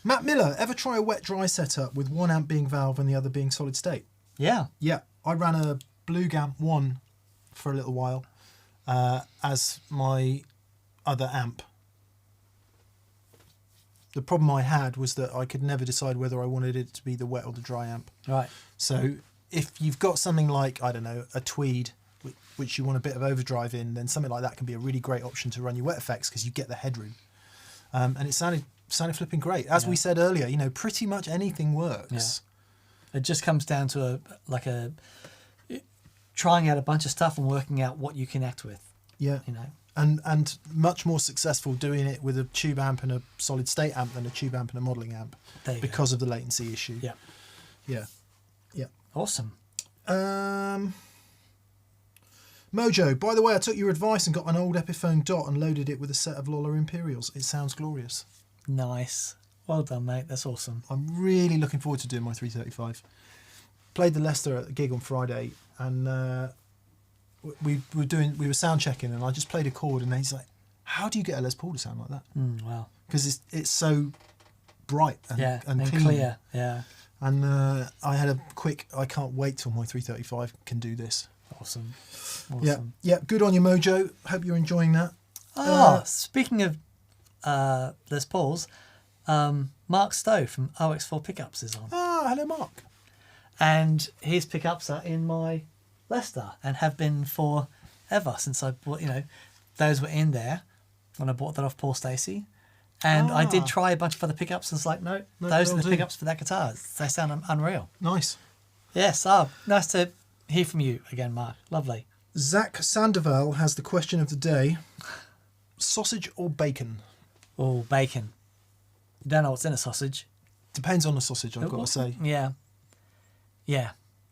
Speaker 2: Matt Miller, ever try a wet-dry setup with one amp being valve and the other being solid state?
Speaker 1: Yeah.
Speaker 2: Yeah. I ran a Blue Gamp 1 for a little while as my other amp. The problem I had was that I could never decide whether I wanted it to be the wet or the dry amp.
Speaker 1: Right.
Speaker 2: So if you've got something like, I don't know, a Tweed, which you want a bit of overdrive in, then something like that can be a really great option to run your wet effects because you get the headroom. And it sounded flipping great. As we said earlier, pretty much anything works.
Speaker 1: Yeah. It just comes down to trying out a bunch of stuff and working out what you connect with.
Speaker 2: Yeah. And much more successful doing it with a tube amp and a solid state amp than a tube amp and a modelling amp because of the latency issue.
Speaker 1: Yeah.
Speaker 2: Yeah. Yeah.
Speaker 1: Awesome.
Speaker 2: Mojo, by the way, I took your advice and got an old Epiphone Dot and loaded it with a set of Lola Imperials. It sounds glorious.
Speaker 1: Nice. Well done, mate. That's awesome.
Speaker 2: I'm really looking forward to doing my 335. Played the Leicester at the gig on Friday, and we were sound checking, and I just played a chord, and he's like, "How do you get a Les Paul to sound like that?"
Speaker 1: Wow.
Speaker 2: Because it's so bright and
Speaker 1: clear. Yeah.
Speaker 2: And I had a quick, I can't wait till my 335 can do this.
Speaker 1: Awesome.
Speaker 2: Yeah. Good on you, Mojo. Hope you're enjoying that.
Speaker 1: Speaking of Les Pauls, Mark Stowe from OX4 Pickups is on.
Speaker 2: Hello, Mark.
Speaker 1: And his pickups are in my Leicester and have been forever since I bought, those were in there when I bought that off Paul Stacey. And I did try a bunch of other pickups and it's like, no, those are the pickups for that guitar. They sound unreal.
Speaker 2: Nice.
Speaker 1: Yes, nice to hear from you again, Mark. Lovely.
Speaker 2: Zach Sandoval has the question of the day. Sausage or bacon?
Speaker 1: Oh, bacon. You don't know what's in a sausage.
Speaker 2: Depends on the sausage, I've got to say.
Speaker 1: Yeah. Yeah.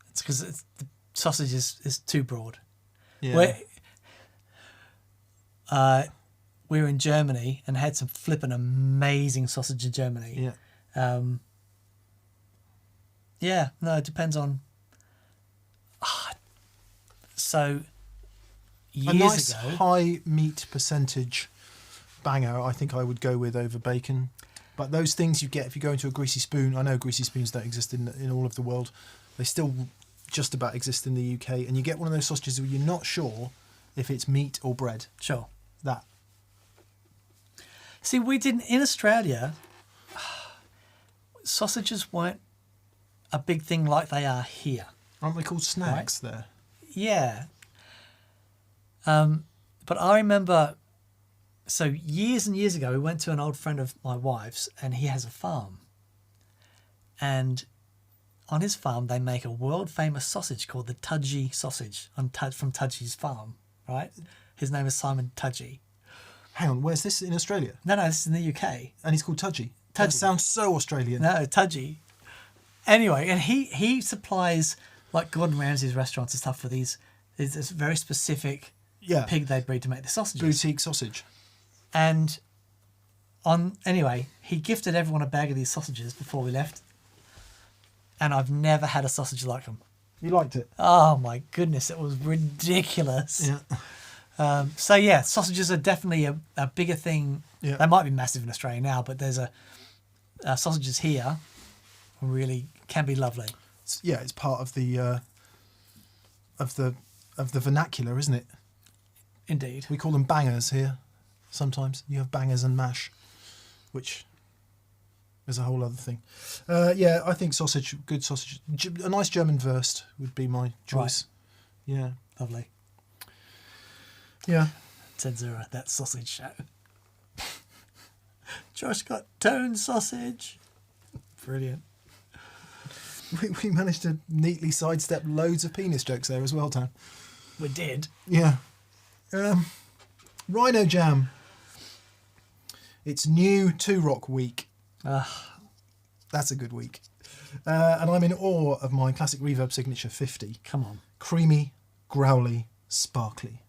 Speaker 1: It's because the sausage is too broad.
Speaker 2: Yeah.
Speaker 1: We were in Germany and had some flippin' amazing sausage in Germany.
Speaker 2: Yeah.
Speaker 1: No, it depends on... So, years
Speaker 2: a nice
Speaker 1: ago...
Speaker 2: high meat percentage banger I think I would go with over bacon. But those things you get if you go into a greasy spoon, I know greasy spoons don't exist in all of the world. They still just about exist in the UK. And you get one of those sausages where you're not sure if it's meat or bread.
Speaker 1: Sure.
Speaker 2: That.
Speaker 1: See, we didn't... In Australia, sausages weren't a big thing like they are here.
Speaker 2: Aren't they called snacks there?
Speaker 1: Yeah. But I remember... So years and years ago, we went to an old friend of my wife's and he has a farm. And on his farm, they make a world-famous sausage called the Tudgy sausage from Tudgy's farm, right? His name is Simon Tudgy.
Speaker 2: Hang on, where's this in Australia?
Speaker 1: No, this is in the UK.
Speaker 2: And he's called Tudgy? That sounds so Australian.
Speaker 1: No, Tudgy. Anyway, and he supplies like Gordon Ramsay's restaurants and stuff for these. There's this very specific pig they breed to make the sausages.
Speaker 2: Boutique sausage.
Speaker 1: And anyway, he gifted everyone a bag of these sausages before we left. And I've never had a sausage like them.
Speaker 2: You liked it?
Speaker 1: Oh my goodness, it was ridiculous.
Speaker 2: Yeah.
Speaker 1: Sausages are definitely a bigger thing.
Speaker 2: Yeah.
Speaker 1: They might be massive in Australia now, but there's sausages here really can be lovely.
Speaker 2: It's part of the vernacular, isn't it?
Speaker 1: Indeed.
Speaker 2: We call them bangers here. Sometimes you have bangers and mash, which is a whole other thing. I think good sausage. A nice German Wurst would be my choice. Right. Yeah.
Speaker 1: Lovely.
Speaker 2: Yeah.
Speaker 1: Censura that sausage show. Josh got tone sausage. Brilliant.
Speaker 2: We managed to neatly sidestep loads of penis jokes there as well, Dan.
Speaker 1: We did.
Speaker 2: Yeah. Rhino Jam. It's new 2 Rock week. That's a good week. And I'm in awe of my classic reverb signature 50.
Speaker 1: Come on.
Speaker 2: Creamy, growly, sparkly.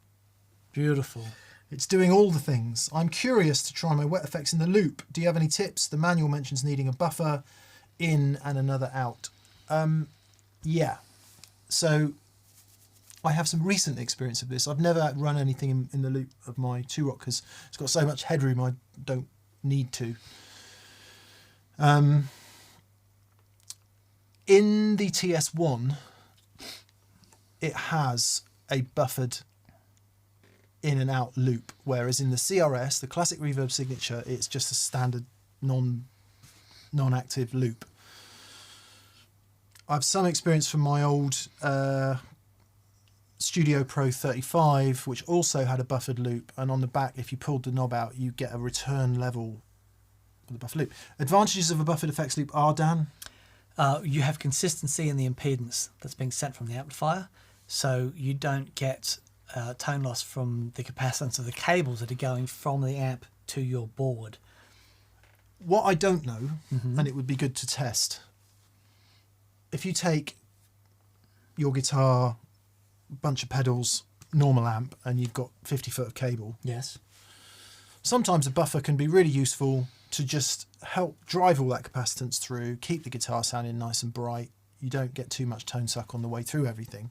Speaker 1: Beautiful. It's
Speaker 2: doing all the things. I'm curious to try my wet effects in the loop. Do you have any tips? The manual mentions needing a buffer in and another out. Yeah. So I have some recent experience of this. I've never run anything in the loop of my 2 Rock because it's got so much headroom I don't need to. In the TS1, it has a buffered in and out loop, whereas in the CRS, the classic reverb signature, it's just a standard non-active loop. I've some experience from my old Studio Pro 35, which also had a buffered loop, and on the back, if you pulled the knob out, you get a return level for the buffered loop. Advantages of a buffered effects loop are, Dan?
Speaker 1: You have consistency in the impedance that's being sent from the amplifier, so you don't get tone loss from the capacitance of the cables that are going from the amp to your board.
Speaker 2: What I don't know, and it would be good to test, if you take your guitar, bunch of pedals, normal amp, and you've got 50 foot of cable.
Speaker 1: Yes.
Speaker 2: Sometimes a buffer can be really useful to just help drive all that capacitance through, keep the guitar sounding nice and bright. You don't get too much tone suck on the way through everything.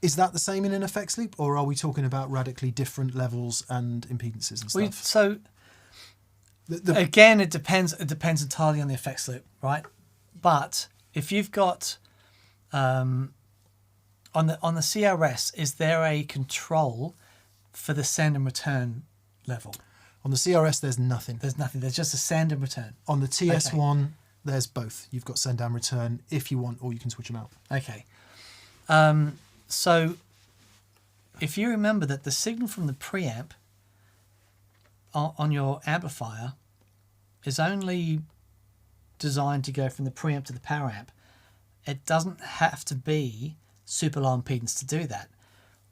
Speaker 2: Is that the same in an effects loop, or are we talking about radically different levels and impedances and stuff?
Speaker 1: So again, it depends. It depends entirely on the effects loop, right? But if you've got on the CRS, is there a control for the send and return level?
Speaker 2: On the CRS, there's nothing.
Speaker 1: There's nothing. There's just a send and return.
Speaker 2: On the TS1, there's both. You've got send and return if you want, or you can switch them out.
Speaker 1: Okay. So if you remember that the signal from the preamp on your amplifier is only designed to go from the preamp to the power amp, it doesn't have to be super low impedance to do that.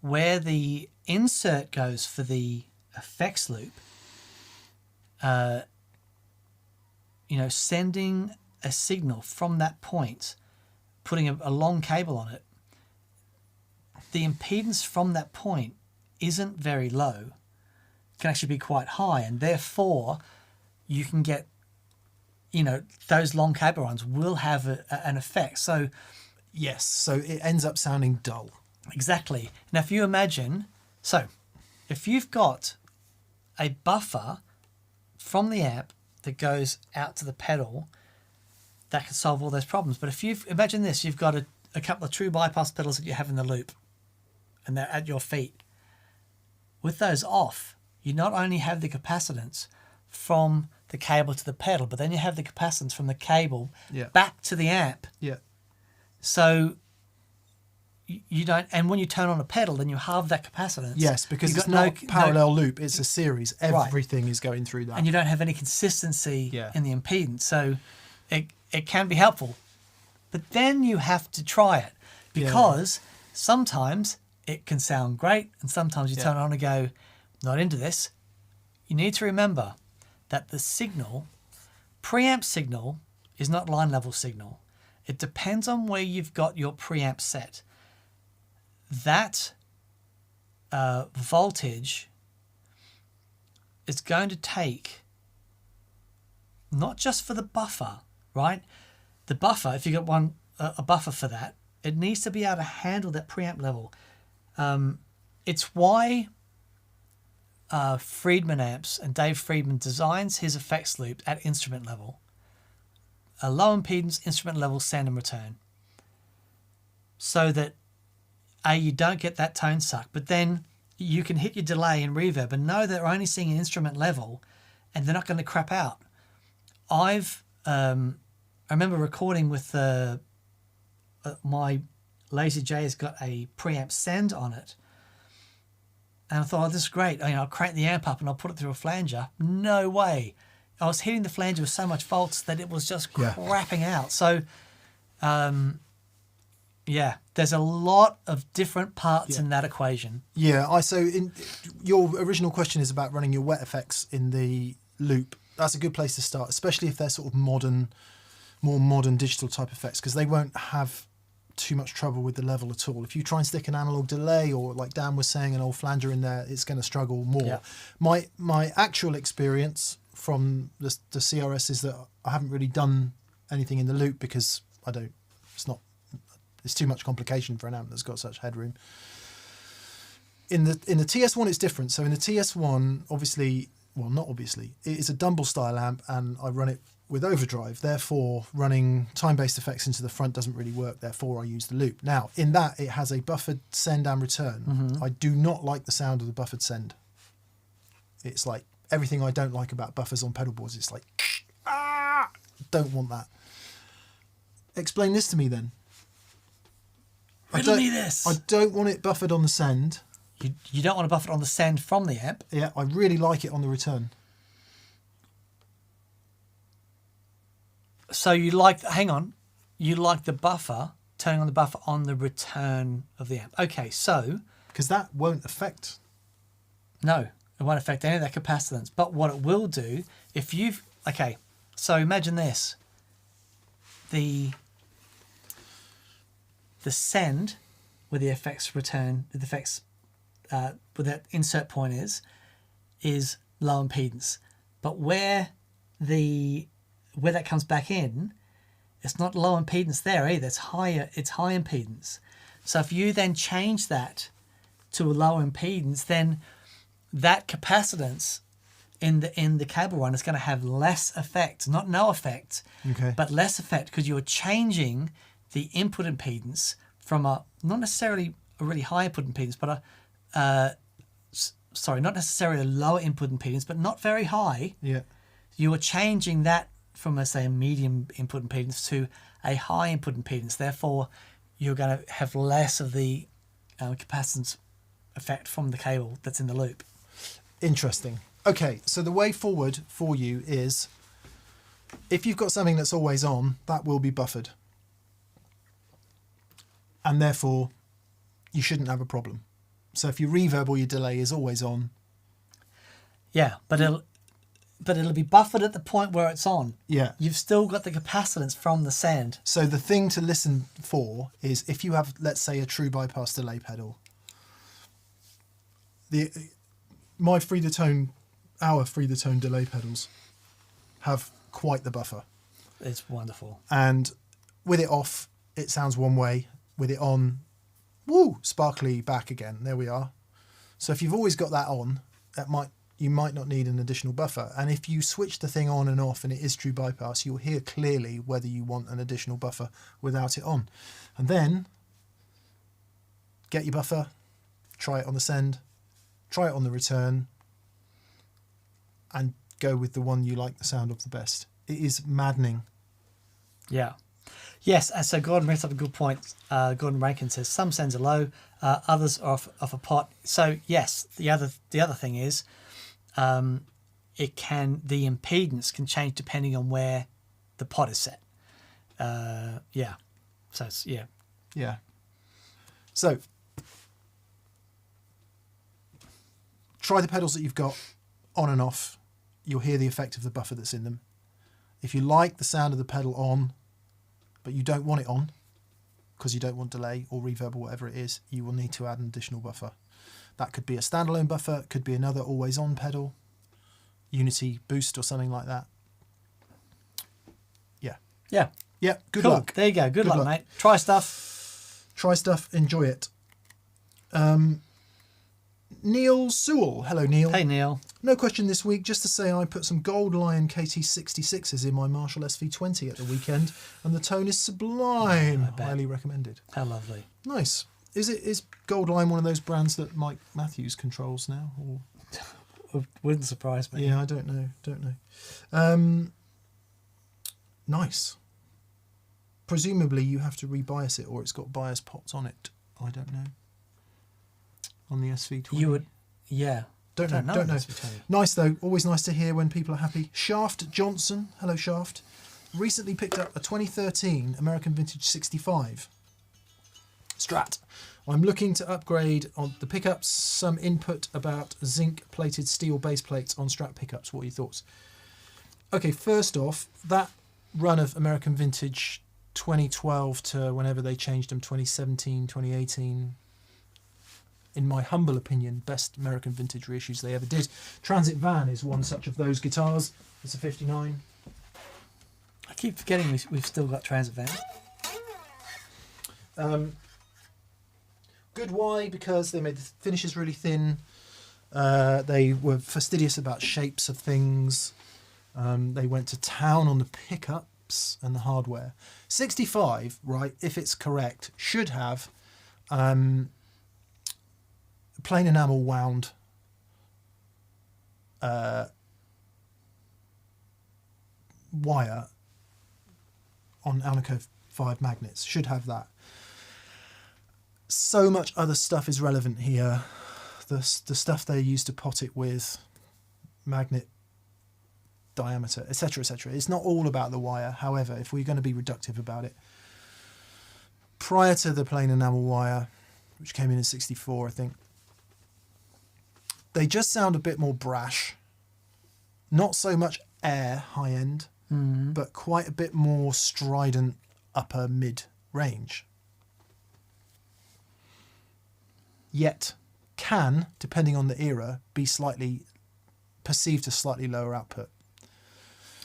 Speaker 1: Where the insert goes for the effects loop, sending a signal from that point, putting a long cable on it, the impedance from that point isn't very low. It can actually be quite high, and therefore you can get, those long cable runs will have an effect. So
Speaker 2: yes, so it ends up sounding dull.
Speaker 1: Exactly. Now, if you imagine, if you've got a buffer from the amp that goes out to the pedal, that can solve all those problems. But if imagine this, you've got a couple of true bypass pedals that you have in the loop, and they're at your feet. With those off, you not only have the capacitance from the cable to the pedal, but then you have the capacitance from the cable back to the amp.
Speaker 2: Yeah.
Speaker 1: So you don't, and when you turn on a pedal, then you halve that capacitance.
Speaker 2: Yes, because it's not parallel loop; it's a series. Everything is going through that,
Speaker 1: and you don't have any consistency in the impedance. So it can be helpful, but then you have to try it because sometimes it can sound great, and sometimes you turn it on and go, not into this. You need to remember that the signal, preamp signal, is not line level signal. It depends on where you've got your preamp set. That voltage is going to take, not just for the buffer, right? The buffer, if you've got a buffer for that, it needs to be able to handle that preamp level. It's why Friedman amps and Dave Friedman designs his effects loop at instrument level. A low impedance instrument level send and return. So that you don't get that tone suck, but then you can hit your delay and reverb and know they're only seeing an instrument level and they're not going to crap out. I remember recording with my Lazy J has got a preamp send on it. And I thought, oh, this is great. I'll crank the amp up and I'll put it through a flanger. No way. I was hitting the flanger with so much volts that it was just crapping out. So, there's a lot of different parts in that equation.
Speaker 2: Yeah, so in your original question is about running your wet effects in the loop. That's a good place to start, especially if they're sort of more modern digital type effects, because they won't have too much trouble with the level at all. If you try and stick an analog delay or, like Dan was saying, an old flanger in there, it's going to struggle more. Yeah. My actual experience from the CRS is that I haven't really done anything in the loop because it's too much complication for an amp that's got such headroom. In the TS1 it's different. So in the TS1, it is a Dumble style amp and I run it with overdrive. Therefore, running time-based effects into the front doesn't really work. Therefore, I use the loop. Now, in that, it has a buffered send and return. Mm-hmm. I do not like the sound of the buffered send. It's like everything I don't like about buffers on pedal boards. It's like, don't want that. Explain this to me then.
Speaker 1: Riddle me this.
Speaker 2: I don't want it buffered on the send.
Speaker 1: You don't want to buffer it on the send from the amp?
Speaker 2: Yeah, I really like it on the return.
Speaker 1: So you like the buffer, turning on the buffer on the return of the amp. Okay, so...
Speaker 2: Because that won't affect...
Speaker 1: No, it won't affect any of that capacitance. But what it will do, if you've... Okay, so imagine this. The send, where the effects return, the effects, where that insert point is low impedance. But where that comes back in, it's not low impedance there either. It's high impedance. So if you then change that to a lower impedance, then that capacitance in the cable run is going to have less effect, not no effect, but less effect, because you're changing the input impedance from not necessarily a really high input impedance, but not necessarily a lower input impedance, but not very high.
Speaker 2: Yeah,
Speaker 1: you are changing that from, let's say, a medium input impedance to a high input impedance. Therefore, you're going to have less of the capacitance effect from the cable that's in the loop.
Speaker 2: Interesting. Okay, so the way forward for you is, if you've got something that's always on, that will be buffered. And therefore, you shouldn't have a problem. So if your reverb or your delay is always on...
Speaker 1: Yeah, but it'll be buffered at the point where it's on.
Speaker 2: Yeah.
Speaker 1: You've still got the capacitance from the send.
Speaker 2: So the thing to listen for is if you have, let's say, a true bypass delay pedal. Our free the tone delay pedals have quite the buffer.
Speaker 1: It's wonderful.
Speaker 2: And with it off, it sounds one way. With it on, sparkly back again. There we are. So if you've always got that on, you might not need an additional buffer. And if you switch the thing on and off and it is true bypass, you'll hear clearly whether you want an additional buffer without it on. And then get your buffer, try it on the send, try it on the return, and go with the one you like the sound of the best. It is maddening.
Speaker 1: Yeah. Yes, and so Gordon brings up a good point. Gordon Rankin says some sends are low, others are off a pot. So yes, the other thing is, the impedance can change depending on where the pot is set. Yeah. So it's, yeah.
Speaker 2: Yeah. So try the pedals that you've got on and off. you'll hear the effect of the buffer that's in them. If you like the sound of the pedal on, but you don't want it on, because you don't want delay or reverb or whatever it is, you will need to add an additional buffer. That could be a standalone buffer, could be another always on pedal, Unity Boost or something like that. Yeah.
Speaker 1: Yeah.
Speaker 2: Yeah, good
Speaker 1: Cool.
Speaker 2: luck.
Speaker 1: There you go. Good luck, mate. Try stuff.
Speaker 2: Try stuff, enjoy it. Neil Sewell. Hello, Neil.
Speaker 1: Hey, Neil.
Speaker 2: No question this week, just to say I put some Gold Lion KT66s in my Marshall SV20 at the weekend, and the tone is sublime.
Speaker 1: I bet.
Speaker 2: Highly recommended.
Speaker 1: How lovely.
Speaker 2: Nice. Is Gold Lion one of those brands that Mike Matthews controls now? Or
Speaker 1: Wouldn't surprise me.
Speaker 2: yeah, I don't know. Nice. Presumably you have to rebias it, or it's got bias pots on it. I don't know. On the SV20.
Speaker 1: You would, yeah.
Speaker 2: Don't know.
Speaker 1: SV20.
Speaker 2: Nice though. Always nice to hear when people are happy. Shaft Johnson. Hello, Shaft. Recently picked up a 2013 American Vintage 65 Strat. I'm looking to upgrade on the pickups. Some input about zinc plated steel base plates on Strat pickups. What are your thoughts? Okay, first off, that run of American Vintage 2012 to whenever they changed them, 2017, 2018, in my humble opinion, best American Vintage reissues they ever did. Transit Van is one such of those guitars. It's a 59.
Speaker 1: I keep forgetting we've still got Transit Van.
Speaker 2: Good why? Because they made the finishes really thin. They were fastidious about shapes of things. They went to town on the pickups and the hardware. 65, right, if it's correct, should have plain enamel wound wire on Alnico 5 magnets. Should have that. So much other stuff is relevant here. The stuff they used to pot it with, magnet diameter, etc., etc. It's not all about the wire. However, if we're going to be reductive about it, prior to the plain enamel wire, which came in 64, I think, they just sound a bit more brash. Not so much air high end, but quite a bit more strident upper mid range. Yet can, depending on the era, be slightly perceived as slightly lower output.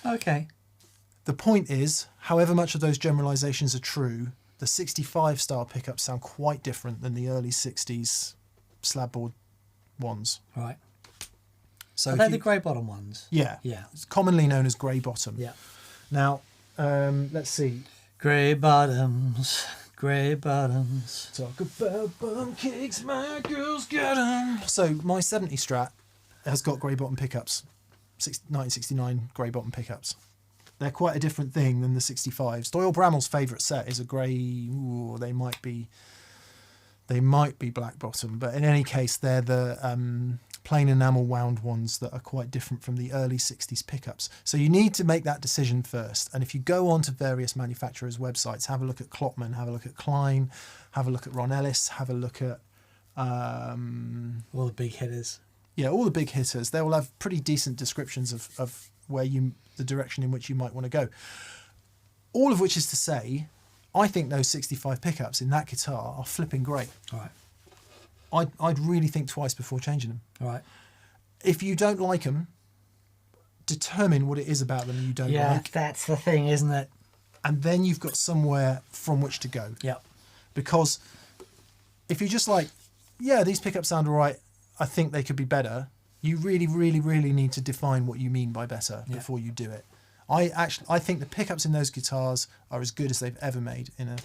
Speaker 1: Okay.
Speaker 2: The point is, however much of those generalizations are true, the 65 style pickups sound quite different than the early 60s slabboard ones.
Speaker 1: Right.
Speaker 2: So
Speaker 1: Are they the grey bottom ones?
Speaker 2: Yeah.
Speaker 1: Yeah.
Speaker 2: It's commonly known as grey bottom.
Speaker 1: Yeah.
Speaker 2: Now, let's see.
Speaker 1: Grey bottoms. Grey bottoms.
Speaker 2: Talk about bum cakes, my girls got 'em. So my 70 Strat has got grey bottom pickups. 1969 grey bottom pickups. They're quite a different thing than the 65s. Doyle Bramall's favourite set is a grey. Ooh, they might be black bottom, but in any case, they're the plain enamel wound ones that are quite different from the early 60s pickups. So you need to make that decision first. And if you go on to various manufacturers' websites, have a look at Klopman, have a look at Klein, have a look at Ron Ellis, have a look at
Speaker 1: All the big hitters.
Speaker 2: yeah, all the big hitters. They will have pretty decent descriptions of where the direction in which you might want to go. All of which is to say, I think those 65 pickups in that guitar are flipping great.
Speaker 1: All right.
Speaker 2: I'd really think twice before changing them.
Speaker 1: All right.
Speaker 2: If you don't like them, determine what it is about them you don't
Speaker 1: Yeah,
Speaker 2: like,
Speaker 1: that's the thing, isn't it?
Speaker 2: and then you've got somewhere from which to go.
Speaker 1: Yep.
Speaker 2: Because if you're just like, yeah, these pickups sound all right, I think they could be better, you really, really, really need to define what you mean by better before you do it. I think the pickups in those guitars are as good as they've ever made in a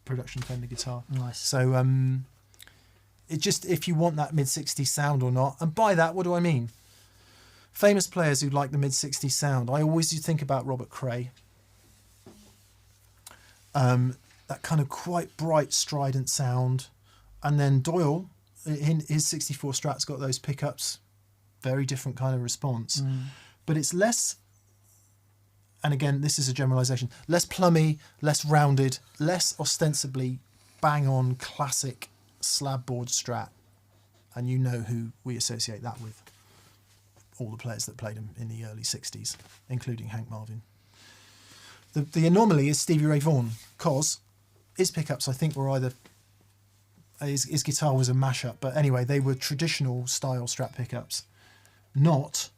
Speaker 2: production Fender guitar.
Speaker 1: Nice.
Speaker 2: So it just, if you want that mid-60s sound or not, and by that, what do I mean? Famous players who like the mid-60s sound, I always do think about Robert Cray. That kind of quite bright, strident sound. And then Doyle, his 64 Strat's got those pickups, very different kind of response. But it's less, and again, this is a generalization, less plummy, less rounded, less ostensibly bang-on classic slab board Strat. And you know who we associate that with. all the players that played them in the early 60s, including Hank Marvin. The anomaly is Stevie Ray Vaughan, because his pickups, I think, were either... His guitar was a mashup, but anyway, they were traditional style Strat pickups, not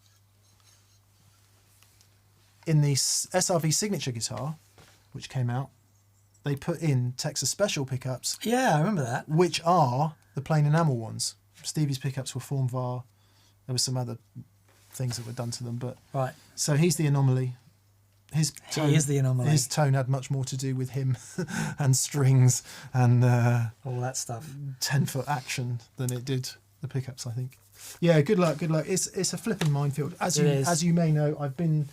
Speaker 2: in the SRV signature guitar, which came out. They put in Texas Special pickups.
Speaker 1: Yeah, I remember that.
Speaker 2: Which are the plain enamel ones. Stevie's pickups were form var. There were some other things that were done to them, but
Speaker 1: right.
Speaker 2: So he's the anomaly. He is the anomaly. His tone had much more to do with him and strings and
Speaker 1: all that stuff.
Speaker 2: 10-foot action than it did the pickups, I think. Yeah, good luck, good luck. It's a flipping minefield. As you may know, I've been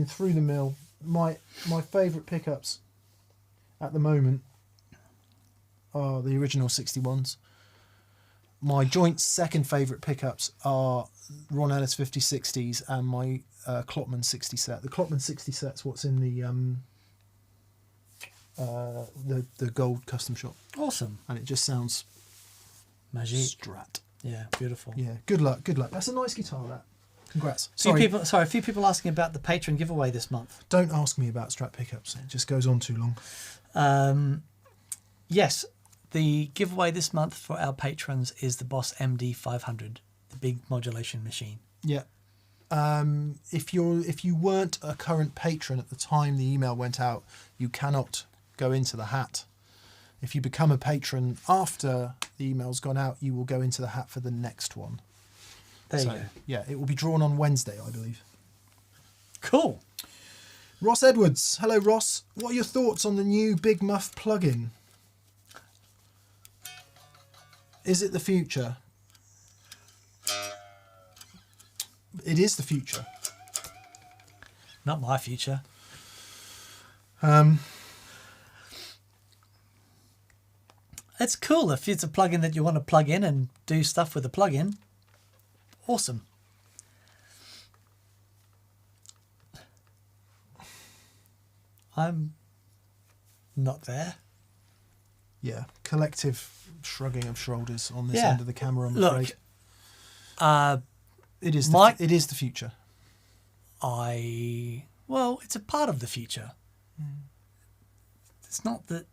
Speaker 2: through the mill. My favourite pickups at the moment are the original 61s. My joint second favourite pickups are Ron Ellis 5060s and my Klotman 60 set. The Klotman 60 set's what's in the gold custom shop.
Speaker 1: Awesome.
Speaker 2: And it just sounds
Speaker 1: magic.
Speaker 2: Strat.
Speaker 1: Yeah, beautiful.
Speaker 2: Yeah, good luck, good luck. That's a nice guitar, that. Congrats.
Speaker 1: A few people asking about the Patron giveaway this month.
Speaker 2: Don't ask me about Strat pickups. It just goes on too long.
Speaker 1: Yes, the giveaway this month for our patrons is the Boss MD 500, the big modulation machine.
Speaker 2: Yeah. If you weren't a current patron at the time the email went out, you cannot go into the hat. If you become a patron after the email's gone out, you will go into the hat for the next one.
Speaker 1: There you go.
Speaker 2: Yeah, it will be drawn on Wednesday, I believe.
Speaker 1: Cool.
Speaker 2: Ross Edwards. Hello, Ross. What are your thoughts on the new Big Muff plugin? Is it the future? It is the future.
Speaker 1: Not my future. It's cool if it's a plugin that you want to plug in and do stuff with the plugin. Awesome. I'm not there.
Speaker 2: Yeah, collective shrugging of shoulders on this end of the camera, I'm afraid. It is the future.
Speaker 1: Well, it's a part of the future. It's not that.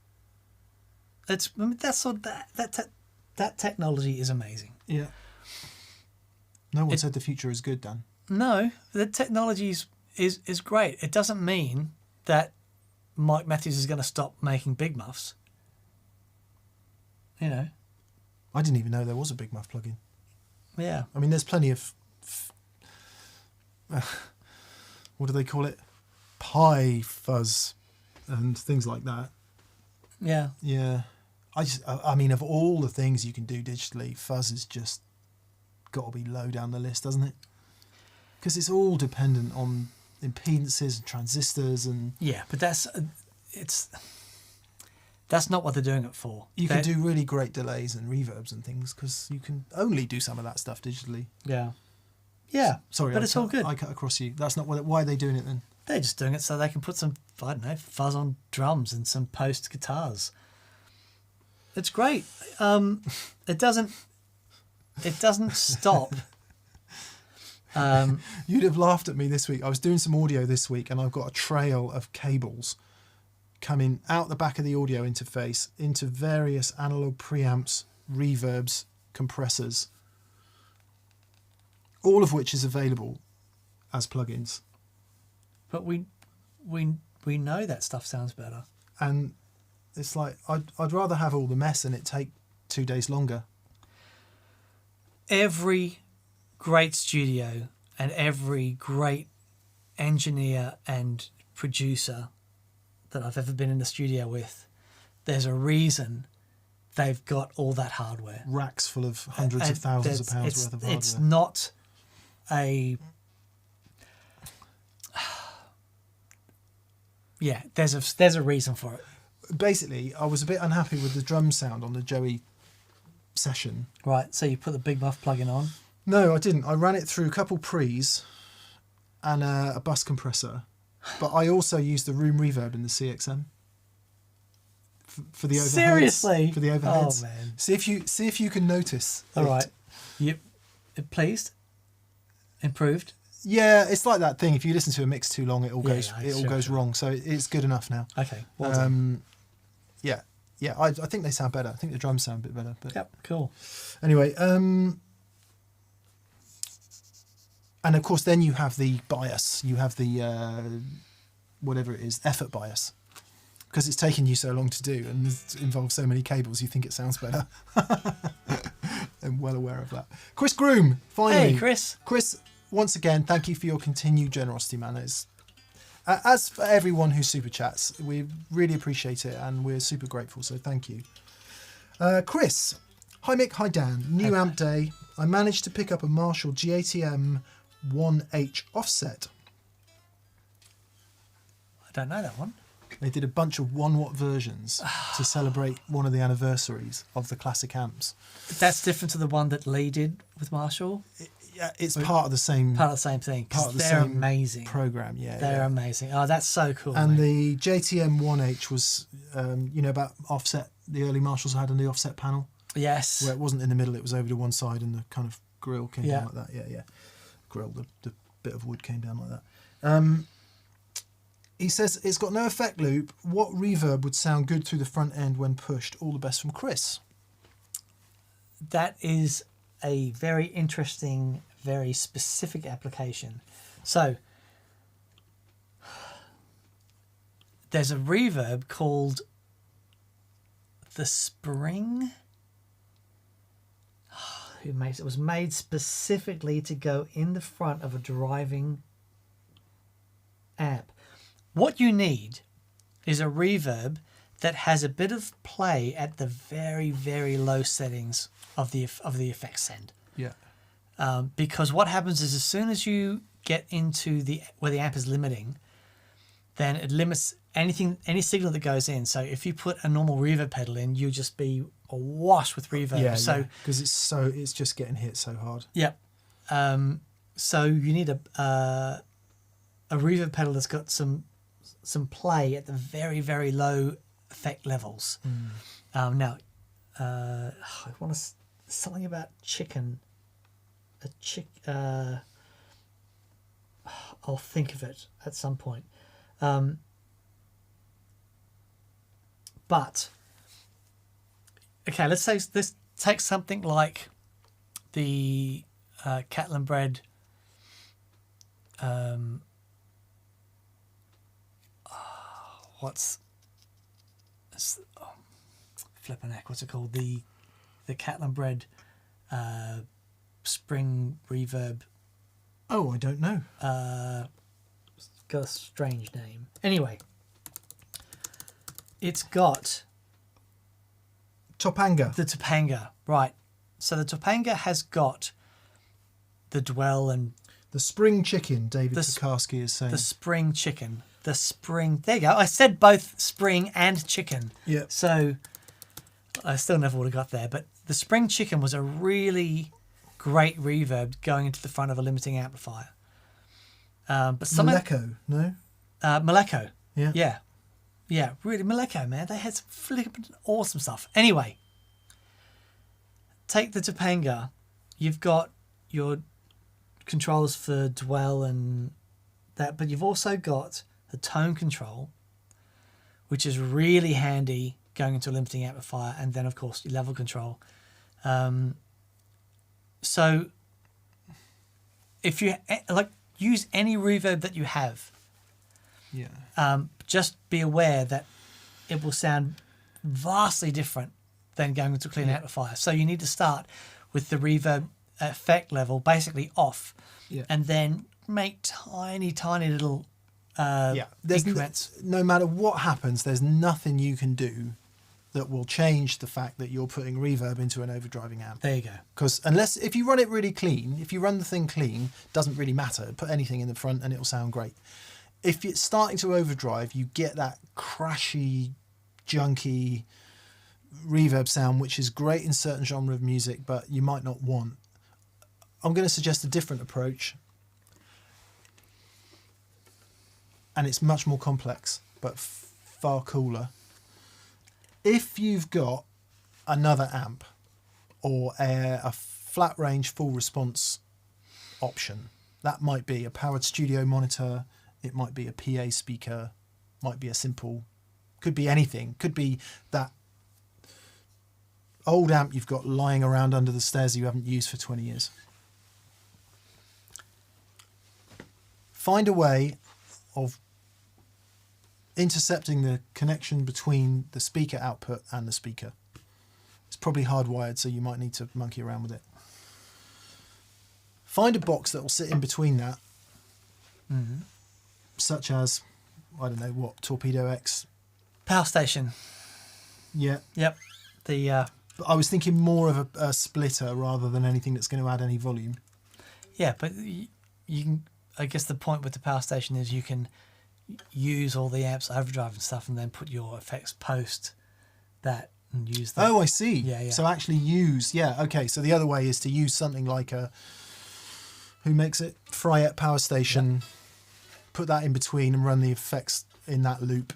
Speaker 1: That technology is amazing.
Speaker 2: Yeah. No one said the future is good, Dan.
Speaker 1: No, the technology is great. It doesn't mean that Mike Matthews is going to stop making big muffs. You know.
Speaker 2: I didn't even know there was a Big Muff plugin.
Speaker 1: Yeah.
Speaker 2: I mean, there's plenty of what do they call it? Pi fuzz and things like that.
Speaker 1: Yeah.
Speaker 2: Yeah. I mean, of all the things you can do digitally, fuzz has just got to be low down the list, doesn't it? Because it's all dependent on impedances and transistors and...
Speaker 1: Yeah, but that's not what they're doing it for.
Speaker 2: You can do really great delays and reverbs and things because you can only do some of that stuff digitally.
Speaker 1: Yeah. Yeah.
Speaker 2: Sorry,
Speaker 1: but it's all good.
Speaker 2: I cut across you. That's not why are they doing it then?
Speaker 1: They're just doing it so they can put some, I don't know, fuzz on drums and some post guitars. It's great. It doesn't stop.
Speaker 2: You'd have laughed at me this week. I was doing some audio this week and I've got a trail of cables coming out the back of the audio interface into various analog preamps, reverbs, compressors, all of which is available as plugins.
Speaker 1: But we know that stuff sounds better.
Speaker 2: And it's like I'd rather have all the mess and it take 2 days longer.
Speaker 1: Every great studio and every great engineer and producer that I've ever been in the studio with, there's a reason they've got all that hardware.
Speaker 2: Racks full of hundreds of thousands of pounds worth of hardware.
Speaker 1: It's not a... Yeah, there's a reason for it.
Speaker 2: Basically, I was a bit unhappy with the drum sound on the Joey session.
Speaker 1: Right, so you put the Big Muff plugin on?
Speaker 2: No, I didn't. I ran it through a couple pre's and a bus compressor, but I also used the room reverb in the CXM for the overheads.
Speaker 1: Seriously?
Speaker 2: For the overheads.
Speaker 1: Oh man!
Speaker 2: See if you can notice.
Speaker 1: All right. You pleased? Improved.
Speaker 2: Yeah, it's like that thing. If you listen to a mix too long, it all
Speaker 1: Yeah,
Speaker 2: goes
Speaker 1: yeah,
Speaker 2: it all
Speaker 1: sure,
Speaker 2: goes
Speaker 1: sure.
Speaker 2: wrong. So it's good enough now.
Speaker 1: Okay. Well done.
Speaker 2: Yeah, yeah. I think they sound better. I think the drums sound a bit better. But
Speaker 1: Yep. Cool.
Speaker 2: anyway, and of course, then you have the bias. You have the whatever it is, effort bias, because it's taken you so long to do and it involves so many cables. You think it sounds better. I'm well aware of that. Chris Groom, finally.
Speaker 1: Hey, Chris.
Speaker 2: Chris, once again, thank you for your continued generosity, man. It's, as for everyone who super chats, we really appreciate it and we're super grateful. So thank you. Chris, hi Mick, hi Dan. New amp day. I managed to pick up a Marshall GATM 1H offset.
Speaker 1: I don't know that one.
Speaker 2: They did a bunch of 1 watt versions to celebrate one of the anniversaries of the classic amps.
Speaker 1: That's different to the one that Lee did with Marshall.
Speaker 2: Yeah, it's part of the same
Speaker 1: Part of the same thing. 'Cause
Speaker 2: part of the
Speaker 1: they're
Speaker 2: same
Speaker 1: amazing.
Speaker 2: program. Yeah,
Speaker 1: They're
Speaker 2: yeah.
Speaker 1: amazing. Oh, that's so cool.
Speaker 2: And
Speaker 1: mate.
Speaker 2: the JTM 1H was, about offset. The early Marshalls had on the offset panel
Speaker 1: Yes.
Speaker 2: where it wasn't in the middle; it was over to one side, and the kind of grill came
Speaker 1: Yeah.
Speaker 2: down like that. Yeah, yeah. Grill, the bit of wood came down like that. He says it's got no effect loop. What reverb would sound good through the front end when pushed? All the best from Chris.
Speaker 1: That is a very interesting, very specific application. So there's a reverb called the Spring. It was made specifically to go in the front of a driving amp. What you need is a reverb that has a bit of play at the very, very low settings of the effects send.
Speaker 2: Yeah.
Speaker 1: Because what happens is as soon as you get into where the amp is limiting, then it limits any signal that goes in. So if you put a normal reverb pedal in, you'll just be awash with reverb.
Speaker 2: Yeah.
Speaker 1: So
Speaker 2: because it's just getting hit so hard.
Speaker 1: yeah. So you need a reverb pedal that's got some play at the very, very low effect levels. Now, I want to something about chicken. I'll think of it at some point. But okay, let's take something like the Catlin Bread. Flippin' heck, what's it called? The Catlin Bread spring reverb.
Speaker 2: Oh, I don't know.
Speaker 1: It's got a strange name. Anyway, it's got
Speaker 2: Topanga.
Speaker 1: the Topanga, right? So the Topanga has got the dwell and
Speaker 2: The spring chicken, David Tokarski is saying.
Speaker 1: the spring chicken. The spring. There you go. I said both spring and chicken.
Speaker 2: Yeah.
Speaker 1: So I still never would have got there. But the spring chicken was a really great reverb going into the front of a limiting amplifier. But some
Speaker 2: Maleko, no?
Speaker 1: Maleko.
Speaker 2: Yeah.
Speaker 1: Yeah. Yeah. Really, Maleko, man. They had some flippin' awesome stuff. Anyway, take the Topanga. You've got your controls for dwell and that, but you've also got the tone control, which is really handy going into a limiting amplifier, and then of course your level control. So if you use any reverb that you have, just be aware that it will sound vastly different than going into a clean amplifier. So you need to start with the reverb effect level basically off, and then make tiny little increments.
Speaker 2: No matter what happens, there's nothing you can do that will change the fact that you're putting reverb into an overdriving amp.
Speaker 1: There you go.
Speaker 2: Because if you run it really clean, if you run the thing clean, doesn't really matter. Put anything in the front and it'll sound great. If it's starting to overdrive, you get that crashy, junky reverb sound, which is great in certain genre of music, but you might not want. I'm going to suggest a different approach. And it's much more complex, but far cooler. If you've got another amp or a flat range full response option, That might be a powered studio monitor. It might be a PA speaker. Might be a simple. Could be anything. Could be that old amp you've got lying around under the stairs you haven't used for 20 years. Find a way of intercepting the connection between the speaker output and the speaker. It's probably hardwired, so you might need to monkey around with it. Find a box that will sit in between that, such as, I don't know what, Torpedo X.
Speaker 1: Power station.
Speaker 2: Yeah.
Speaker 1: Yep. The
Speaker 2: But I was thinking more of a splitter rather than anything that's going to add any volume.
Speaker 1: yeah, but you can. I guess the point with the power station is you can use all the amps, overdrive and stuff, and then put your effects post that and use that.
Speaker 2: Oh, I see.
Speaker 1: Yeah.
Speaker 2: So actually use, okay. So the other way is to use something like who makes it? Fryette Power Station. Yep. Put that in between and run the effects in that loop.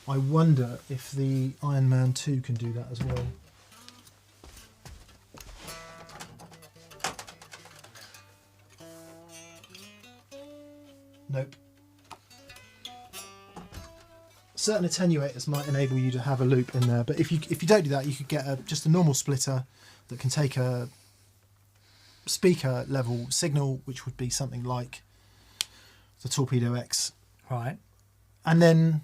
Speaker 2: I wonder if the Iron Man 2 can do that as well. Nope. Certain attenuators might enable you to have a loop in there, but if you don't do that, you could get just a normal splitter that can take a speaker level signal, which would be something like the Torpedo X,
Speaker 1: Right.
Speaker 2: and then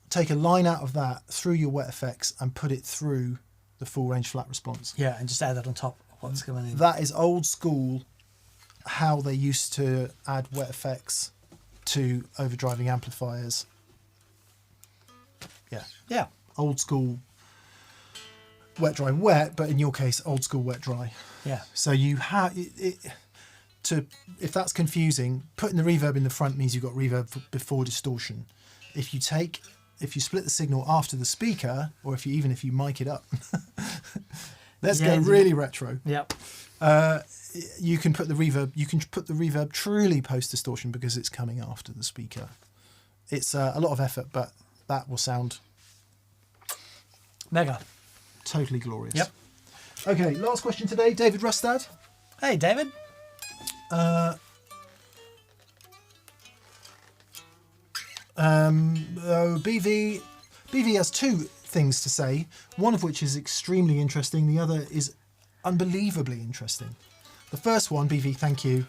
Speaker 2: take a line out of that through your wet effects and put it through the full range flat response.
Speaker 1: Yeah, and just add that on top of what's going in.
Speaker 2: That is old school, how they used to add wet effects to overdriving amplifiers.
Speaker 1: Yeah.
Speaker 2: Old school wet, dry, wet, but in your case, old school wet, dry.
Speaker 1: Yeah.
Speaker 2: So you have if that's confusing, putting the reverb in the front means you've got reverb before distortion. If you split the signal after the speaker, or if you mic it up, let's go really retro.
Speaker 1: Yep.
Speaker 2: You can put the reverb truly post distortion because it's coming after the speaker. It's a lot of effort, but that will sound
Speaker 1: mega.
Speaker 2: Totally glorious.
Speaker 1: Yep.
Speaker 2: Okay, last question today, David Rustad.
Speaker 1: Hey, David.
Speaker 2: BV has two things to say, one of which is extremely interesting, the other is unbelievably interesting. The first one, BV, thank you.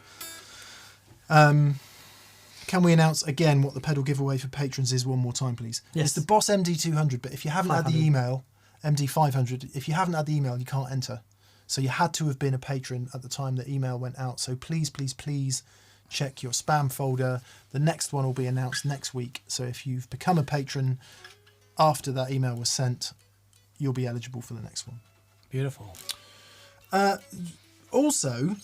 Speaker 2: Can we announce again what the pedal giveaway for patrons is one more time, please?
Speaker 1: Yes.
Speaker 2: It's the Boss MD200, but if you haven't had the email, MD500, if you haven't had the email, you can't enter. So you had to have been a patron at the time the email went out. So please, please, please check your spam folder. The next one will be announced next week. So if you've become a patron after that email was sent, you'll be eligible for the next one.
Speaker 1: Beautiful.
Speaker 2: Also,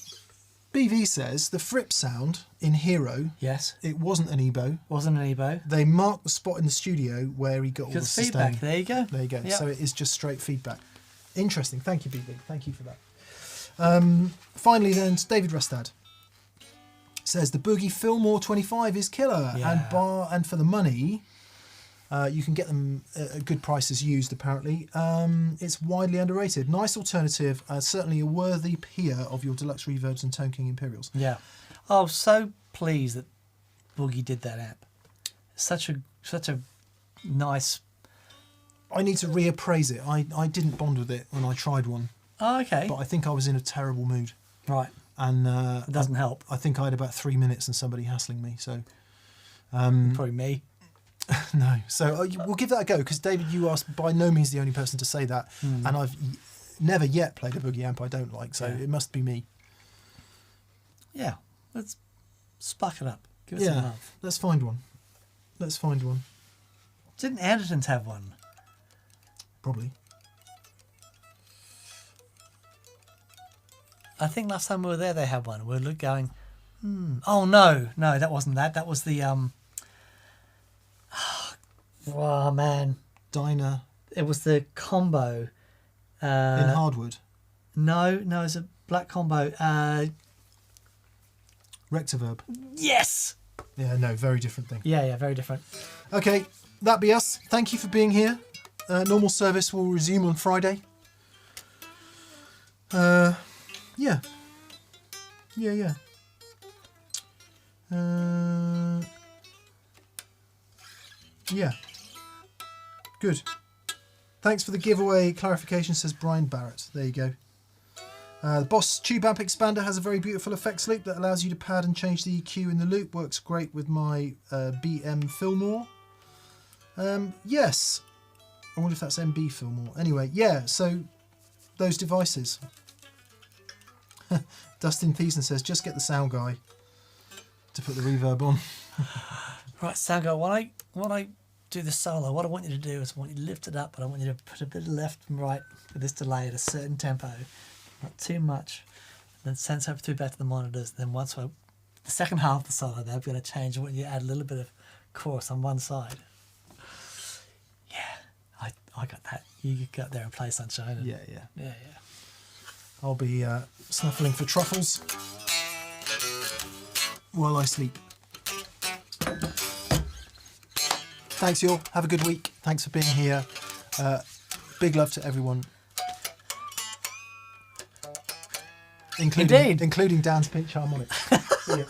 Speaker 2: BV says the Fripp sound in Hero,
Speaker 1: Yes.
Speaker 2: it wasn't an EBO.
Speaker 1: Wasn't an EBO.
Speaker 2: They marked the spot in the studio where he got all the
Speaker 1: feedback.
Speaker 2: sustain.
Speaker 1: There you go.
Speaker 2: There you go.
Speaker 1: Yep.
Speaker 2: So it is just straight feedback. Interesting. Thank you, BV. Thank you for that. Finally, then, David Rustad says the Boogie Fillmore 25 is killer,
Speaker 1: Yeah.
Speaker 2: and for the money, you can get them at good prices used. Apparently, it's widely underrated. Nice alternative. Certainly a worthy peer of your deluxe reverbs and Tone King Imperials.
Speaker 1: Yeah. Oh, so pleased that Boogie did that app. Such a nice.
Speaker 2: I need to reappraise it. I didn't bond with it when I tried one.
Speaker 1: Oh, okay.
Speaker 2: But I think I was in a terrible mood.
Speaker 1: Right.
Speaker 2: And
Speaker 1: it doesn't help.
Speaker 2: I think I had about 3 minutes and somebody hassling me. So
Speaker 1: Probably me.
Speaker 2: no. So we'll give that a go, because David, you are by no means the only person to say that. And I've never yet played a Boogie amp I don't like. So it must be me.
Speaker 1: Yeah. Let's spark it up. Give it some love.
Speaker 2: Let's find one.
Speaker 1: Didn't Andertons have one?
Speaker 2: Probably.
Speaker 1: I think last time we were there, they had one. We were going, Oh, no, that wasn't that. That was the, oh, man.
Speaker 2: Dyna.
Speaker 1: It was the combo.
Speaker 2: In hardwood.
Speaker 1: No, it's a black combo.
Speaker 2: Rectiverb.
Speaker 1: Yes!
Speaker 2: Yeah, no, very different thing.
Speaker 1: Yeah, very different.
Speaker 2: Okay, that be us. Thank you for being here. Normal service will resume on Friday. Yeah. Yeah. Good. Thanks for the giveaway clarification, says Brian Barrett. There you go. The Boss Tube Amp Expander has a very beautiful effects loop that allows you to pad and change the EQ in the loop. Works great with my BM Fillmore. Yes. I wonder if that's MB Fillmore. Anyway, yeah, so those devices. Dustin Thiessen says, just get the sound guy to put the reverb on.
Speaker 1: Right, sound guy, when I do the solo, what I want you to do is I want you to lift it up, but I want you to put a bit of left and right with this delay at a certain tempo. Not too much. And then send over through back to the monitors. Then once the second half of the solo, they're going to change. I want you to add a little bit of chorus on one side. Yeah, I got that. You go up there and play Sunshine. And,
Speaker 2: Yeah.
Speaker 1: I'll
Speaker 2: be snuffling for truffles while I sleep. Thanks, y'all. Have a good week. Thanks for being here. Big love to everyone. Including Dan's pinch harmonic. See ya.